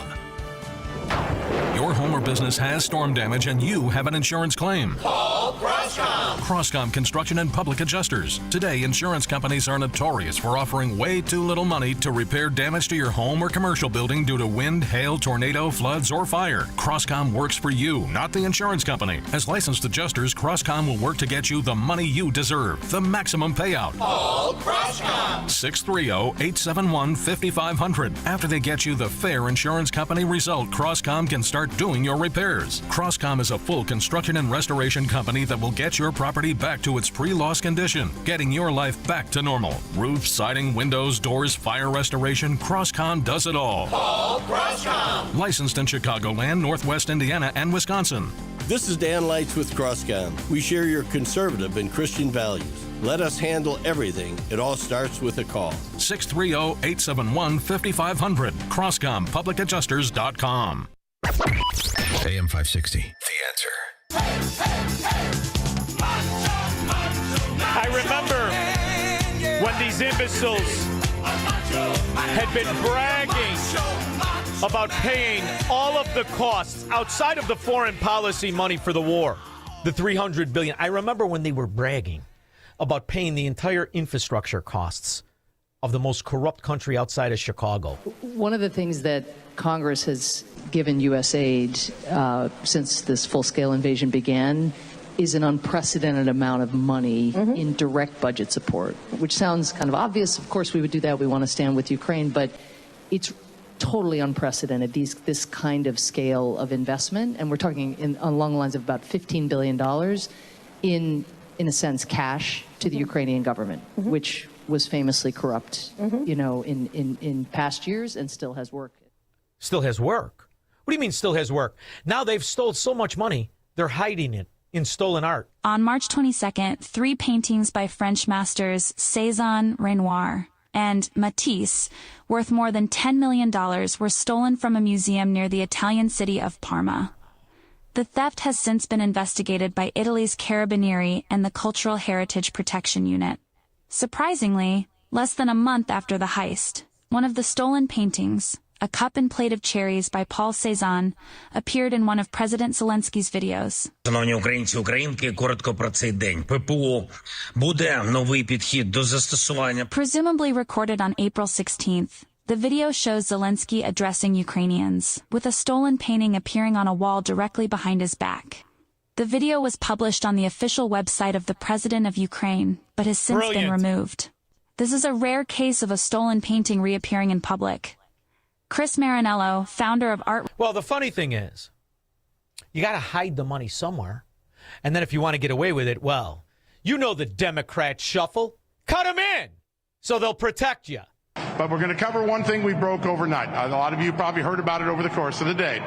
Your home or business has storm damage and you have an insurance claim. Call Crosscom. Crosscom Construction and Public Adjusters. Today, insurance companies are notorious for offering way too little money to repair damage to your home or commercial building due to wind, hail, tornado, floods, or fire. Crosscom works for you, not the insurance company. As licensed adjusters, Crosscom will work to get you the money you deserve, the maximum payout. Call Crosscom. 630-871-5500. After they get you the fair insurance company result, Crosscom can start doing your repairs. Crosscom is a full construction and restoration company that will get your property back to its pre-loss condition, getting your life back to normal. Roof, siding, windows, doors, fire restoration, Crosscom does it all. Call Crosscom. Licensed in Chicagoland, Northwest Indiana, and Wisconsin. This is Dan Leitz with Crosscom. We share your conservative and Christian values. Let us handle everything. It all starts with a call. 630-871-5500. CrosscomPublicAdjusters.com. AM 560. The Answer. I remember when these imbeciles had been bragging about paying all of the costs outside of the foreign policy money for the war, the $300 billion. I remember when they were bragging about paying the entire infrastructure costs of the most corrupt country outside of Chicago. One of the things that Congress has given U.S. aid since this full-scale invasion began is an unprecedented amount of money in direct budget support, which sounds kind of obvious. Of course, we would do that. We want to stand with Ukraine, but it's totally unprecedented, this kind of scale of investment. And we're talking along the lines of about $15 billion in a sense, cash to the Ukrainian government, which was famously corrupt, in past years and still has work. Still has work? What do you mean still has work? Now they've stole so much money, they're hiding it in stolen art. On March 22nd, 3 paintings by French masters Cézanne, Renoir, and Matisse, worth more than $10 million, were stolen from a museum near the Italian city of Parma. The theft has since been investigated by Italy's Carabinieri and the Cultural Heritage Protection Unit. Surprisingly, less than a month after the heist, one of the stolen paintings, A Cup and Plate of Cherries by Paul Cézanne, appeared in one of President Zelensky's videos. Шановні українці, українки, коротко про цей день. ППО буде новий підхід до застосування. Presumably recorded on April 16th, the video shows Zelensky addressing Ukrainians, with a stolen painting appearing on a wall directly behind his back. The video was published on the official website of the President of Ukraine, but has since been removed. This is a rare case of a stolen painting reappearing in public. Chris Marinello, founder of Art... Well, the funny thing is, you got to hide the money somewhere. And then if you want to get away with it, well, you know the Democrats shuffle. Cut them in so they'll protect you. But we're going to cover one thing we broke overnight. A lot of you probably heard about it over the course of the day.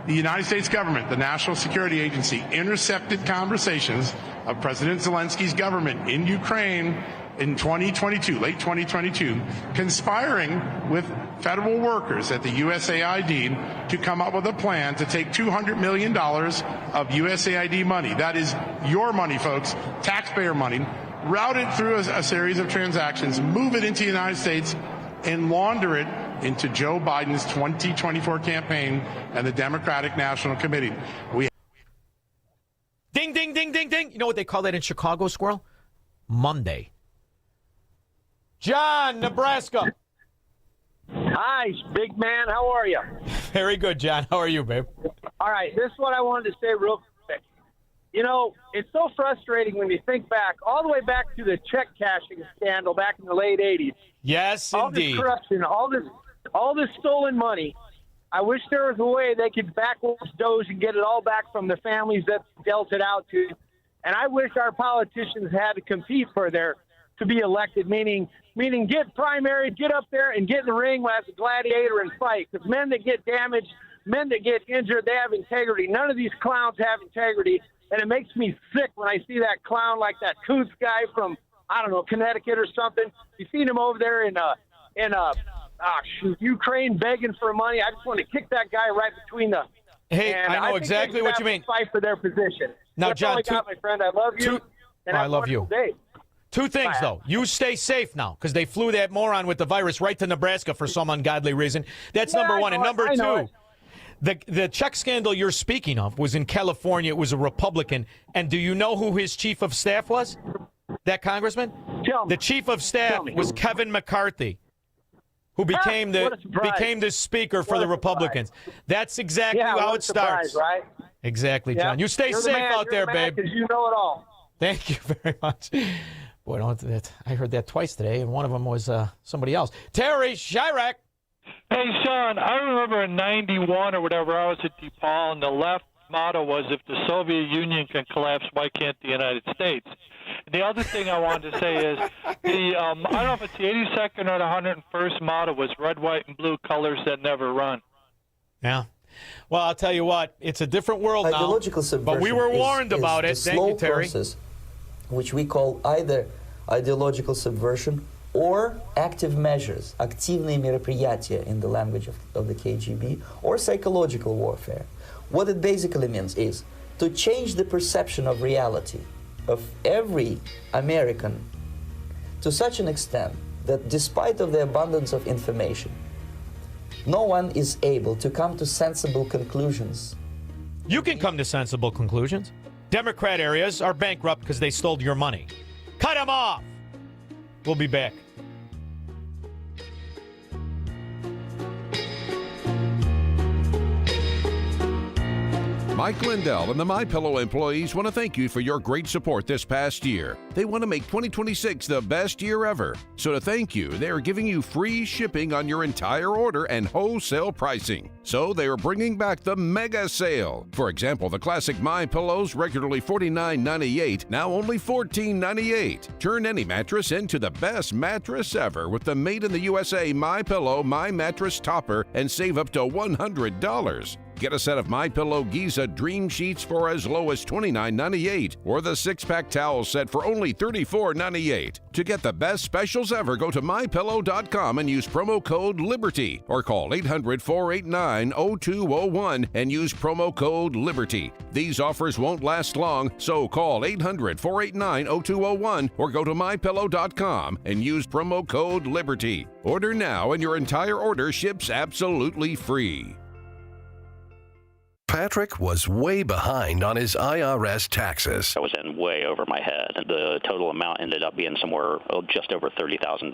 The United States government, the National Security Agency, intercepted conversations of President Zelensky's government in Ukraine in 2022, late 2022, conspiring with federal workers at the USAID to come up with a plan to take $200 million of USAID money. That is your money, folks, taxpayer money, route it through a series of transactions, move it into the United States, and launder it into Joe Biden's 2024 campaign and the Democratic National Committee. Ding, ding, ding, ding, ding. You know what they call that in Chicago, Squirrel? Monday. John, Nebraska. Hi, big man. How are you? Very good, John. How are you, babe? All right. This is what I wanted to say real quick. You know, it's so frustrating when you think back, all the way back to the check cashing scandal back in the late 80s. Yes, all indeed. All this corruption, all this stolen money. I wish there was a way they could backwards Doge and get it all back from the families that dealt it out to. And I wish our politicians had to compete to be elected, meaning get primary, get up there and get in the ring as a gladiator and fight. Because men that get damaged, men that get injured, they have integrity. None of these clowns have integrity. And it makes me sick when I see that clown like that Coots guy from, I don't know, Connecticut or something. You seen him over there in Ukraine begging for money. I just want to kick that guy right between the. Hey, and I know exactly what you mean. Fight for their position. Now, That's John, all I got, my friend. I love you. And I love you. Day. Two things, though. You stay safe now, because they flew that moron with the virus right to Nebraska for some ungodly reason. That's number one. And number two, the check scandal you're speaking of was in California. It was a Republican. And do you know who his chief of staff was? That congressman? The chief of staff was Kevin McCarthy, who became the speaker for the Republicans. That's exactly how it starts. Right? Exactly, John. You stay safe out there, babe. Because you know it all. Thank you very much. Boy, I heard that twice today, and one of them was somebody else. Terry Chirac. Hey, Shaun, I remember in 91 or whatever, I was at DePaul, and the left motto was, if the Soviet Union can collapse, why can't the United States? And the other thing I wanted to say is, I don't know if it's the 82nd or the 101st motto was red, white, and blue, colors that never run. Yeah. Well, I'll tell you what, it's a different world now. Ideological subversion but we were warned about it. Thank you, Terry. Process, which we call either ideological subversion or active measures, активные мероприятия in the language of the KGB, or psychological warfare. What it basically means is to change the perception of reality of every American to such an extent that despite of the abundance of information, no one is able to come to sensible conclusions. You can come to sensible conclusions. Democrat areas are bankrupt because they stole your money. Cut them off. We'll be back. Mike Lindell and the MyPillow employees want to thank you for your great support this past year. They want to make 2026 the best year ever. So to thank you, they are giving you free shipping on your entire order and wholesale pricing. So they are bringing back the mega sale. For example, the classic MyPillows, regularly $49.98, now only $14.98. Turn any mattress into the best mattress ever with the Made in the USA MyPillow My Mattress Topper and save up to $100. Get a set of MyPillow Giza Dream Sheets for as low as $29.98 or the 6-pack towel set for only $34.98. To get the best specials ever, go to MyPillow.com and use promo code LIBERTY or call 800-489-0201 and use promo code LIBERTY. These offers won't last long, so call 800-489-0201 or go to MyPillow.com and use promo code LIBERTY. Order now and your entire order ships absolutely free. Patrick was way behind on his IRS taxes. I was in way over my head. The total amount ended up being somewhere just over $30,000.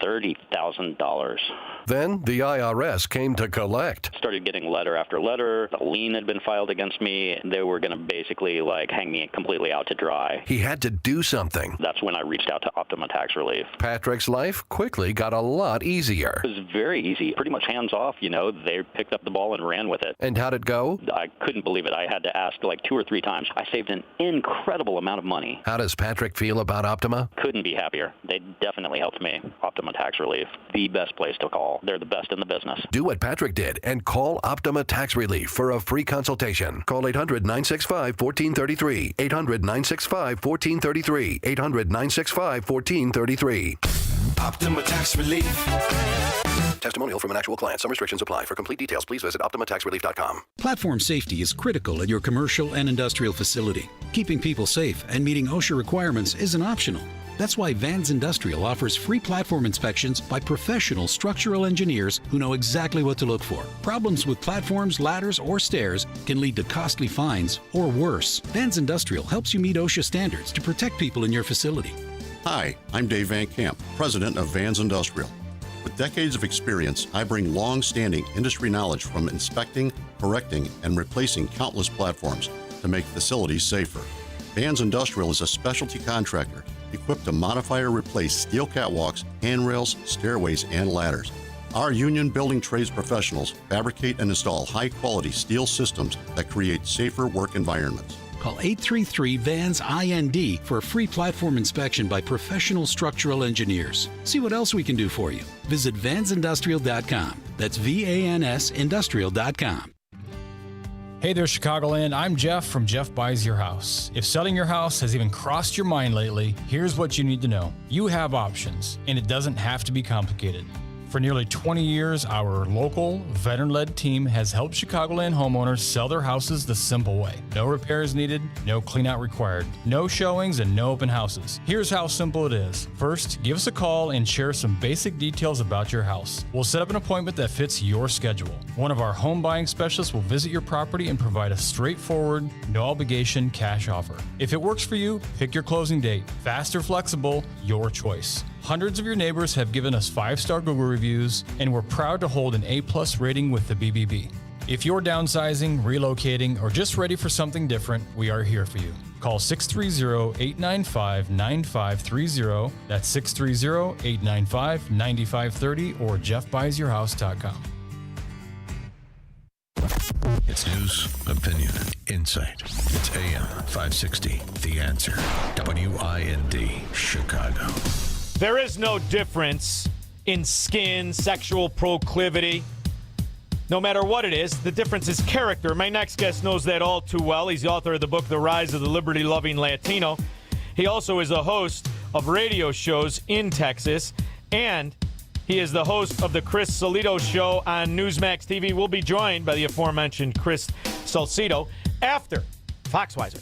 $30,000. Then the IRS came to collect. Started getting letter after letter. A lien had been filed against me. They were going to basically hang me completely out to dry. He had to do something. That's when I reached out to Optima Tax Relief. Patrick's life quickly got a lot easier. It was very easy. Pretty much hands off, They picked up the ball and ran with it. And how'd it go? I couldn't believe it. I had to ask 2 or 3 times. I saved an incredible amount of money. How does Patrick feel about Optima? Couldn't be happier. They definitely helped me. Optima Tax Relief, the best place to call. They're the best in the business. Do what Patrick did and call Optima Tax Relief for a free consultation. Call 800-965-1433. 800-965-1433. 800-965-1433. Optima Tax Relief. Testimonial from an actual client. Some restrictions apply. For complete details, please visit OptimaTaxRelief.com. Platform safety is critical at your commercial and industrial facility. Keeping people safe and meeting OSHA requirements isn't optional. That's why Vans Industrial offers free platform inspections by professional structural engineers who know exactly what to look for. Problems with platforms, ladders, or stairs can lead to costly fines or worse. Vans Industrial helps you meet OSHA standards to protect people in your facility. Hi, I'm Dave Van Camp, president of Vans Industrial. With decades of experience, I bring long-standing industry knowledge from inspecting, correcting, and replacing countless platforms to make facilities safer. Vans Industrial is a specialty contractor equipped to modify or replace steel catwalks, handrails, stairways, and ladders. Our union building trades professionals fabricate and install high-quality steel systems that create safer work environments. Call 833-VANS-IND for a free platform inspection by professional structural engineers. See what else we can do for you. Visit vansindustrial.com. That's VANS Industrial.com. Hey there, Chicagoland. I'm Jeff from Jeff Buys Your House. If selling your house has even crossed your mind lately, here's what you need to know. You have options, and it doesn't have to be complicated. For nearly 20 years, our local, veteran-led team has helped Chicagoland homeowners sell their houses the simple way. No repairs needed, no cleanout required, no showings, and no open houses. Here's how simple it is. First, give us a call and share some basic details about your house. We'll set up an appointment that fits your schedule. One of our home buying specialists will visit your property and provide a straightforward, no-obligation cash offer. If it works for you, pick your closing date. Fast or flexible, your choice. Hundreds of your neighbors have given us 5-star Google reviews, and we're proud to hold an A+ rating with the BBB. If you're downsizing, relocating, or just ready for something different, we are here for you. Call 630-895-9530. That's 630-895-9530 or jeffbuysyourhouse.com. It's news, opinion, insight. It's AM 560, The Answer. WIND, Chicago. There is no difference in skin, sexual proclivity. No matter what it is, the difference is character. My next guest knows that all too well. He's the author of the book, The Rise of the Liberty-Loving Latino. He also is a host of radio shows in Texas, and he is the host of the Chris Salcido Show on Newsmax TV. We'll be joined by the aforementioned Chris Salcido after Foxweiser.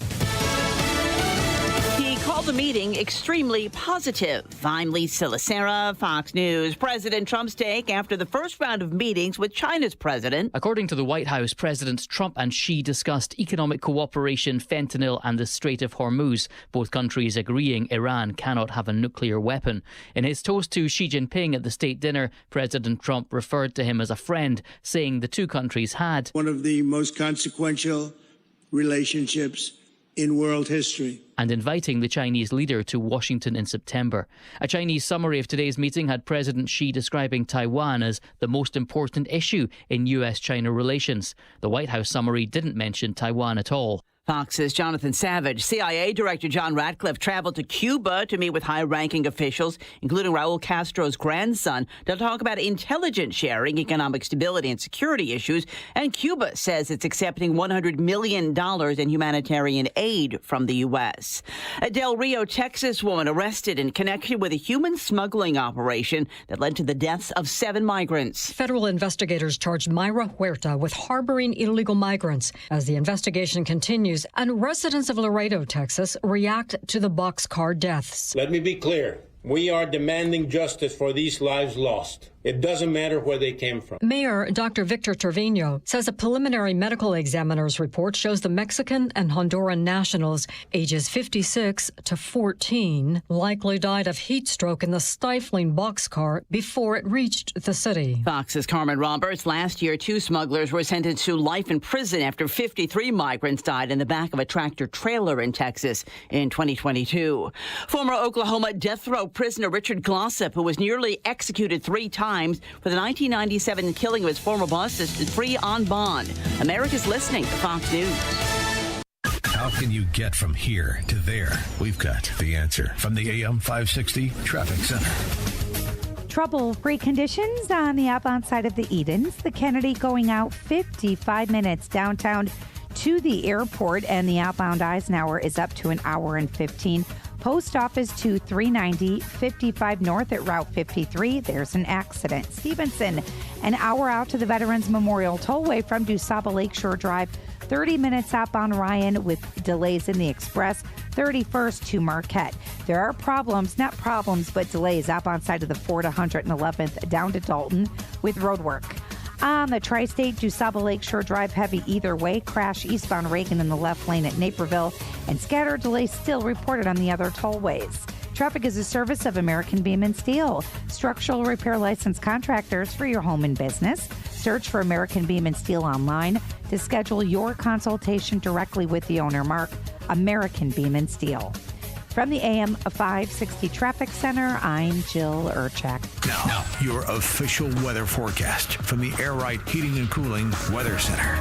He called the meeting extremely positive. I'm Lisa Lacera, Fox News. President Trump's take after the first round of meetings with China's president. According to the White House, Presidents Trump and Xi discussed economic cooperation, fentanyl and the Strait of Hormuz, both countries agreeing Iran cannot have a nuclear weapon. In his toast to Xi Jinping at the state dinner, President Trump referred to him as a friend, saying the two countries had one of the most consequential relationships in world history, and inviting the Chinese leader to Washington in September. A Chinese summary of today's meeting had President Xi describing Taiwan as the most important issue in U.S.-China relations. The White House summary didn't mention Taiwan at all. Fox's Jonathan Savage. CIA Director John Ratcliffe traveled to Cuba to meet with high-ranking officials, including Raul Castro's grandson, to talk about intelligence sharing, economic stability, and security issues. And Cuba says it's accepting $100 million in humanitarian aid from the U.S. A Del Rio, Texas woman arrested in connection with a human smuggling operation that led to the deaths of 7 migrants. Federal investigators charged Mayra Huerta with harboring illegal migrants. As the investigation continues, and residents of Laredo, Texas, react to the boxcar deaths. Let me be clear. We are demanding justice for these lives lost. It doesn't matter where they came from. Mayor Dr. Victor Trevino says a preliminary medical examiner's report shows the Mexican and Honduran nationals, ages 56 to 14, likely died of heat stroke in the stifling boxcar before it reached the city. Fox's Carmen Roberts. Last year, 2 smugglers were sentenced to life in prison after 53 migrants died in the back of a tractor trailer in Texas in 2022. Former Oklahoma death row prisoner Richard Glossip, who was nearly executed 3 times for the 1997 killing of his former boss, is free on bond. America's listening to Fox News. How can you get from here to there? We've got the answer from the AM 560 Traffic Center. Trouble-free conditions on the outbound side of the Edens. The Kennedy going out 55 minutes downtown to the airport, and the outbound Eisenhower is up to an hour and 15. Post Office to 390, 55 north at Route 53. There's an accident. Stevenson, an hour out to the Veterans Memorial Tollway from DuSable Lakeshore Drive 30 minutes up on Ryan with delays in the Express, 31st to Marquette. There are problems, not problems, but delays up on side of the 4 to 111th down to Dalton with road work. On the Tri-State, DuSable Lakeshore Drive heavy either way. Crash eastbound Reagan in the left lane at Naperville, and scattered delays still reported on the other tollways. Traffic is a service of American Beam and Steel, structural repair licensed contractors for your home and business. Search for American Beam and Steel online to schedule your consultation directly with the owner, Mark. American Beam and Steel. From the AM 560 Traffic Center, I'm Jill Urchak. Now, your official weather forecast from the Air Right Heating and Cooling Weather Center.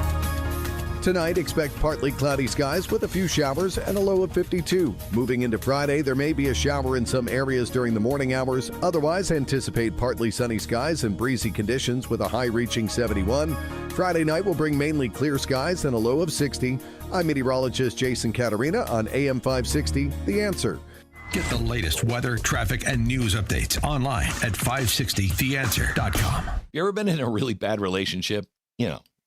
Tonight, expect partly cloudy skies with a few showers and a low of 52. Moving into Friday, there may be a shower in some areas during the morning hours. Otherwise, anticipate partly sunny skies and breezy conditions with a high reaching 71. Friday night will bring mainly clear skies and a low of 60. I'm meteorologist Jason Caterina on AM 560, The Answer. Get the latest weather, traffic, and news updates online at 560theanswer.com. You ever been in a really bad relationship?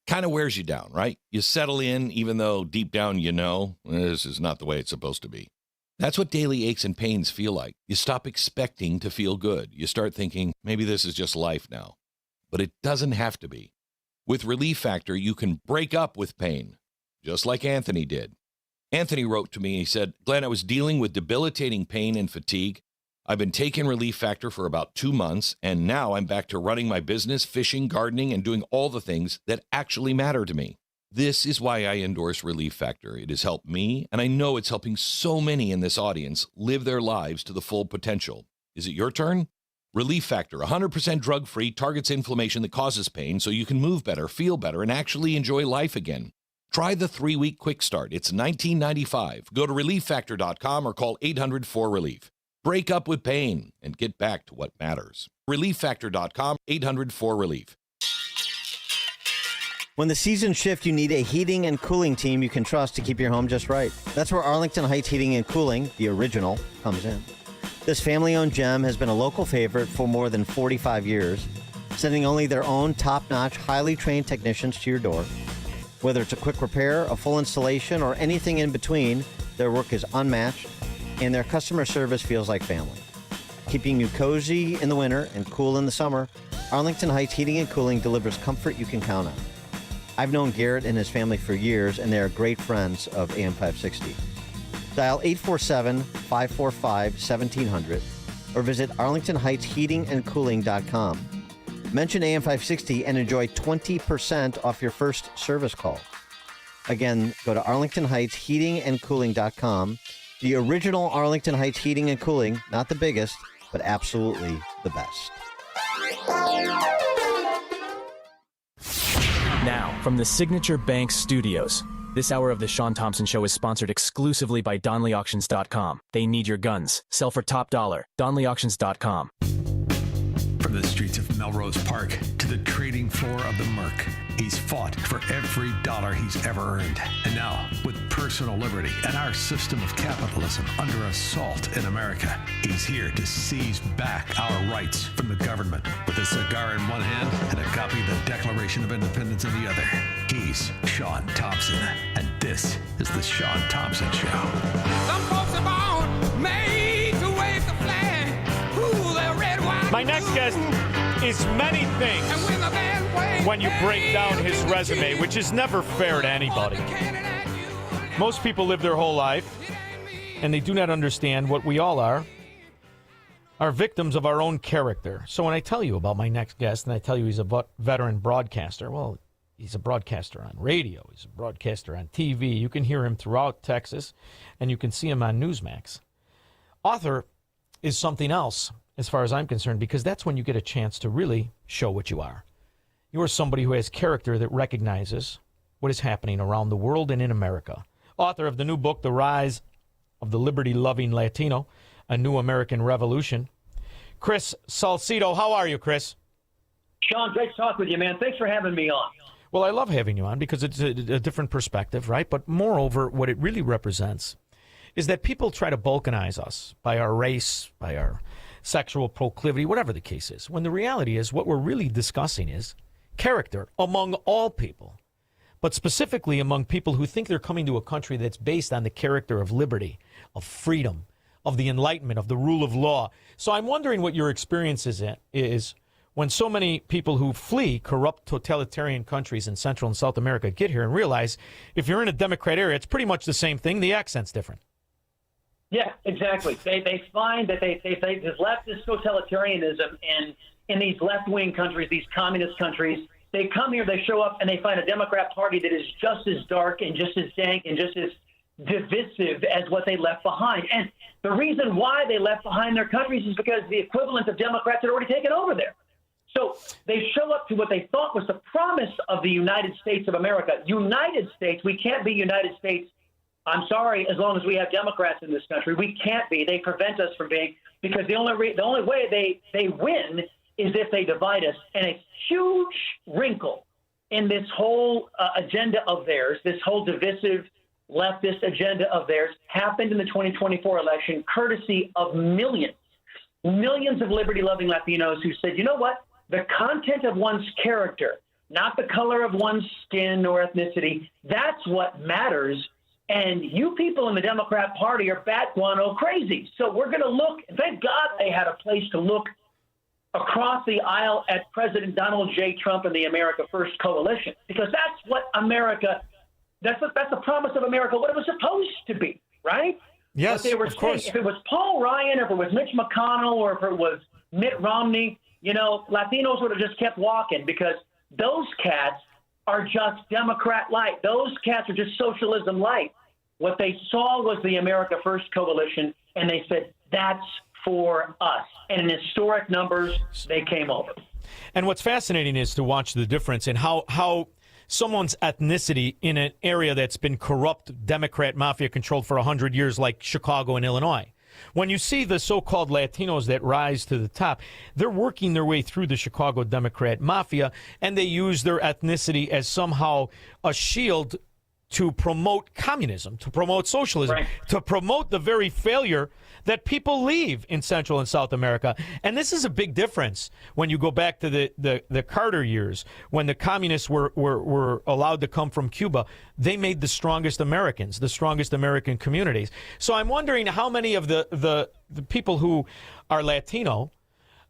Kind of wears you down, right? You settle in even though deep down you know this is not the way it's supposed to be. That's what daily aches and pains feel like. You stop expecting to feel good. You start thinking, maybe this is just life now. But it doesn't have to be. With Relief Factor, you can break up with pain, just like Anthony did. Anthony wrote to me, he said, Glenn, I was dealing with debilitating pain and fatigue. I've been taking Relief Factor for about 2 months, and now I'm back to running my business, fishing, gardening, and doing all the things that actually matter to me. This is why I endorse Relief Factor. It has helped me, and I know it's helping so many in this audience live their lives to the full potential. Is it your turn? Relief Factor, 100% drug-free, targets inflammation that causes pain so you can move better, feel better, and actually enjoy life again. Try the 3-week quick start. It's $19.95. Go to relieffactor.com or call 800-4RELIEF. Break up with pain and get back to what matters. relieffactor.com, 800-4RELIEF. When the seasons shift, you need a heating and cooling team you can trust to keep your home just right. That's where Arlington Heights Heating and Cooling, the original, comes in. This family-owned gem has been a local favorite for more than 45 years, sending only their own top-notch, highly trained technicians to your door. Whether it's a quick repair, a full installation, or anything in between, their work is unmatched, and their customer service feels like family. Keeping you cozy in the winter and cool in the summer, Arlington Heights Heating and Cooling delivers comfort you can count on. I've known Garrett and his family for years, and they are great friends of AM 560. Dial 847-545-1700 or visit arlingtonheightsheatingandcooling.com. Mention AM 560 and enjoy 20% off your first service call. Again, go to arlingtonheightsheatingandcooling.com. The original Arlington Heights Heating and Cooling, not the biggest, but absolutely the best. Now, from the Signature Bank Studios, this hour of the Shaun Thompson Show is sponsored exclusively by DonleyAuctions.com. They need your guns. Sell for top dollar. DonleyAuctions.com. From the streets of Melrose Park to the trading floor of the Merc, he's fought for every dollar he's ever earned. And now, with personal liberty and our system of capitalism under assault in America, he's here to seize back our rights from the government. With a cigar in one hand and a copy of the Declaration of Independence in the other, he's Shaun Thompson. And this is the Shaun Thompson Show. Some folks are born made to wave the flag. Ooh, they're red, white, My next guest is many things when you break down his resume, which is never fair to anybody. Most people live their whole life, and they do not understand what we all are victims of our own character. So when I tell you about my next guest, and I tell you he's a veteran broadcaster, well, he's a broadcaster on radio. He's a broadcaster on TV. You can hear him throughout Texas, and you can see him on Newsmax. Author is something else, as far as I'm concerned, because that's when you get a chance to really show what you are. You are somebody who has character that recognizes what is happening around the world and in America. Author of the new book, The Rise of the Liberty-Loving Latino, A New American Revolution. Chris Salcido, how are you, Chris? Shaun, great to talk with you, man. Thanks for having me on. Well, I love having you on because it's a different perspective, right? But moreover, what it really represents is that people try to balkanize us by our race, by our sexual proclivity, whatever the case is, when the reality is what we're really discussing is character among all people. but specifically among people who think they're coming to a country that's based on the character of liberty, of freedom, of the Enlightenment, of the rule of law. So I'm wondering what your experience is when so many people who flee corrupt totalitarian countries in Central and South America get here and realize if you're in a Democrat area, it's pretty much the same thing. The accent's different. Yeah, exactly. They find that they've left this totalitarianism in these left-wing countries, these communist countries. They come here, they show up, and they find a Democrat Party that is just as dark and just as dank and just as divisive as what they left behind. And the reason why they left behind their countries is because the equivalent of Democrats had already taken over there. So they show up to what they thought was the promise of the United States of America. United States, we can't be United States. I'm sorry, as long as we have Democrats in this country, we can't be. They prevent us from being, because the only way they win is if they divide us. And a huge wrinkle in this whole agenda of theirs, this whole divisive leftist agenda of theirs, happened in the 2024 election, courtesy of millions of liberty-loving Latinos who said, you know what? The content of one's character, not the color of one's skin or ethnicity, that's what matters. And you people in the Democrat Party are bat guano crazy. So we're going to look, thank God they had a place to look across the aisle at President Donald J. Trump and the America First Coalition, because that's what America, that's the promise of America, what it was supposed to be, right? Yes, but they were of saying, course. if it was Paul Ryan, if it was Mitch McConnell, or if it was Mitt Romney, Latinos would have just kept walking, because those cats are just Democrat light. Those cats are just socialism light. What they saw was the America First Coalition, and they said, that's for us. And in historic numbers, they came over. And what's fascinating is to watch the difference in how someone's ethnicity in an area that's been corrupt, Democrat mafia controlled for 100 years, like Chicago and Illinois. When you see the so-called Latinos that rise to the top, they're working their way through the Chicago Democrat mafia, and they use their ethnicity as somehow a shield to promote communism, to promote socialism, right, to promote the very failure that people leave in Central and South America. And this is a big difference when you go back to the Carter years, when the communists were allowed to come from Cuba. They made the strongest Americans, the strongest American communities. So I'm wondering how many of the people who are Latino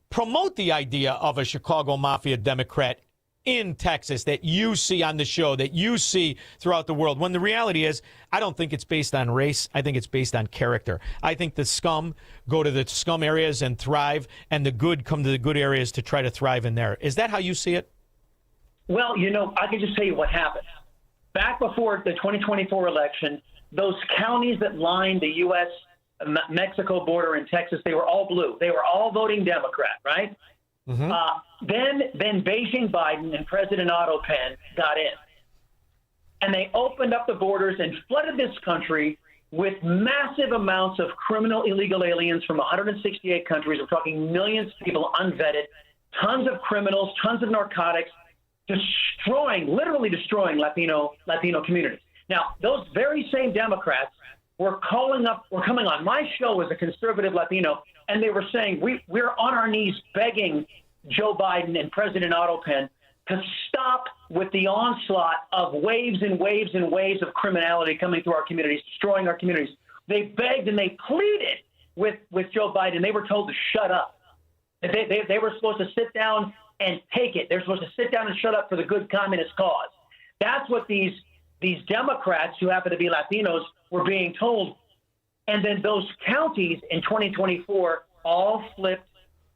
promote the idea of a Chicago Mafia Democrat in Texas that you see on the show, that you see throughout the world, when the reality is, I don't think it's based on race. I think it's based on character. I think the scum go to the scum areas and thrive, and the good come to the good areas to try to thrive in there. Is that how you see it? Well, I can just tell you what happened. Back before the 2024 election, those counties that lined the U.S.-Mexico border in Texas, they were all blue. They were all voting Democrat, right? Mm-hmm. Then Beijing Biden and President Otto Penn got in, and they opened up the borders and flooded this country with massive amounts of criminal illegal aliens from 168 countries. We're talking millions of people unvetted, tons of criminals, tons of narcotics, literally destroying Latino communities. Now, those very same Democrats were coming on my show as a conservative Latino, and they were saying, we're on our knees begging Joe Biden and President Otto Penn to stop with the onslaught of waves and waves and waves of criminality coming through our communities, destroying our communities. They begged and they pleaded with Joe Biden. They were told to shut up. They were supposed to sit down and take it. They're supposed to sit down and shut up for the good communist cause. That's what these Democrats who happen to be Latinos were being told. And then those counties in 2024 all flipped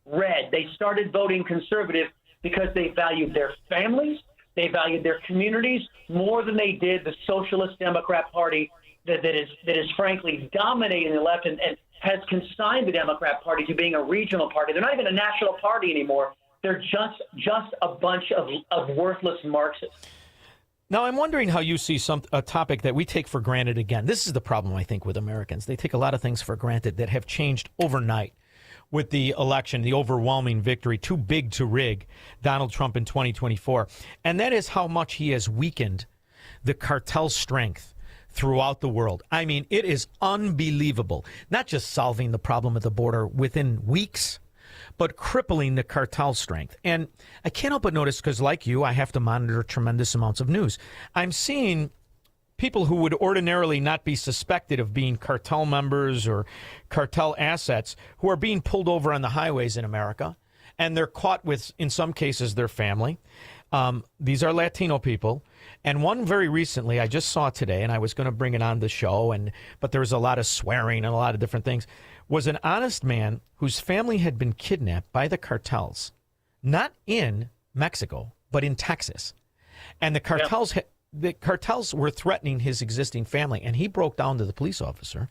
red. They started voting conservative because they valued their families, they valued their communities more than they did the Socialist Democrat Party that is frankly dominating the left and has consigned the Democrat Party to being a regional party. They're not even a national party anymore. They're just a bunch of worthless Marxists. Now, I'm wondering how you see a topic that we take for granted again. This is the problem, I think, with Americans. They take a lot of things for granted that have changed overnight with the election, the overwhelming victory, too big to rig, Donald Trump in 2024. And that is how much he has weakened the cartel strength throughout the world. I mean, it is unbelievable. Not just solving the problem at the border within weeks, but crippling the cartel strength. And I can't help but notice, because like you, I have to monitor tremendous amounts of news. I'm seeing people who would ordinarily not be suspected of being cartel members or cartel assets who are being pulled over on the highways in America, and they're caught with, in some cases, their family. These are Latino people. And one very recently, I just saw today, and I was going to bring it on the show, but there was a lot of swearing and a lot of different things, was an honest man whose family had been kidnapped by the cartels, not in Mexico, but in Texas. And the cartels... Yep. The cartels were threatening his existing family, and he broke down to the police officer.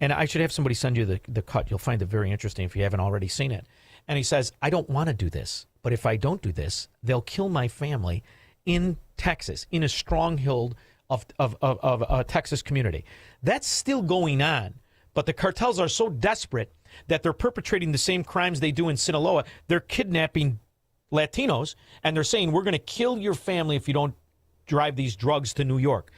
And I should have somebody send you the cut. You'll find it very interesting if you haven't already seen it. And he says, I don't want to do this, but if I don't do this, they'll kill my family in Texas, in a stronghold of a Texas community. That's still going on, but the cartels are so desperate that they're perpetrating the same crimes they do in Sinaloa. They're kidnapping Latinos, and they're saying, we're going to kill your family if you don't drive these drugs to New York.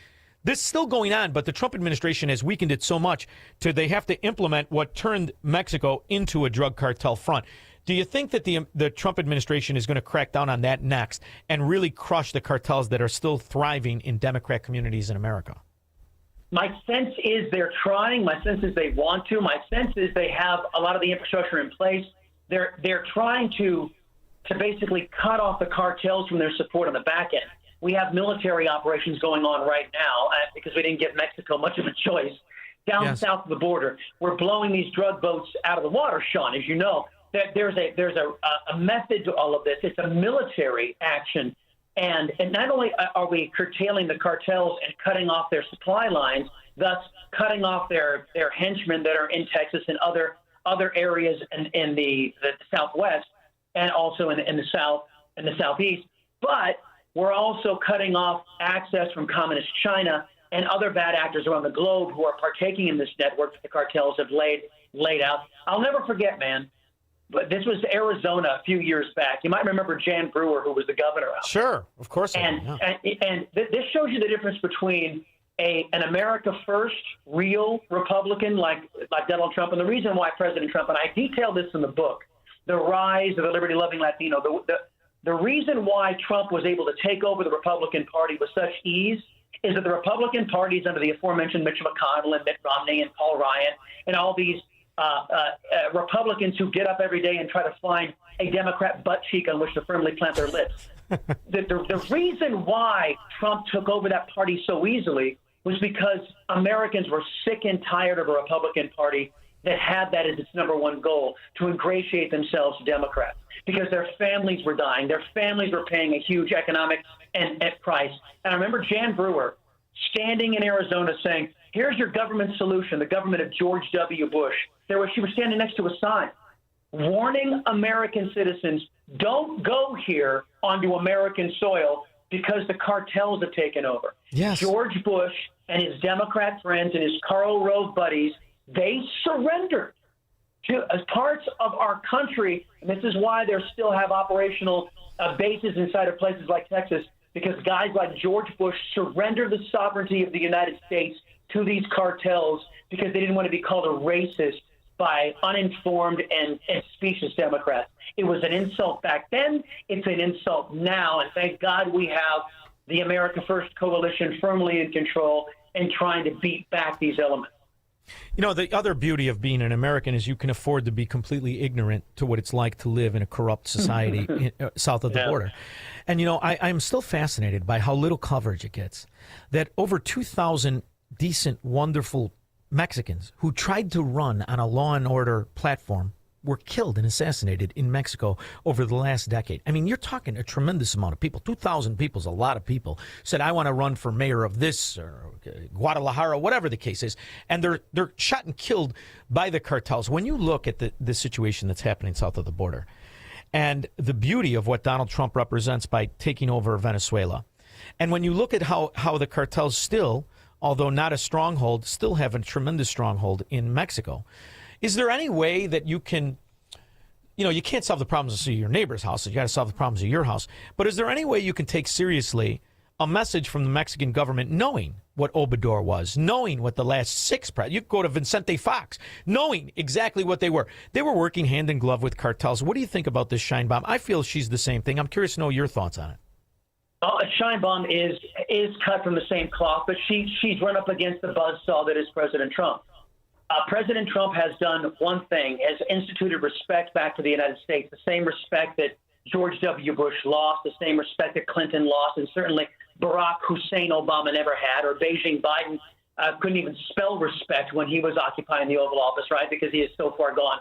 This is still going on, but the Trump administration has weakened it so much they have to implement what turned Mexico into a drug cartel front. Do you think that the Trump administration is going to crack down on that next and really crush the cartels that are still thriving in Democrat communities in America? My sense is they're trying. My sense is they want to. My sense is they have a lot of the infrastructure in place. They're trying to basically cut off the cartels from their support on the back end. We have military operations going on right now because we didn't give Mexico much of a choice. Down south of the border, we're blowing these drug boats out of the water, Shaun. As you know, there's a method to all of this. It's a military action, and not only are we curtailing the cartels and cutting off their supply lines, thus cutting off their henchmen that are in Texas and other areas in the Southwest, and also in the South and the Southeast, but we're also cutting off access from communist China and other bad actors around the globe who are partaking in this network that the cartels have laid out. I'll never forget, man, but this was Arizona a few years back. You might remember Jan Brewer, who was the governor out there. Sure, of course. And this shows you the difference between an America First real Republican like Donald Trump, and the reason why President Trump, and I detail this in the book, the rise of the liberty-loving Latino, the reason why Trump was able to take over the Republican Party with such ease is that the Republican Party is under the aforementioned Mitch McConnell and Mitt Romney and Paul Ryan and all these Republicans who get up every day and try to find a Democrat butt cheek on which to firmly plant their lips. The reason why Trump took over that party so easily was because Americans were sick and tired of a Republican Party that had that as its number one goal, to ingratiate themselves to Democrats, because their families were dying. Their families were paying a huge economic price. And I remember Jan Brewer standing in Arizona saying, here's your government solution, the government of George W. Bush. She was standing next to a sign warning American citizens, don't go here onto American soil because the cartels have taken over. Yes. George Bush and his Democrat friends and his Karl Rove buddies, they surrendered to parts of our country, and this is why they still have operational bases inside of places like Texas, because guys like George Bush surrendered the sovereignty of the United States to these cartels because they didn't want to be called a racist by uninformed and specious Democrats. It was an insult back then. It's an insult now, and thank God we have the America First coalition firmly in control and trying to beat back these elements. You know, the other beauty of being an American is you can afford to be completely ignorant to what it's like to live in a corrupt society south of the border. And, you know, I'm still fascinated by how little coverage it gets. That over 2,000 decent, wonderful Mexicans who tried to run on a law and order platform were killed and assassinated in Mexico over the last decade. I mean, you're talking a tremendous amount of people. 2,000 people is a lot of people. Said, I want to run for mayor of this or Guadalajara, whatever the case is. And they're shot and killed by the cartels. When you look at the situation that's happening south of the border and the beauty of what Donald Trump represents by taking over Venezuela, and when you look at how the cartels still, although not a stronghold, still have a tremendous stronghold in Mexico, is there any way that you can, you know, you can't solve the problems of your neighbor's house. You got to solve the problems of your house. But is there any way you can take seriously a message from the Mexican government knowing what Obrador was, knowing what the last 6 presidents, you go to Vicente Fox, knowing exactly what they were. They were working hand in glove with cartels. What do you think about this Sheinbaum? I feel she's the same thing. I'm curious to know your thoughts on it. Sheinbaum is cut from the same cloth, but she's run up against the buzzsaw that is President Trump. President Trump has done one thing, has instituted respect back to the United States, the same respect that George W. Bush lost, the same respect that Clinton lost, and certainly Barack Hussein Obama never had, or Beijing Biden couldn't even spell respect when he was occupying the Oval Office, right, because he is so far gone.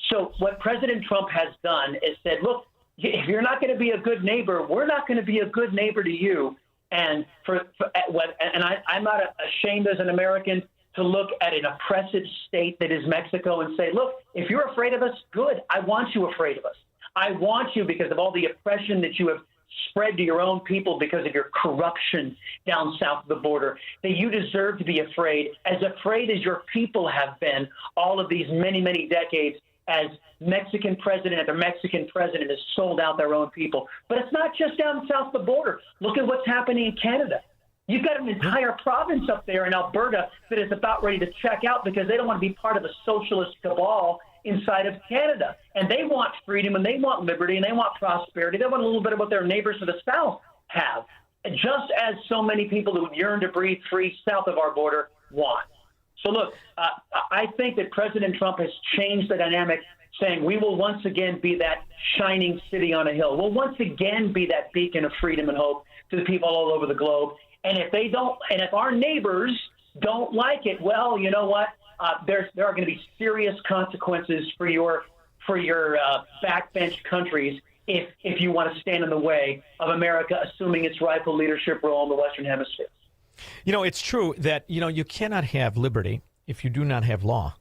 So what President Trump has done is said, look, if you're not going to be a good neighbor, we're not going to be a good neighbor to you. And I'm not ashamed as an American to look at an oppressive state that is Mexico and say, look, if you're afraid of us, good. I want you afraid of us. I want you because of all the oppression that you have spread to your own people because of your corruption down south of the border, that you deserve to be afraid as your people have been all of these many, many decades as Mexican president after Mexican president has sold out their own people. But it's not just down south of the border. Look at what's happening in Canada. You've got an entire province up there in Alberta that is about ready to check out because they don't want to be part of a socialist cabal inside of Canada. And they want freedom and they want liberty and they want prosperity. They want a little bit of what their neighbors to the south have, just as so many people who yearn to breathe free south of our border want. So look, I think that President Trump has changed the dynamic, saying we will once again be that shining city on a hill. We'll once again be that beacon of freedom and hope to the people all over the globe. And if they don't, and if our neighbors don't like it, well, you know what? There are going to be serious consequences for your backbench countries if you want to stand in the way of America assuming its rightful leadership role in the Western Hemisphere. You know, it's true that, you cannot have liberty if you do not have law.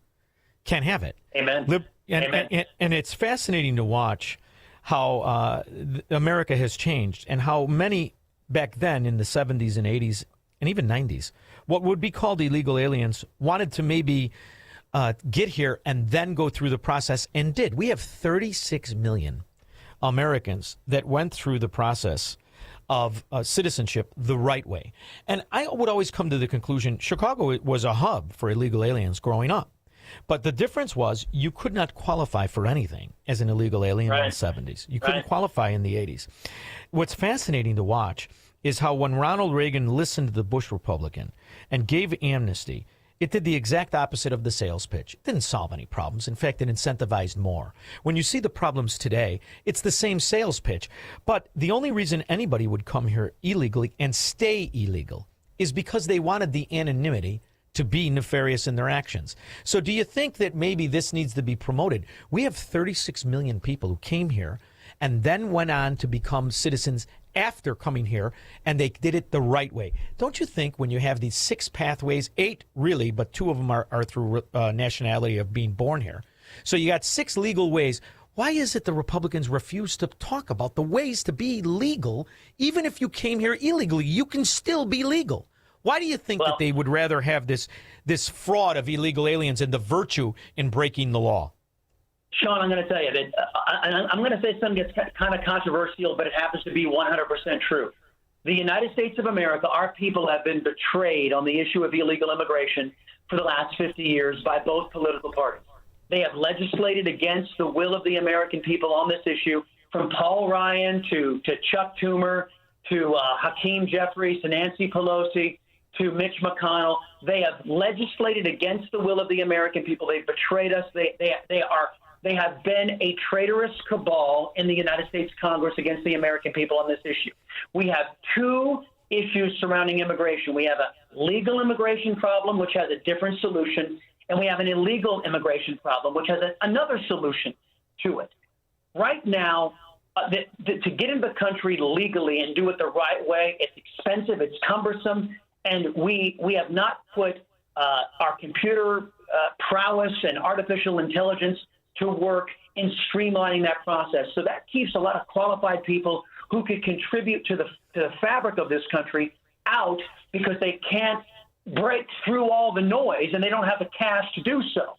Can't have it. Amen. And it's fascinating to watch how America has changed and how many back then in the 70s and 80s and even 90s, what would be called illegal aliens wanted to maybe get here and then go through the process and did. We have 36 million Americans that went through the process of citizenship the right way. And I would always come to the conclusion Chicago was a hub for illegal aliens growing up. But the difference was you could not qualify for anything as an illegal alien in the 70s. You couldn't qualify in the 80s. What's fascinating to watch is how when Ronald Reagan listened to the Bush Republican and gave amnesty, it did the exact opposite of the sales pitch. It didn't solve any problems. In fact, it incentivized more. When you see the problems today, it's the same sales pitch. But the only reason anybody would come here illegally and stay illegal is because they wanted the anonymity to be nefarious in their actions. So do you think that maybe this needs to be promoted? We have 36 million people who came here and then went on to become citizens after coming here, and they did it the right way. Don't you think when you have these 6 pathways, 8 really, but 2 of them are through nationality of being born here. So you got 6 legal ways. Why is it the Republicans refuse to talk about the ways to be legal? Even if you came here illegally, you can still be legal. Why do you think that they would rather have this fraud of illegal aliens and the virtue in breaking the law? Shaun, I'm going to tell you that I'm going to say something that's kind of controversial, but it happens to be 100% true. The United States of America, our people have been betrayed on the issue of illegal immigration for the last 50 years by both political parties. They have legislated against the will of the American people on this issue, from Paul Ryan to Chuck Schumer to Hakeem Jeffries to Nancy Pelosi to Mitch McConnell. They have legislated against the will of the American people. They've betrayed us. They have been a traitorous cabal in the United States Congress against the American people on this issue. We have 2 issues surrounding immigration. We have a legal immigration problem, which has a different solution, and we have an illegal immigration problem, which has another solution to it. Right now, to get into the country legally and do it the right way, it's expensive, it's cumbersome, and we have not put our computer prowess and artificial intelligence to work in streamlining that process. So that keeps a lot of qualified people who could contribute to the fabric of this country out because they can't break through all the noise and they don't have the cash to do so.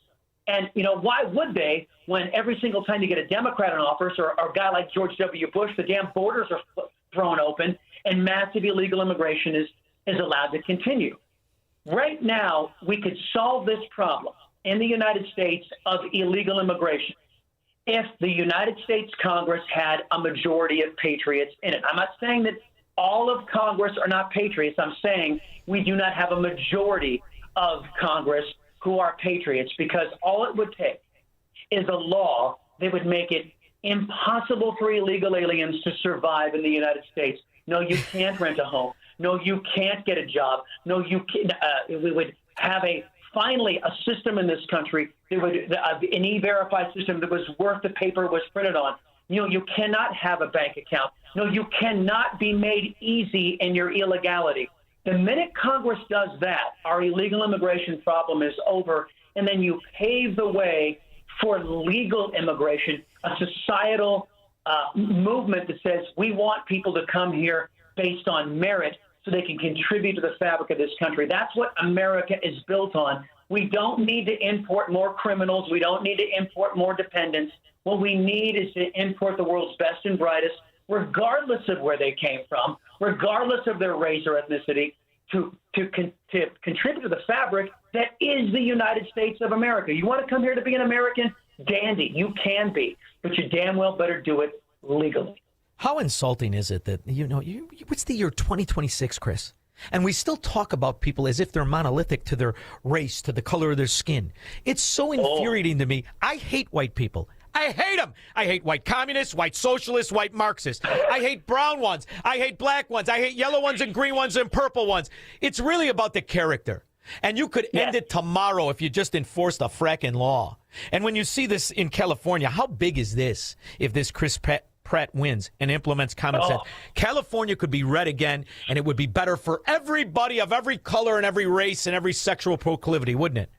And, why would they when every single time you get a Democrat in office or a guy like George W. Bush, the damn borders are thrown open and massive illegal immigration is allowed to continue. Right now, we could solve this problem in the United States of illegal immigration if the United States Congress had a majority of patriots in it. I'm not saying that all of Congress are not patriots. I'm saying we do not have a majority of Congress who are patriots, because all it would take is a law that would make it impossible for illegal aliens to survive in the United States. No, you can't rent a home. No, you can't get a job. No, you can. We would have finally a system in this country that would an E-Verify system that was worth the paper it was printed on. You cannot have a bank account. No, you cannot be made easy in your illegality. The minute Congress does that, our illegal immigration problem is over, and then you pave the way for legal immigration, a societal movement that says we want people to come here based on merit so they can contribute to the fabric of this country. That's what America is built on. We don't need to import more criminals. We don't need to import more dependents. What we need is to import the world's best and brightest, regardless of where they came from, regardless of their race or ethnicity, to contribute to the fabric that is the United States of America. You want to come here to be an American? Dandy. You can be, but you damn well better do it legally. How insulting is it that, what's the year 2026, Chris? And we still talk about people as if they're monolithic to their race, to the color of their skin. It's so infuriating to me. I hate white people. I hate them. I hate white communists, white socialists, white Marxists. I hate brown ones. I hate black ones. I hate yellow ones and green ones and purple ones. It's really about the character. And you could end it tomorrow if you just enforced a fracking law. And when you see this in California, how big is this if this Chris Pratt wins and implements common sense? California could be red again, and it would be better for everybody of every color and every race and every sexual proclivity, wouldn't it?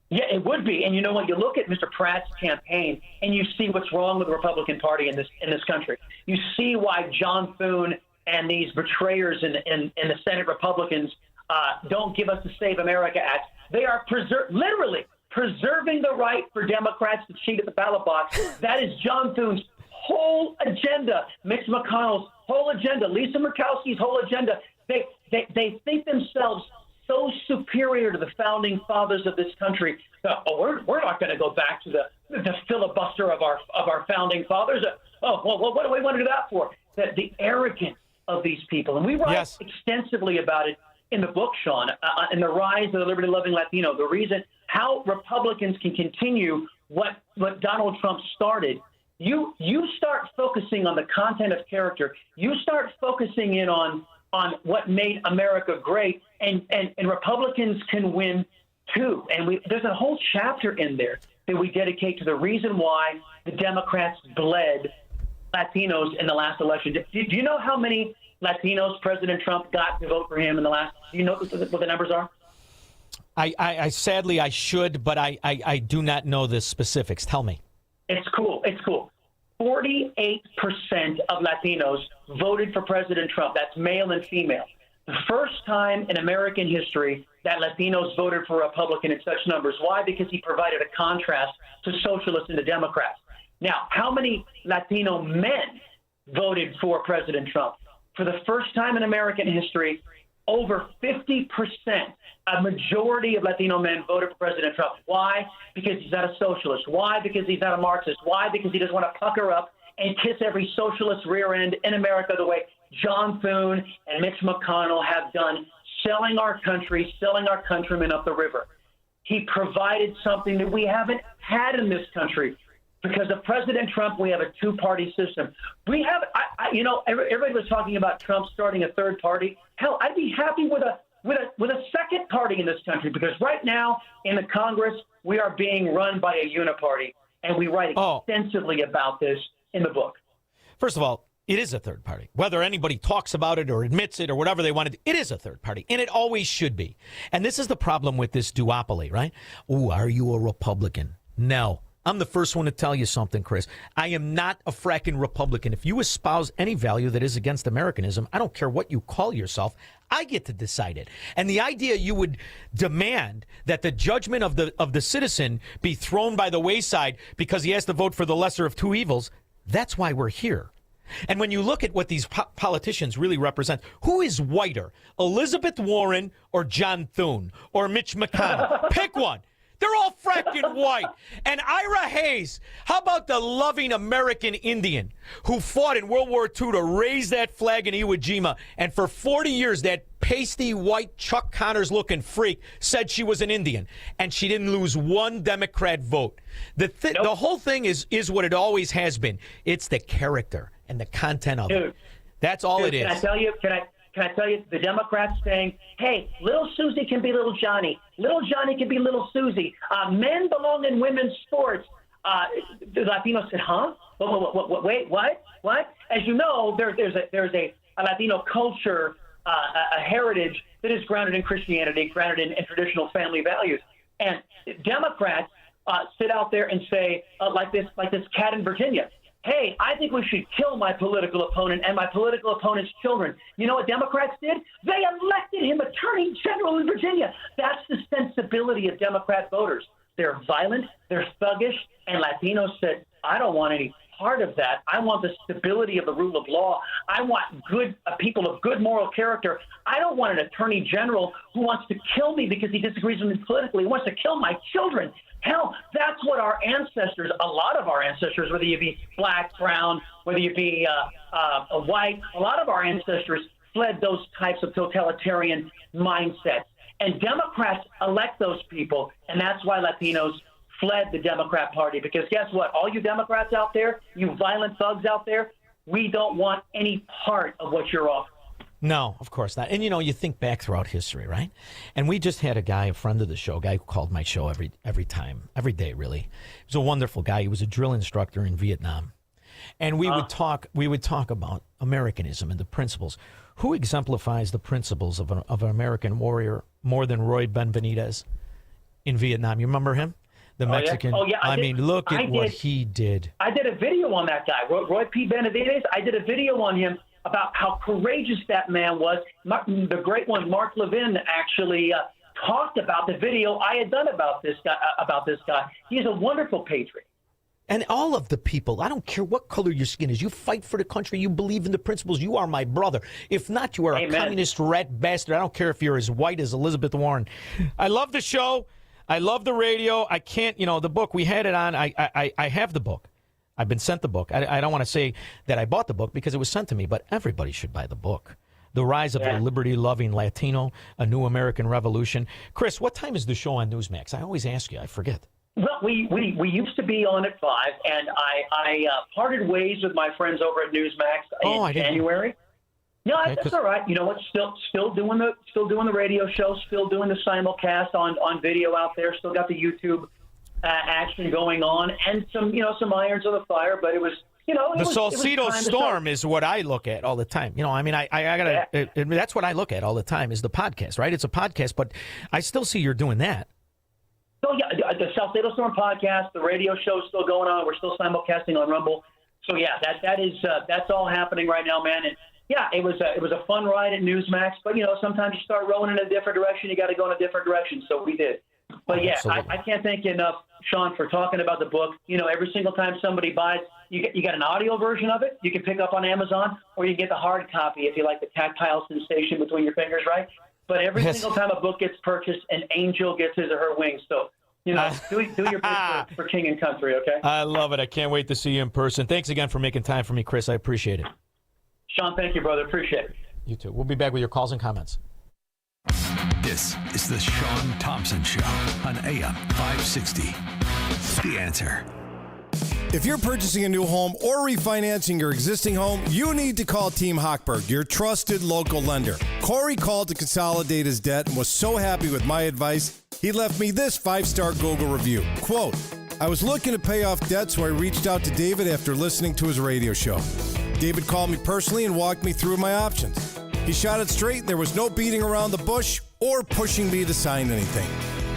Yeah, it would be. And you know what? You look at Mr. Pratt's campaign, and you see what's wrong with the Republican Party in this country. You see why John Thune and these betrayers in the Senate Republicans don't give us the Save America Act. They are literally preserving the right for Democrats to cheat at the ballot box. That is John Thune's whole agenda, Mitch McConnell's whole agenda, Lisa Murkowski's whole agenda. They think themselves so superior to the founding fathers of this country. We're not going to go back to the filibuster of our founding fathers. What do we want to do that for? The arrogance of these people. And we write extensively about it in the book, Shaun, in the rise of the liberty-loving Latino, the reason how Republicans can continue what Donald Trump started. You start focusing on the content of character. You start focusing in on what made America great, and Republicans can win too. And there's a whole chapter in there that we dedicate to the reason why the Democrats bled Latinos in the last election. Do you know how many Latinos President Trump got to vote for him in the last? Do you know what the numbers are? I sadly I should, but I do not know the specifics. Tell me. It's cool. 48% of Latinos voted for President Trump. That's male and female. The first time in American history that Latinos voted for a Republican in such numbers. Why? Because he provided a contrast to socialists and the Democrats. Now, how many Latino men voted for President Trump? For the first time in American history, over 50%, a majority of Latino men voted for President Trump. Why? Because he's not a socialist. Why? Because he's not a Marxist. Why? Because he doesn't want to pucker up and kiss every socialist rear end in America the way John Thune and Mitch McConnell have done, selling our country, selling our countrymen up the river. He provided something that we haven't had in this country. Because of President Trump, we have a two-party system. We have, everybody was talking about Trump starting a third party. Hell, I'd be happy with a second party in this country, because right now in the Congress, we are being run by a uniparty, and we write extensively about this in the book. First of all, it is a third party. Whether anybody talks about it or admits it or whatever they want to do, it is a third party, and it always should be. And this is the problem with this duopoly, right? Ooh, are you a Republican? No. I'm the first one to tell you something, Chris. I am not a fracking Republican. If you espouse any value that is against Americanism, I don't care what you call yourself. I get to decide it. And the idea you would demand that the judgment of the citizen be thrown by the wayside because he has to vote for the lesser of two evils, that's why we're here. And when you look at what these politicians really represent, who is whiter, Elizabeth Warren or John Thune or Mitch McConnell? Pick one. They're all fracking white. And Ira Hayes, how about the loving American Indian who fought in World War II to raise that flag in Iwo Jima, and for 40 years that pasty white Chuck Connors looking freak said she was an Indian, and she didn't lose one Democrat vote. The whole thing is what it always has been. It's the character and the content of it. That's all it is. Can I tell you? Can I tell you, the Democrats saying, hey, little Susie can be little Johnny. Little Johnny can be little Susie. Men belong in women's sports. The Latinos said, huh? Wait, what? As you know, there's a Latino culture, a heritage that is grounded in Christianity, grounded in traditional family values. And Democrats sit out there and say, like this cat in Virginia, hey, I think we should kill my political opponent and my political opponent's children. You know what Democrats did? They elected him attorney general in Virginia. That's the sensibility of Democrat voters. They're violent, they're thuggish, and Latinos said, I don't want any part of that. I want the stability of the rule of law. I want good people of good moral character. I don't want an attorney general who wants to kill me because he disagrees with me politically. He wants to kill my children. Hell, that's what our ancestors, a lot of our ancestors, whether you be black, brown, whether you be white, a lot of our ancestors fled those types of totalitarian mindsets. And Democrats elect those people, and that's why Latinos fled the Democrat Party. Because guess what? All you Democrats out there, you violent thugs out there, we don't want any part of what you're offering. No, of course not. And, you think back throughout history, right? And we just had a friend of the show, a guy who called my show every day, really. He was a wonderful guy. He was a drill instructor in Vietnam. And we would talk about Americanism and the principles. Who exemplifies the principles of an American warrior more than Roy Benvenidez in Vietnam? You remember him? The Mexican. Yeah. Oh, yeah, I mean, look at what he did. I did a video on that guy, Roy P. Benavidez. I did a video on him about how courageous that man was. The great one, Mark Levin, actually talked about the video I had done about this guy. He's a wonderful patriot. And all of the people, I don't care what color your skin is, you fight for the country, you believe in the principles, you are my brother. If not, you are a communist rat bastard. I don't care if you're as white as Elizabeth Warren. I love the show. I love the radio. I can't, the book, we had it on. I have the book. I've been sent the book. I don't want to say that I bought the book because it was sent to me, but everybody should buy the book. The Rise of the Liberty-Loving Latino, A New American Revolution. Chris, what time is the show on Newsmax? I always ask you. I forget. Well, we used to be on at 5, and I parted ways with my friends over at Newsmax in January. No, that's all right. You know what? Still doing the radio show. Still doing the simulcast on video out there. Still got the YouTube action going on, and some irons on the fire. But it was the Salcedo Storm is what I look at all the time. I gotta. That's what I look at all the time is the podcast. Right? It's a podcast, but I still see you're doing that. So yeah, the Salcedo Storm podcast, the radio show is still going on. We're still simulcasting on Rumble. So yeah, that's all happening right now, man. And yeah, it was a fun ride at Newsmax. But sometimes you start rolling in a different direction, you got to go in a different direction. So we did. But yeah, I can't thank you enough, Shaun, for talking about the book. Every single time somebody buys, you got an audio version of it you can pick up on Amazon, or you can get the hard copy if you like the tactile sensation between your fingers, right? But every single time a book gets purchased, an angel gets his or her wings. So, do your best for king and country, okay? I love it. I can't wait to see you in person. Thanks again for making time for me, Chris. I appreciate it. Shaun, thank you, brother. Appreciate it. You too. We'll be back with your calls and comments. This is the Shaun Thompson Show on AM 560. The Answer. If you're purchasing a new home or refinancing your existing home, you need to call Team Hochberg, your trusted local lender. Corey called to consolidate his debt and was so happy with my advice, he left me this 5-star Google review. Quote, I was looking to pay off debt, so I reached out to David after listening to his radio show. David called me personally and walked me through my options. He shot it straight, and there was no beating around the bush or pushing me to sign anything.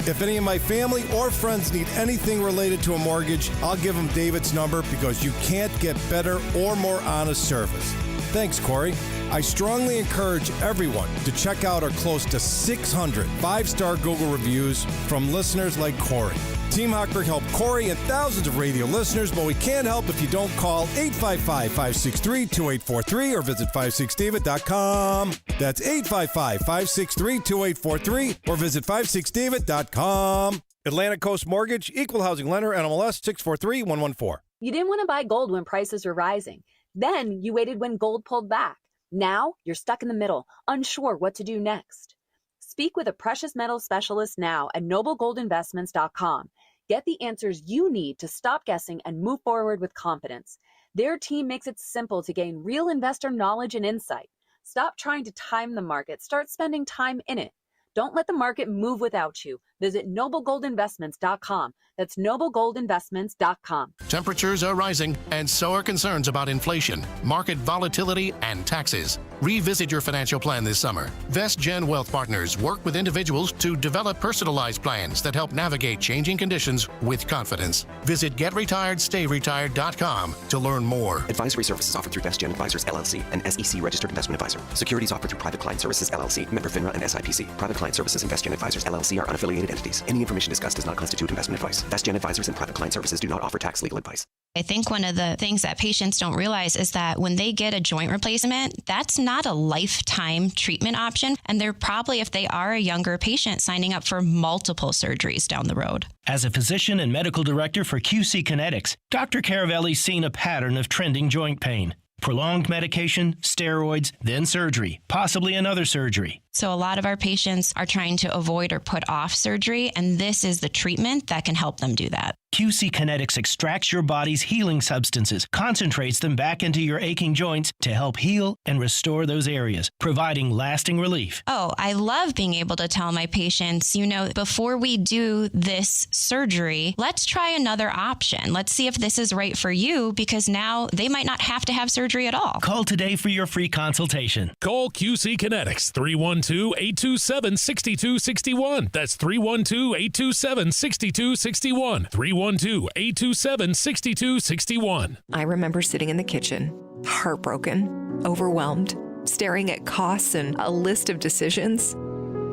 If any of my family or friends need anything related to a mortgage, I'll give them David's number because you can't get better or more honest service. Thanks, Corey. I strongly encourage everyone to check out our close to 600 5-star Google reviews from listeners like Corey. Team Hochberg helped Corey and thousands of radio listeners, but we can't help if you don't call 855-563-2843 or visit 56david.com. That's 855-563-2843 or visit 56david.com. Atlantic Coast Mortgage, Equal Housing Lender, NMLS 643114. You didn't want to buy gold when prices were rising. Then you waited when gold pulled back. Now you're stuck in the middle, unsure what to do next. Speak with a precious metal specialist now at noblegoldinvestments.com. Get the answers you need to stop guessing and move forward with confidence. Their team makes it simple to gain real investor knowledge and insight. Stop trying to time the market. Start spending time in it. Don't let the market move without you. Visit noblegoldinvestments.com. That's noblegoldinvestments.com. Temperatures are rising, and so are concerns about inflation, market volatility, and taxes. Revisit your financial plan this summer. VestGen Wealth Partners work with individuals to develop personalized plans that help navigate changing conditions with confidence. Visit GetRetiredStayRetired.com to learn more. Advisory services offered through VestGen Advisors, LLC, an SEC registered investment advisor. Securities offered through Private Client Services, LLC, member FINRA and SIPC. Private Client Services and VestGen Advisors, LLC are unaffiliated entities. Any information discussed does not constitute investment advice. VestGen Advisors and Private Client Services do not offer tax legal advice. I think one of the things that patients don't realize is that when they get a joint replacement, that's not a lifetime treatment option. And they're probably, if they are a younger patient, signing up for multiple surgeries down the road. As a physician and medical director for QC Kinetics, Dr. Caravelli's seen a pattern of trending joint pain. Prolonged medication, steroids, then surgery, possibly another surgery. So a lot of our patients are trying to avoid or put off surgery, and this is the treatment that can help them do that. QC Kinetics extracts your body's healing substances, concentrates them back into your aching joints to help heal and restore those areas, providing lasting relief. Oh, I love being able to tell my patients, before we do this surgery, let's try another option. Let's see if this is right for you, because now they might not have to have surgery at all. Call today for your free consultation. Call QC Kinetics, 312-827-6261. That's 312-827-6261. 312-827-6261. I remember sitting in the kitchen, heartbroken, overwhelmed, staring at costs and a list of decisions.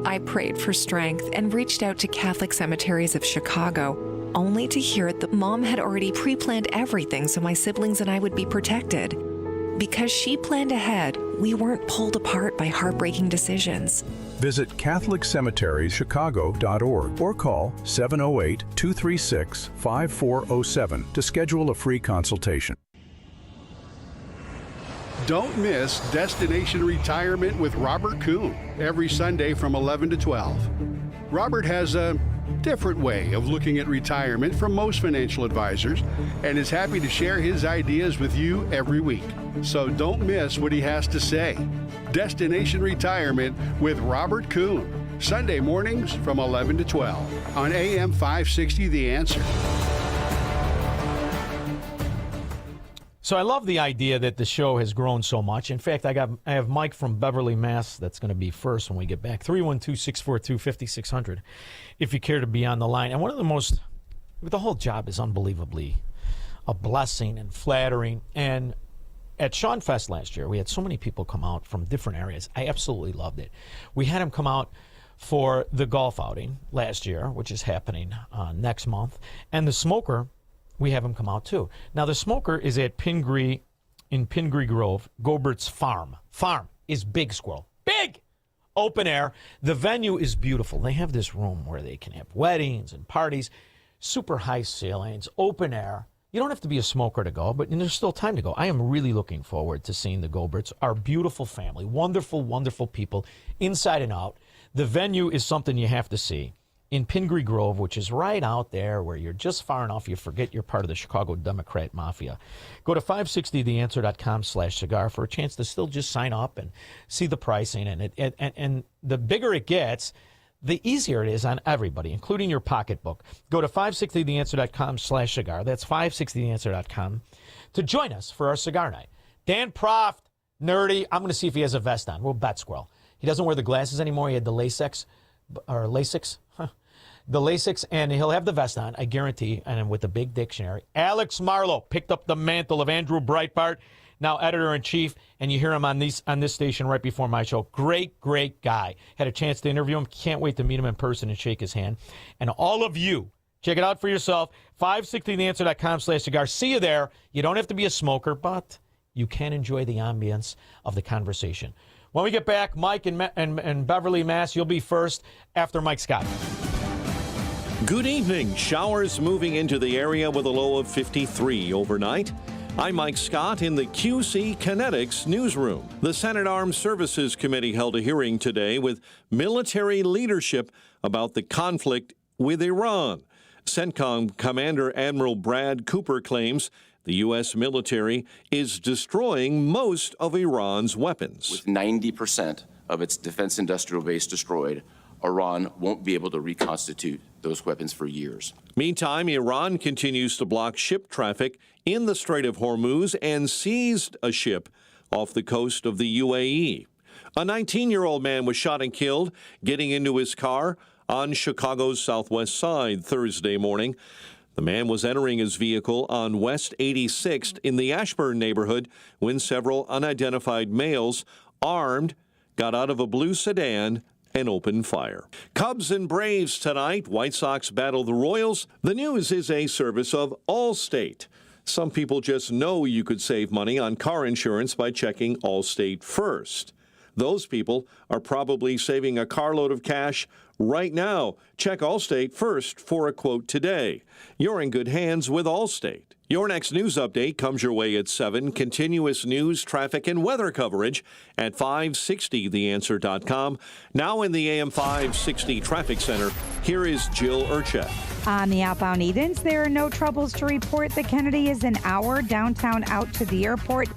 I prayed for strength and reached out to Catholic Cemeteries of Chicago, only to hear that Mom had already pre-planned everything so my siblings and I would be protected. Because she planned ahead, we weren't pulled apart by heartbreaking decisions. Visit CatholicCemeteriesChicago.org or call 708-236-5407 to schedule a free consultation. Don't miss Destination Retirement with Robert Kuhn every Sunday from 11 to 12. Robert has a different way of looking at retirement from most financial advisors and is happy to share his ideas with you every week. So don't miss what he has to say. Destination Retirement with Robert Kuhn, Sunday mornings from 11 to 12 on AM 560 The Answer. So I love the idea that the show has grown so much. In fact, I have Mike from Beverly, Mass. That's going to be first when we get back. 312-642-5600 if you care to be on the line. And the whole job is unbelievably a blessing and flattering. And at Shaun Fest last year, we had so many people come out from different areas. I absolutely loved it. We had them come out for the golf outing last year, which is happening next month. And the Smoker, we have him come out too. Now, the Smoker is at Pingree Grove, Gobert's Farm. Farm is Big Squirrel. Big! Open air. The venue is beautiful. They have this room where they can have weddings and parties, super high ceilings, open air. You don't have to be a smoker to go, but there's still time to go. I am really looking forward to seeing the Goberts, our beautiful family, wonderful, wonderful people, inside and out. The venue is something you have to see. In Pingree Grove, which is right out there where you're just far enough you forget you're part of the Chicago Democrat Mafia. Go to 560theanswer.com/cigar for a chance to still just sign up and see the pricing. And the bigger it gets, the easier it is on everybody, including your pocketbook. Go to 560theanswer.com/cigar. That's 560theanswer.com to join us for our cigar night. Dan Proft, nerdy. I'm going to see if he has a vest on. We'll bet Squirrel. He doesn't wear the glasses anymore. He had the LASIK. The LASIK, and he'll have the vest on, I guarantee, and with the big dictionary. Alex Marlowe picked up the mantle of Andrew Breitbart now editor-in-chief, and you hear him on this station right before my show. Great guy. Had a chance to interview him. Can't wait to meet him in person and shake his hand. And all of you, check it out for yourself. 560theanswer.com/cigar. See you there. You don't have to be a smoker, but you can enjoy the ambience of the conversation. When we get back, Mike and Beverly, Mass, you'll be first after Mike Scott. Good evening. Showers moving into the area with a low of 53 overnight. I'm Mike Scott in the QC Kinetics newsroom. The Senate Armed Services Committee held a hearing today with military leadership about the conflict with Iran. CENTCOM Commander Admiral Brad Cooper claims the U.S. military is destroying most of Iran's weapons. With 90% of its defense industrial base destroyed, Iran won't be able to reconstitute those weapons for years. Meantime, Iran continues to block ship traffic in the Strait of Hormuz and seized a ship off the coast of the UAE. A 19-year-old man was shot and killed getting into his car on Chicago's southwest side Thursday morning. The man was entering his vehicle on West 86th in the Ashburn neighborhood when several unidentified males, armed, got out of a blue sedan and opened fire. Cubs and Braves tonight. White Sox battle the Royals. The news is a service of Allstate. Some people just know you could save money on car insurance by checking Allstate first. Those people are probably saving a carload of cash right now. Check Allstate first for a quote today. You're in good hands with Allstate. Your next news update comes your way at 7. Continuous news, traffic, and weather coverage at 560theanswer.com. Now in the AM 560 Traffic Center, here is Jill Urchek. On the outbound Edens, there are no troubles to report. The Kennedy is an hour downtown out to the airport.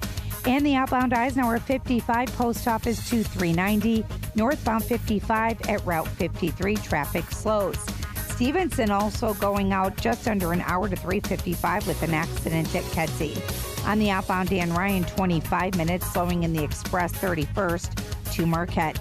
And the outbound Eisenhower 55, Post Office to 390, northbound 55 at Route 53, traffic slows. Stevenson also going out just under an hour to 355 with an accident at Kedzie. On the outbound Dan Ryan, 25 minutes, slowing in the Express 31st to Marquette.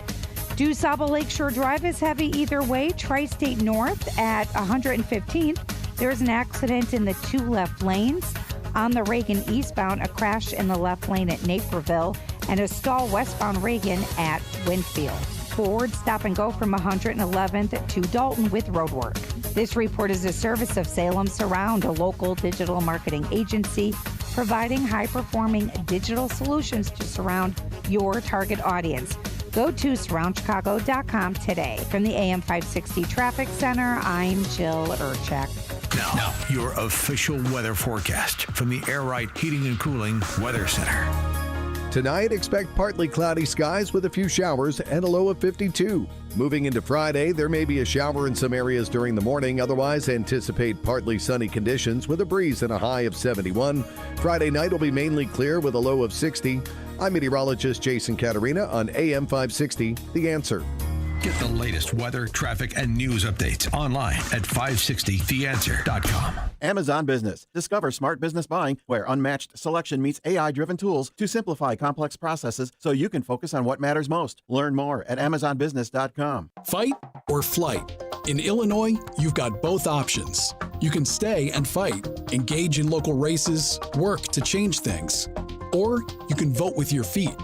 DuSable Lakeshore Drive is heavy either way. Tri-State North at 115th. There's an accident in the two left lanes. On the Reagan eastbound, a crash in the left lane at Naperville and a stall westbound Reagan at Winfield. Forward stop and go from 111th to Dalton with roadwork. This report is a service of Salem Surround, a local digital marketing agency providing high-performing digital solutions to surround your target audience. Go to surroundchicago.com today. From the AM 560 Traffic Center, I'm Jill Urchek. Now, your official weather forecast from the Air Right Heating and Cooling Weather Center. Tonight, expect partly cloudy skies with a few showers and a low of 52. Moving into Friday, there may be a shower in some areas during the morning. Otherwise, anticipate partly sunny conditions with a breeze and a high of 71. Friday night will be mainly clear with a low of 60. I'm meteorologist Jason Caterina on AM 560, The Answer. Get the latest weather, traffic, and news updates online at 560theanswer.com. Amazon Business. Discover smart business buying where unmatched selection meets AI-driven tools to simplify complex processes so you can focus on what matters most. Learn more at amazonbusiness.com. Fight or flight? In Illinois, you've got both options. You can stay and fight, engage in local races, work to change things. Or you can vote with your feet.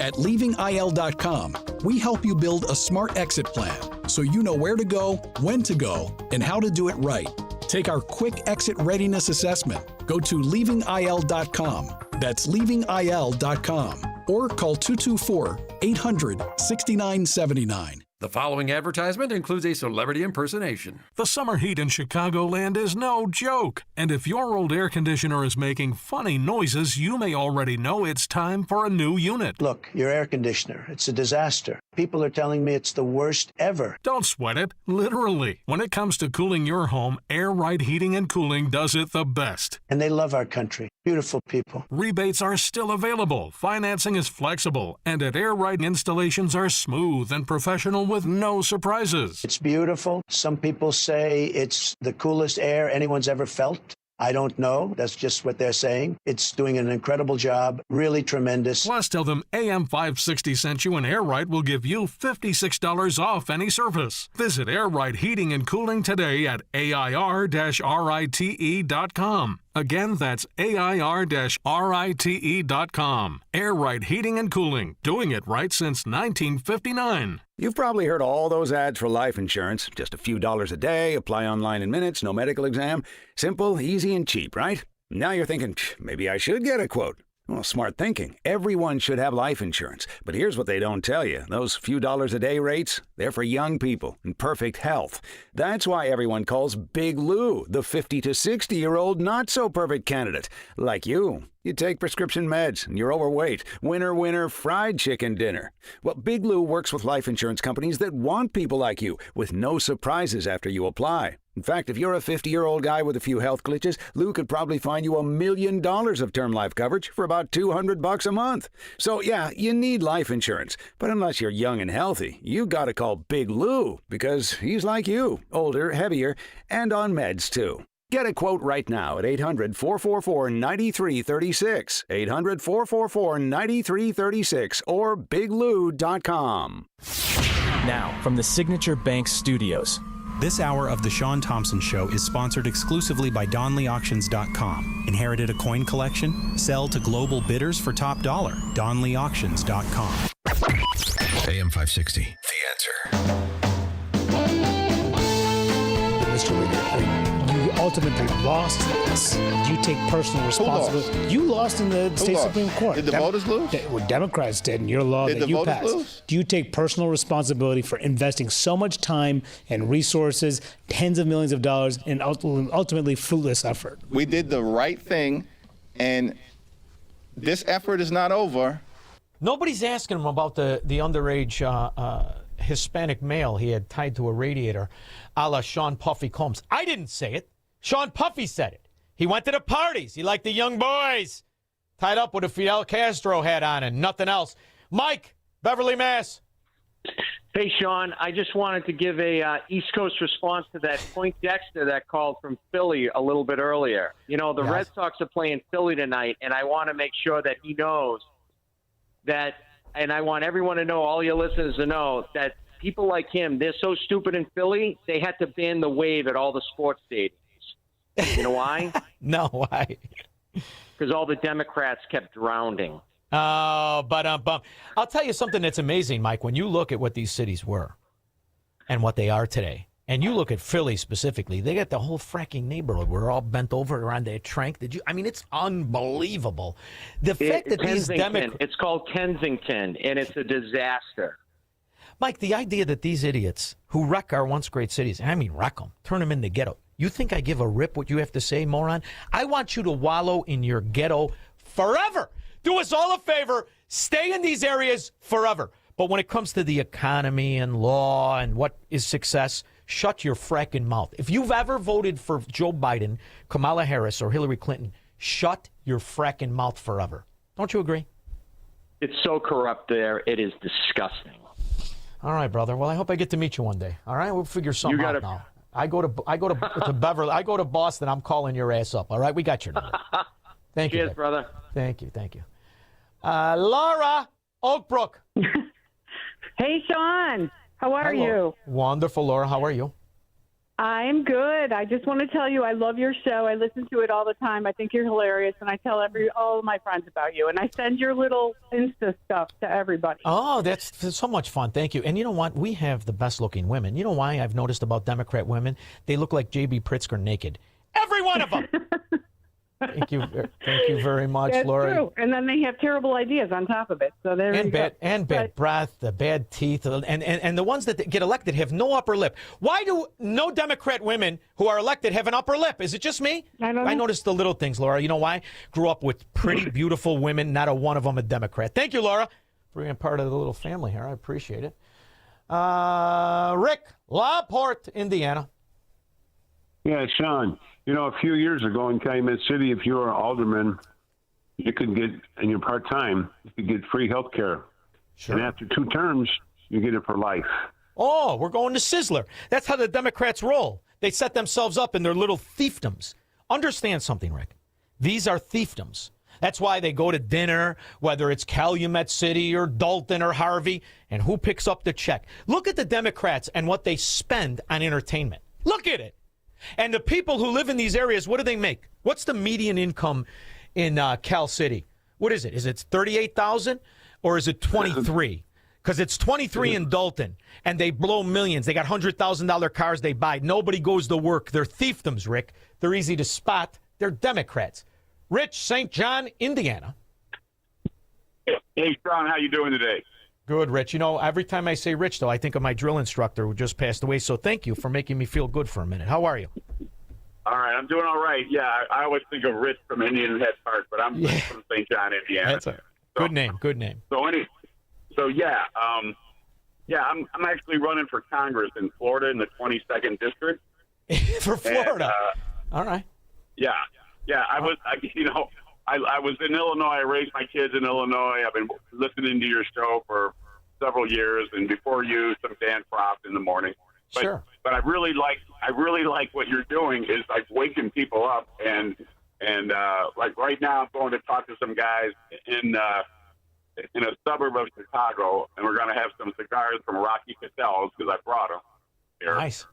At leavingil.com, we help you build a smart exit plan so you know where to go, when to go, and how to do it right. Take our quick exit readiness assessment. Go to leavingil.com. That's leavingil.com. Or call 224-800-6979. The following advertisement includes a celebrity impersonation. The summer heat in Chicagoland is no joke. And if your old air conditioner is making funny noises, you may already know it's time for a new unit. Look, your air conditioner, it's a disaster. People are telling me it's the worst ever. Don't sweat it, literally. When it comes to cooling your home, Air Right Heating and Cooling does it the best. And they love our country. Beautiful people. Rebates are still available, financing is flexible, and at Air Right installations are smooth and professional with no surprises. It's beautiful. Some people say it's the coolest air anyone's ever felt. I don't know. That's just what they're saying. It's doing an incredible job, really tremendous. Plus, tell them AM 560 sent you and Air Right will give you $56 off any service. Visit Air Right Heating and Cooling today at AIR-RITE.com. Again, that's AIR-RITE.com. Air Right Heating and Cooling, doing it right since 1959. You've probably heard all those ads for life insurance. Just a few dollars a day, apply online in minutes, no medical exam. Simple, easy, and cheap, right? Now you're thinking, maybe I should get a quote. Well, smart thinking. Everyone should have life insurance. But here's what they don't tell you. Those few dollars a day rates, they're for young people in perfect health. That's why everyone calls Big Lou the 50 to 60-year-old not-so-perfect candidate. Like you. You take prescription meds and you're overweight. Winner, fried chicken dinner. Well, Big Lou works with life insurance companies that want people like you with no surprises after you apply. In fact, if you're a 50-year-old guy with a few health glitches, Lou could probably find you $1 million of term life coverage for about $200 a month. So, yeah, you need life insurance. But unless you're young and healthy, you gotta call Big Lou because he's like you, older, heavier, and on meds, too. Get a quote right now at 800-444-9336, 800-444-9336, or biglou.com. Now, from the Signature Bank Studios. This hour of The Shaun Thompson Show is sponsored exclusively by DonleyAuctions.com. Inherited a coin collection? Sell to global bidders for top dollar. DonleyAuctions.com. AM 560, The Answer. Mr. Leader, you ultimately lost this. Do you take personal responsibility? You lost in the state Supreme Court. Did the voters lose? Well, Democrats did in your law that you passed. Lose? Do you take personal responsibility for investing so much time and resources, tens of millions of dollars, in ultimately fruitless effort? We did the right thing, and this effort is not over. Nobody's asking him about the underage Hispanic male he had tied to a radiator, a la Sean Puffy Combs. I didn't say it. Sean Puffy said it. He went to the parties. He liked the young boys. Tied up with a Fidel Castro hat on and nothing else. Mike, Beverly, Mass. Hey, Sean, I just wanted to give a East Coast response to that Point Dexter that called from Philly a little bit earlier. You know, the Red Sox are playing Philly tonight, and I want to make sure that he knows that, and I want everyone to know, all your listeners to know, that people like him, they're so stupid in Philly, they had to ban the wave at all the sports stadiums. You know why? No, why? Because all the Democrats kept drowning. Oh, but I'll tell you something that's amazing, Mike. When you look at what these cities were and what they are today, and you look at Philly specifically, they got the whole fracking neighborhood. We're all bent over around their trank. I mean, it's unbelievable. The fact that these Democrats... It's called Kensington, and it's a disaster. Mike, the idea that these idiots who wreck our once great cities, and I mean wreck them, turn them into ghetto. You think I give a rip what you have to say, moron? I want you to wallow in your ghetto forever. Do us all a favor. Stay in these areas forever. But when it comes to the economy and law and what is success, shut your fracking mouth. If you've ever voted for Joe Biden, Kamala Harris, or Hillary Clinton, shut your fracking mouth forever. Don't you agree? It's so corrupt there. It is disgusting. All right, brother. Well, I hope I get to meet you one day. All right, we'll figure something out now. I go to Beverly. I go to Boston. I'm calling your ass up. All right, we got your number. Thank you. Cheers, brother. Thank you. Laura Oakbrook. Hey, Shaun. How are you? Wonderful, Laura. How are you? I'm good. I just want to tell you I love your show. I listen to it all the time. I think you're hilarious, and I tell all of my friends about you. And I send your little Insta stuff to everybody. Oh, that's so much fun. Thank you. And you know what? We have the best-looking women. You know why I've noticed about Democrat women? They look like J.B. Pritzker naked. Every one of them. Thank you very much, That's Laura. True. And then they have terrible ideas on top of it. So there you go. Bad breath, the bad teeth, and the ones that get elected have no upper lip. Why do no Democrat women who are elected have an upper lip? Is it just me? I don't know. I noticed the little things, Laura. You know why? Grew up with pretty, beautiful women. Not a one of them a Democrat. Thank you, Laura, for being part of the little family here. I appreciate it. Rick, LaPorte, Indiana. Yeah, Shaun. You know, a few years ago in Calumet City, if you were an alderman, you could get, and you're part-time, you could get free health care. Sure. And after 2 terms, you get it for life. Oh, we're going to Sizzler. That's how the Democrats roll. They set themselves up in their little fiefdoms. Understand something, Rick. These are fiefdoms. That's why they go to dinner, whether it's Calumet City or Dalton or Harvey, and who picks up the check. Look at the Democrats and what they spend on entertainment. Look at it. And the people who live in these areas, what do they make? What's the median income in Cal City? What is it? Is it $38,000 or is it 23? Because it's 23 in Dalton, and they blow millions. They got $100,000 cars they buy. Nobody goes to work. They're fiefdoms, Rick. They're easy to spot. They're Democrats. Rich, St. John, Indiana. Hey, Shaun, how you doing today? Good, Rich. You know, every time I say Rich, though, I think of my drill instructor who just passed away. So thank you for making me feel good for a minute. How are you? All right, I'm doing all right. Yeah, I always think of Rich from Indian Head Park, but I'm from St. John, Indiana. That's a good name. Good name. I'm actually running for Congress in Florida in the 22nd district. For Florida. And, all right. Yeah. I was in Illinois. I raised my kids in Illinois. I've been listening to your show for several years, and before you, some Dan Frost in the morning. Sure. But I really like what you're doing is like waking people up, and like right now I'm going to talk to some guys in a suburb of Chicago, and we're going to have some cigars from Rocky Catel's because I brought them here. Nice.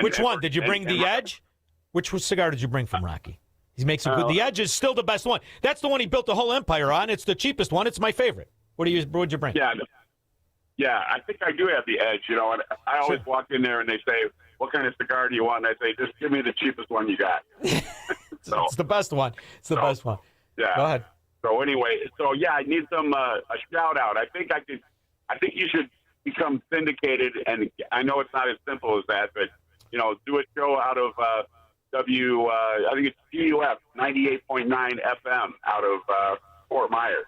Which one? Did you bring the Edge? Which cigar did you bring from Rocky? He makes some good. The Edge is still the best one. That's the one he built the whole empire on. It's the cheapest one. It's my favorite. What'd you bring? Yeah, I think I do have the Edge, and I always walk in there and they say, what kind of cigar do you want? And I say, just give me the cheapest one you got. It's the best one. It's the best one. Yeah. Go ahead. So anyway, I need some a shout out. I think you should become syndicated, and I know it's not as simple as that, but do a show out of I think it's GUF 98.9 FM out of Fort Myers.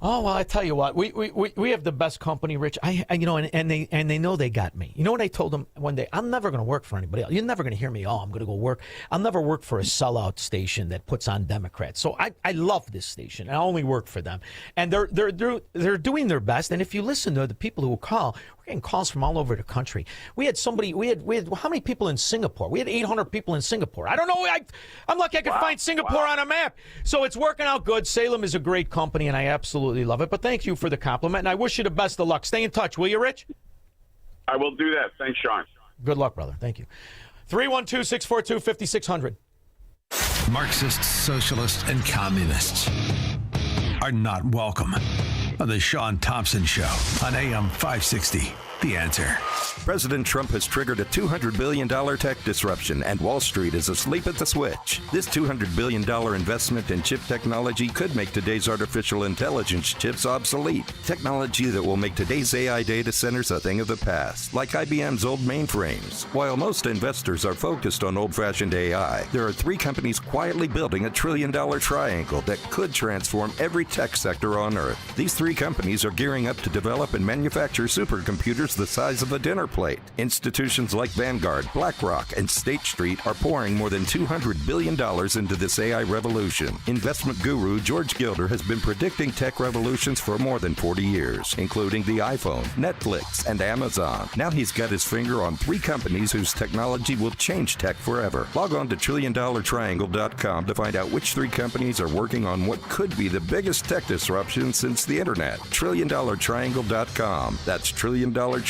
Oh, well, I tell you what, we have the best company, Rich. And they know they got me. You know what I told them one day? I'm never going to work for anybody else. You're never going to hear me. Oh, I'm going to go work. I'll never work for a sellout station that puts on Democrats. So I love this station. I only work for them, and they're doing their best. And if you listen to the people who call, we're getting calls from all over the country. We had how many people in Singapore? We had 800 people in Singapore. I don't know. I'm lucky I could find Singapore on a map. So it's working out good. Salem is a great company, and I absolutely love it. But thank you for the compliment, and I wish you the best of luck. Stay in touch, will you, Rich? I will do that. Thanks, Shaun. Good luck, brother. Thank you. 312-642-5600. Marxists, socialists, and communists are not welcome on the Shaun Thompson Show on AM 560. The Answer. President Trump has triggered a $200 billion tech disruption, and Wall Street is asleep at the switch. This $200 billion investment in chip technology could make today's artificial intelligence chips obsolete. Technology that will make today's AI data centers a thing of the past, like IBM's old mainframes. While most investors are focused on old-fashioned AI, there are three companies quietly building a trillion-dollar triangle that could transform every tech sector on Earth. These three companies are gearing up to develop and manufacture supercomputers the size of a dinner plate. Institutions like Vanguard, BlackRock, and State Street are pouring more than $200 billion into this AI revolution. Investment guru George Gilder has been predicting tech revolutions for more than 40 years, including the iPhone, Netflix, and Amazon. Now he's got his finger on three companies whose technology will change tech forever. Log on to TrillionDollarTriangle.com to find out which three companies are working on what could be the biggest tech disruption since the internet. TrillionDollarTriangle.com. That's TrillionDollarTriangle.com.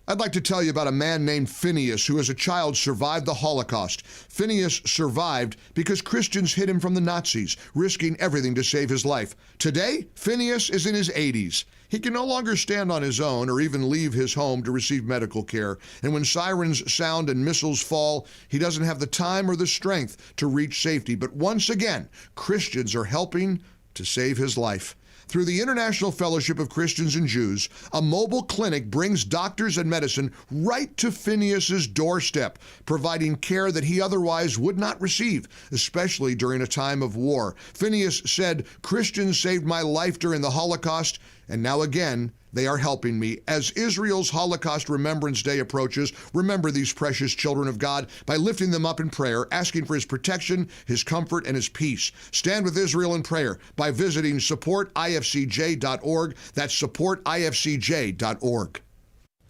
I'd like to tell you about a man named Phineas who as a child survived the Holocaust. Phineas survived because Christians hid him from the Nazis, risking everything to save his life. Today, Phineas is in his 80s. He can no longer stand on his own or even leave his home to receive medical care. And when sirens sound and missiles fall, he doesn't have the time or the strength to reach safety. But once again, Christians are helping to save his life. Through the International Fellowship of Christians and Jews, a mobile clinic brings doctors and medicine right to Phineas's doorstep, providing care that he otherwise would not receive, especially during a time of war. Phineas said, "Christians saved my life during the Holocaust, and now again, they are helping me." As Israel's Holocaust Remembrance Day approaches, remember these precious children of God by lifting them up in prayer, asking for his protection, his comfort, and his peace. Stand with Israel in prayer by visiting supportifcj.org. That's supportifcj.org.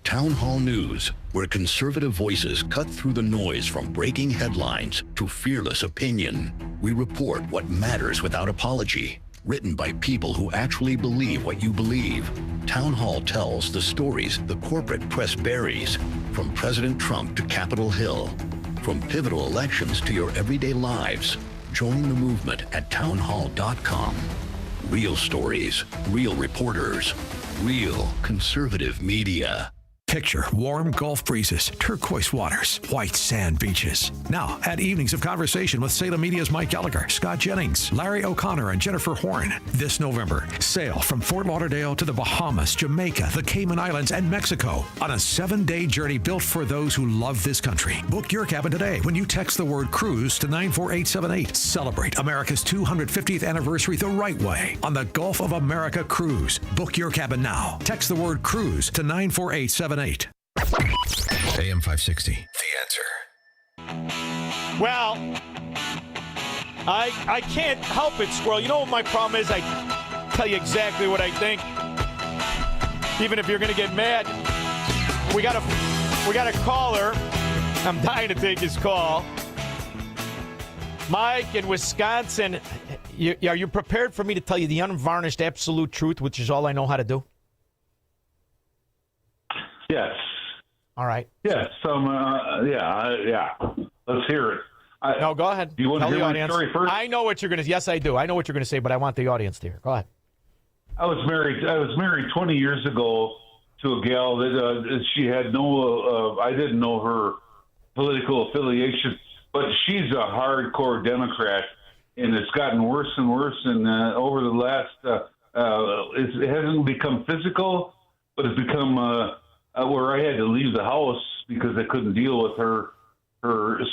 Town Hall News, where conservative voices cut through the noise from breaking headlines to fearless opinion. We report what matters without apology. Written by people who actually believe what you believe. Town Hall tells the stories the corporate press buries, from President Trump to Capitol Hill, from pivotal elections to your everyday lives. Join the movement at townhall.com. Real stories, real reporters, real conservative media. Picture warm Gulf breezes, turquoise waters, white sand beaches. Now, add evenings of conversation with Salem Media's Mike Gallagher, Scott Jennings, Larry O'Connor, and Jennifer Horn. This November, sail from Fort Lauderdale to the Bahamas, Jamaica, the Cayman Islands, and Mexico on a 7-day journey built for those who love this country. Book your cabin today when you text the word cruise to 94878. Celebrate America's 250th anniversary the right way on the Gulf of America Cruise. Book your cabin now. Text the word cruise to 94878. AM 560, The Answer. Well, I can't help it, Squirrel. You know what my problem is? I tell you exactly what I think. Even if you're going to get mad. We got a caller. I'm dying to take his call. Mike in Wisconsin, are you prepared for me to tell you the unvarnished absolute truth, which is all I know how to do? Yes. All right. Yes. Yeah. Let's hear it. No, go ahead. Do you want Tell to hear the my audience. story first? I know what you're going to. Yes, I do. I know what you're going to say, but I want the audience to hear. Go ahead. I was married 20 years ago to a gal that she had no. I didn't know her political affiliation, but she's a hardcore Democrat, and it's gotten worse and worse. And over the last, it hasn't become physical, but it's become where I had to leave the house because I couldn't deal with her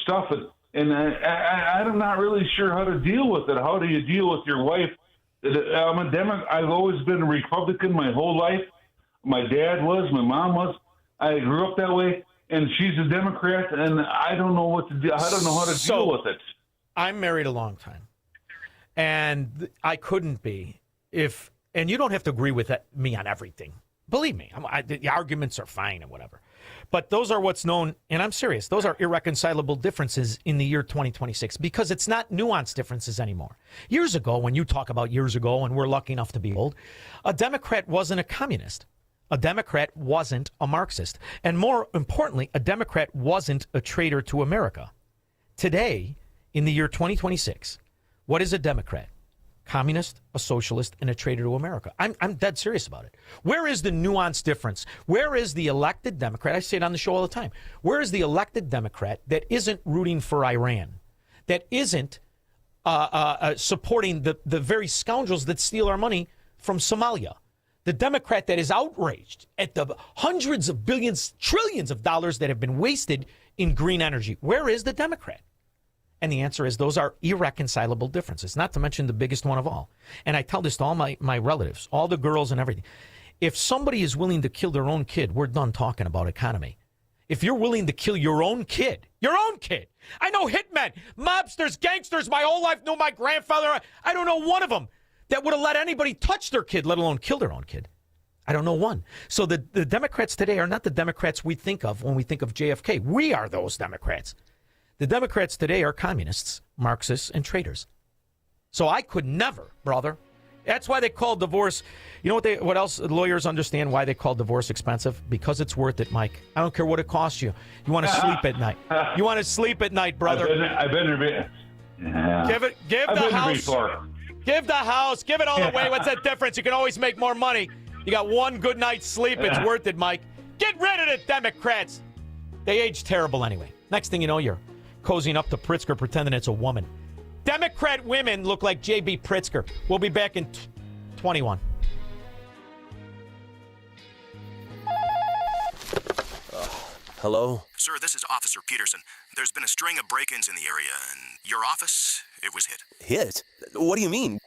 stuff. And I'm not really sure how to deal with it. How do you deal with your wife? I'm a Democrat. I've always been a Republican my whole life. My dad was, my mom was. I grew up that way, and she's a Democrat, and I don't know what to do. I don't know how to deal with it. I'm married a long time, and I couldn't be and you don't have to agree with me on everything. Believe me, the arguments are fine and whatever. But those are what's known, and I'm serious, those are irreconcilable differences in the year 2026 because it's not nuanced differences anymore. Years ago, when you talk about years ago, and we're lucky enough to be old, a Democrat wasn't a communist. A Democrat wasn't a Marxist. And more importantly, a Democrat wasn't a traitor to America. Today, in the year 2026, what is a Democrat? Communist, a socialist, and a traitor to America. I'm dead serious about it. Where is the nuanced difference? Where is the elected Democrat? I say it on the show all the time. Where is the elected Democrat that isn't rooting for Iran, that isn't supporting the very scoundrels that steal our money from Somalia? The Democrat that is outraged at the hundreds of billions, trillions of dollars that have been wasted in green energy. Where is the Democrat? And the answer is those are irreconcilable differences, not to mention the biggest one of all. And I tell this to all my relatives, all the girls and everything. If somebody is willing to kill their own kid, we're done talking about economy. If you're willing to kill your own kid. I know hitmen, mobsters, gangsters. My whole life knew my grandfather. I don't know one of them that would have let anybody touch their kid, let alone kill their own kid. I don't know one. So the Democrats today are not the Democrats we think of when we think of JFK. We are those Democrats. The Democrats today are communists, Marxists, and traitors. So I could never, brother. That's why they call divorce. You know what else lawyers understand why they call divorce expensive? Because it's worth it, Mike. I don't care what it costs you. You want to sleep at night. You want to sleep at night, brother. I've been there. Yeah. Give the house. Give the house. Give it all away. What's that difference? You can always make more money. You got one good night's sleep. It's worth it, Mike. Get rid of the Democrats. They age terrible anyway. Next thing you know, you're cozying up to Pritzker pretending it's a woman. Democrat women look like J.B. Pritzker. We'll be back in 21. Hello? Sir, this is Officer Peterson. There's been a string of break-ins in the area, and your office, it was hit. Hit? What do you mean?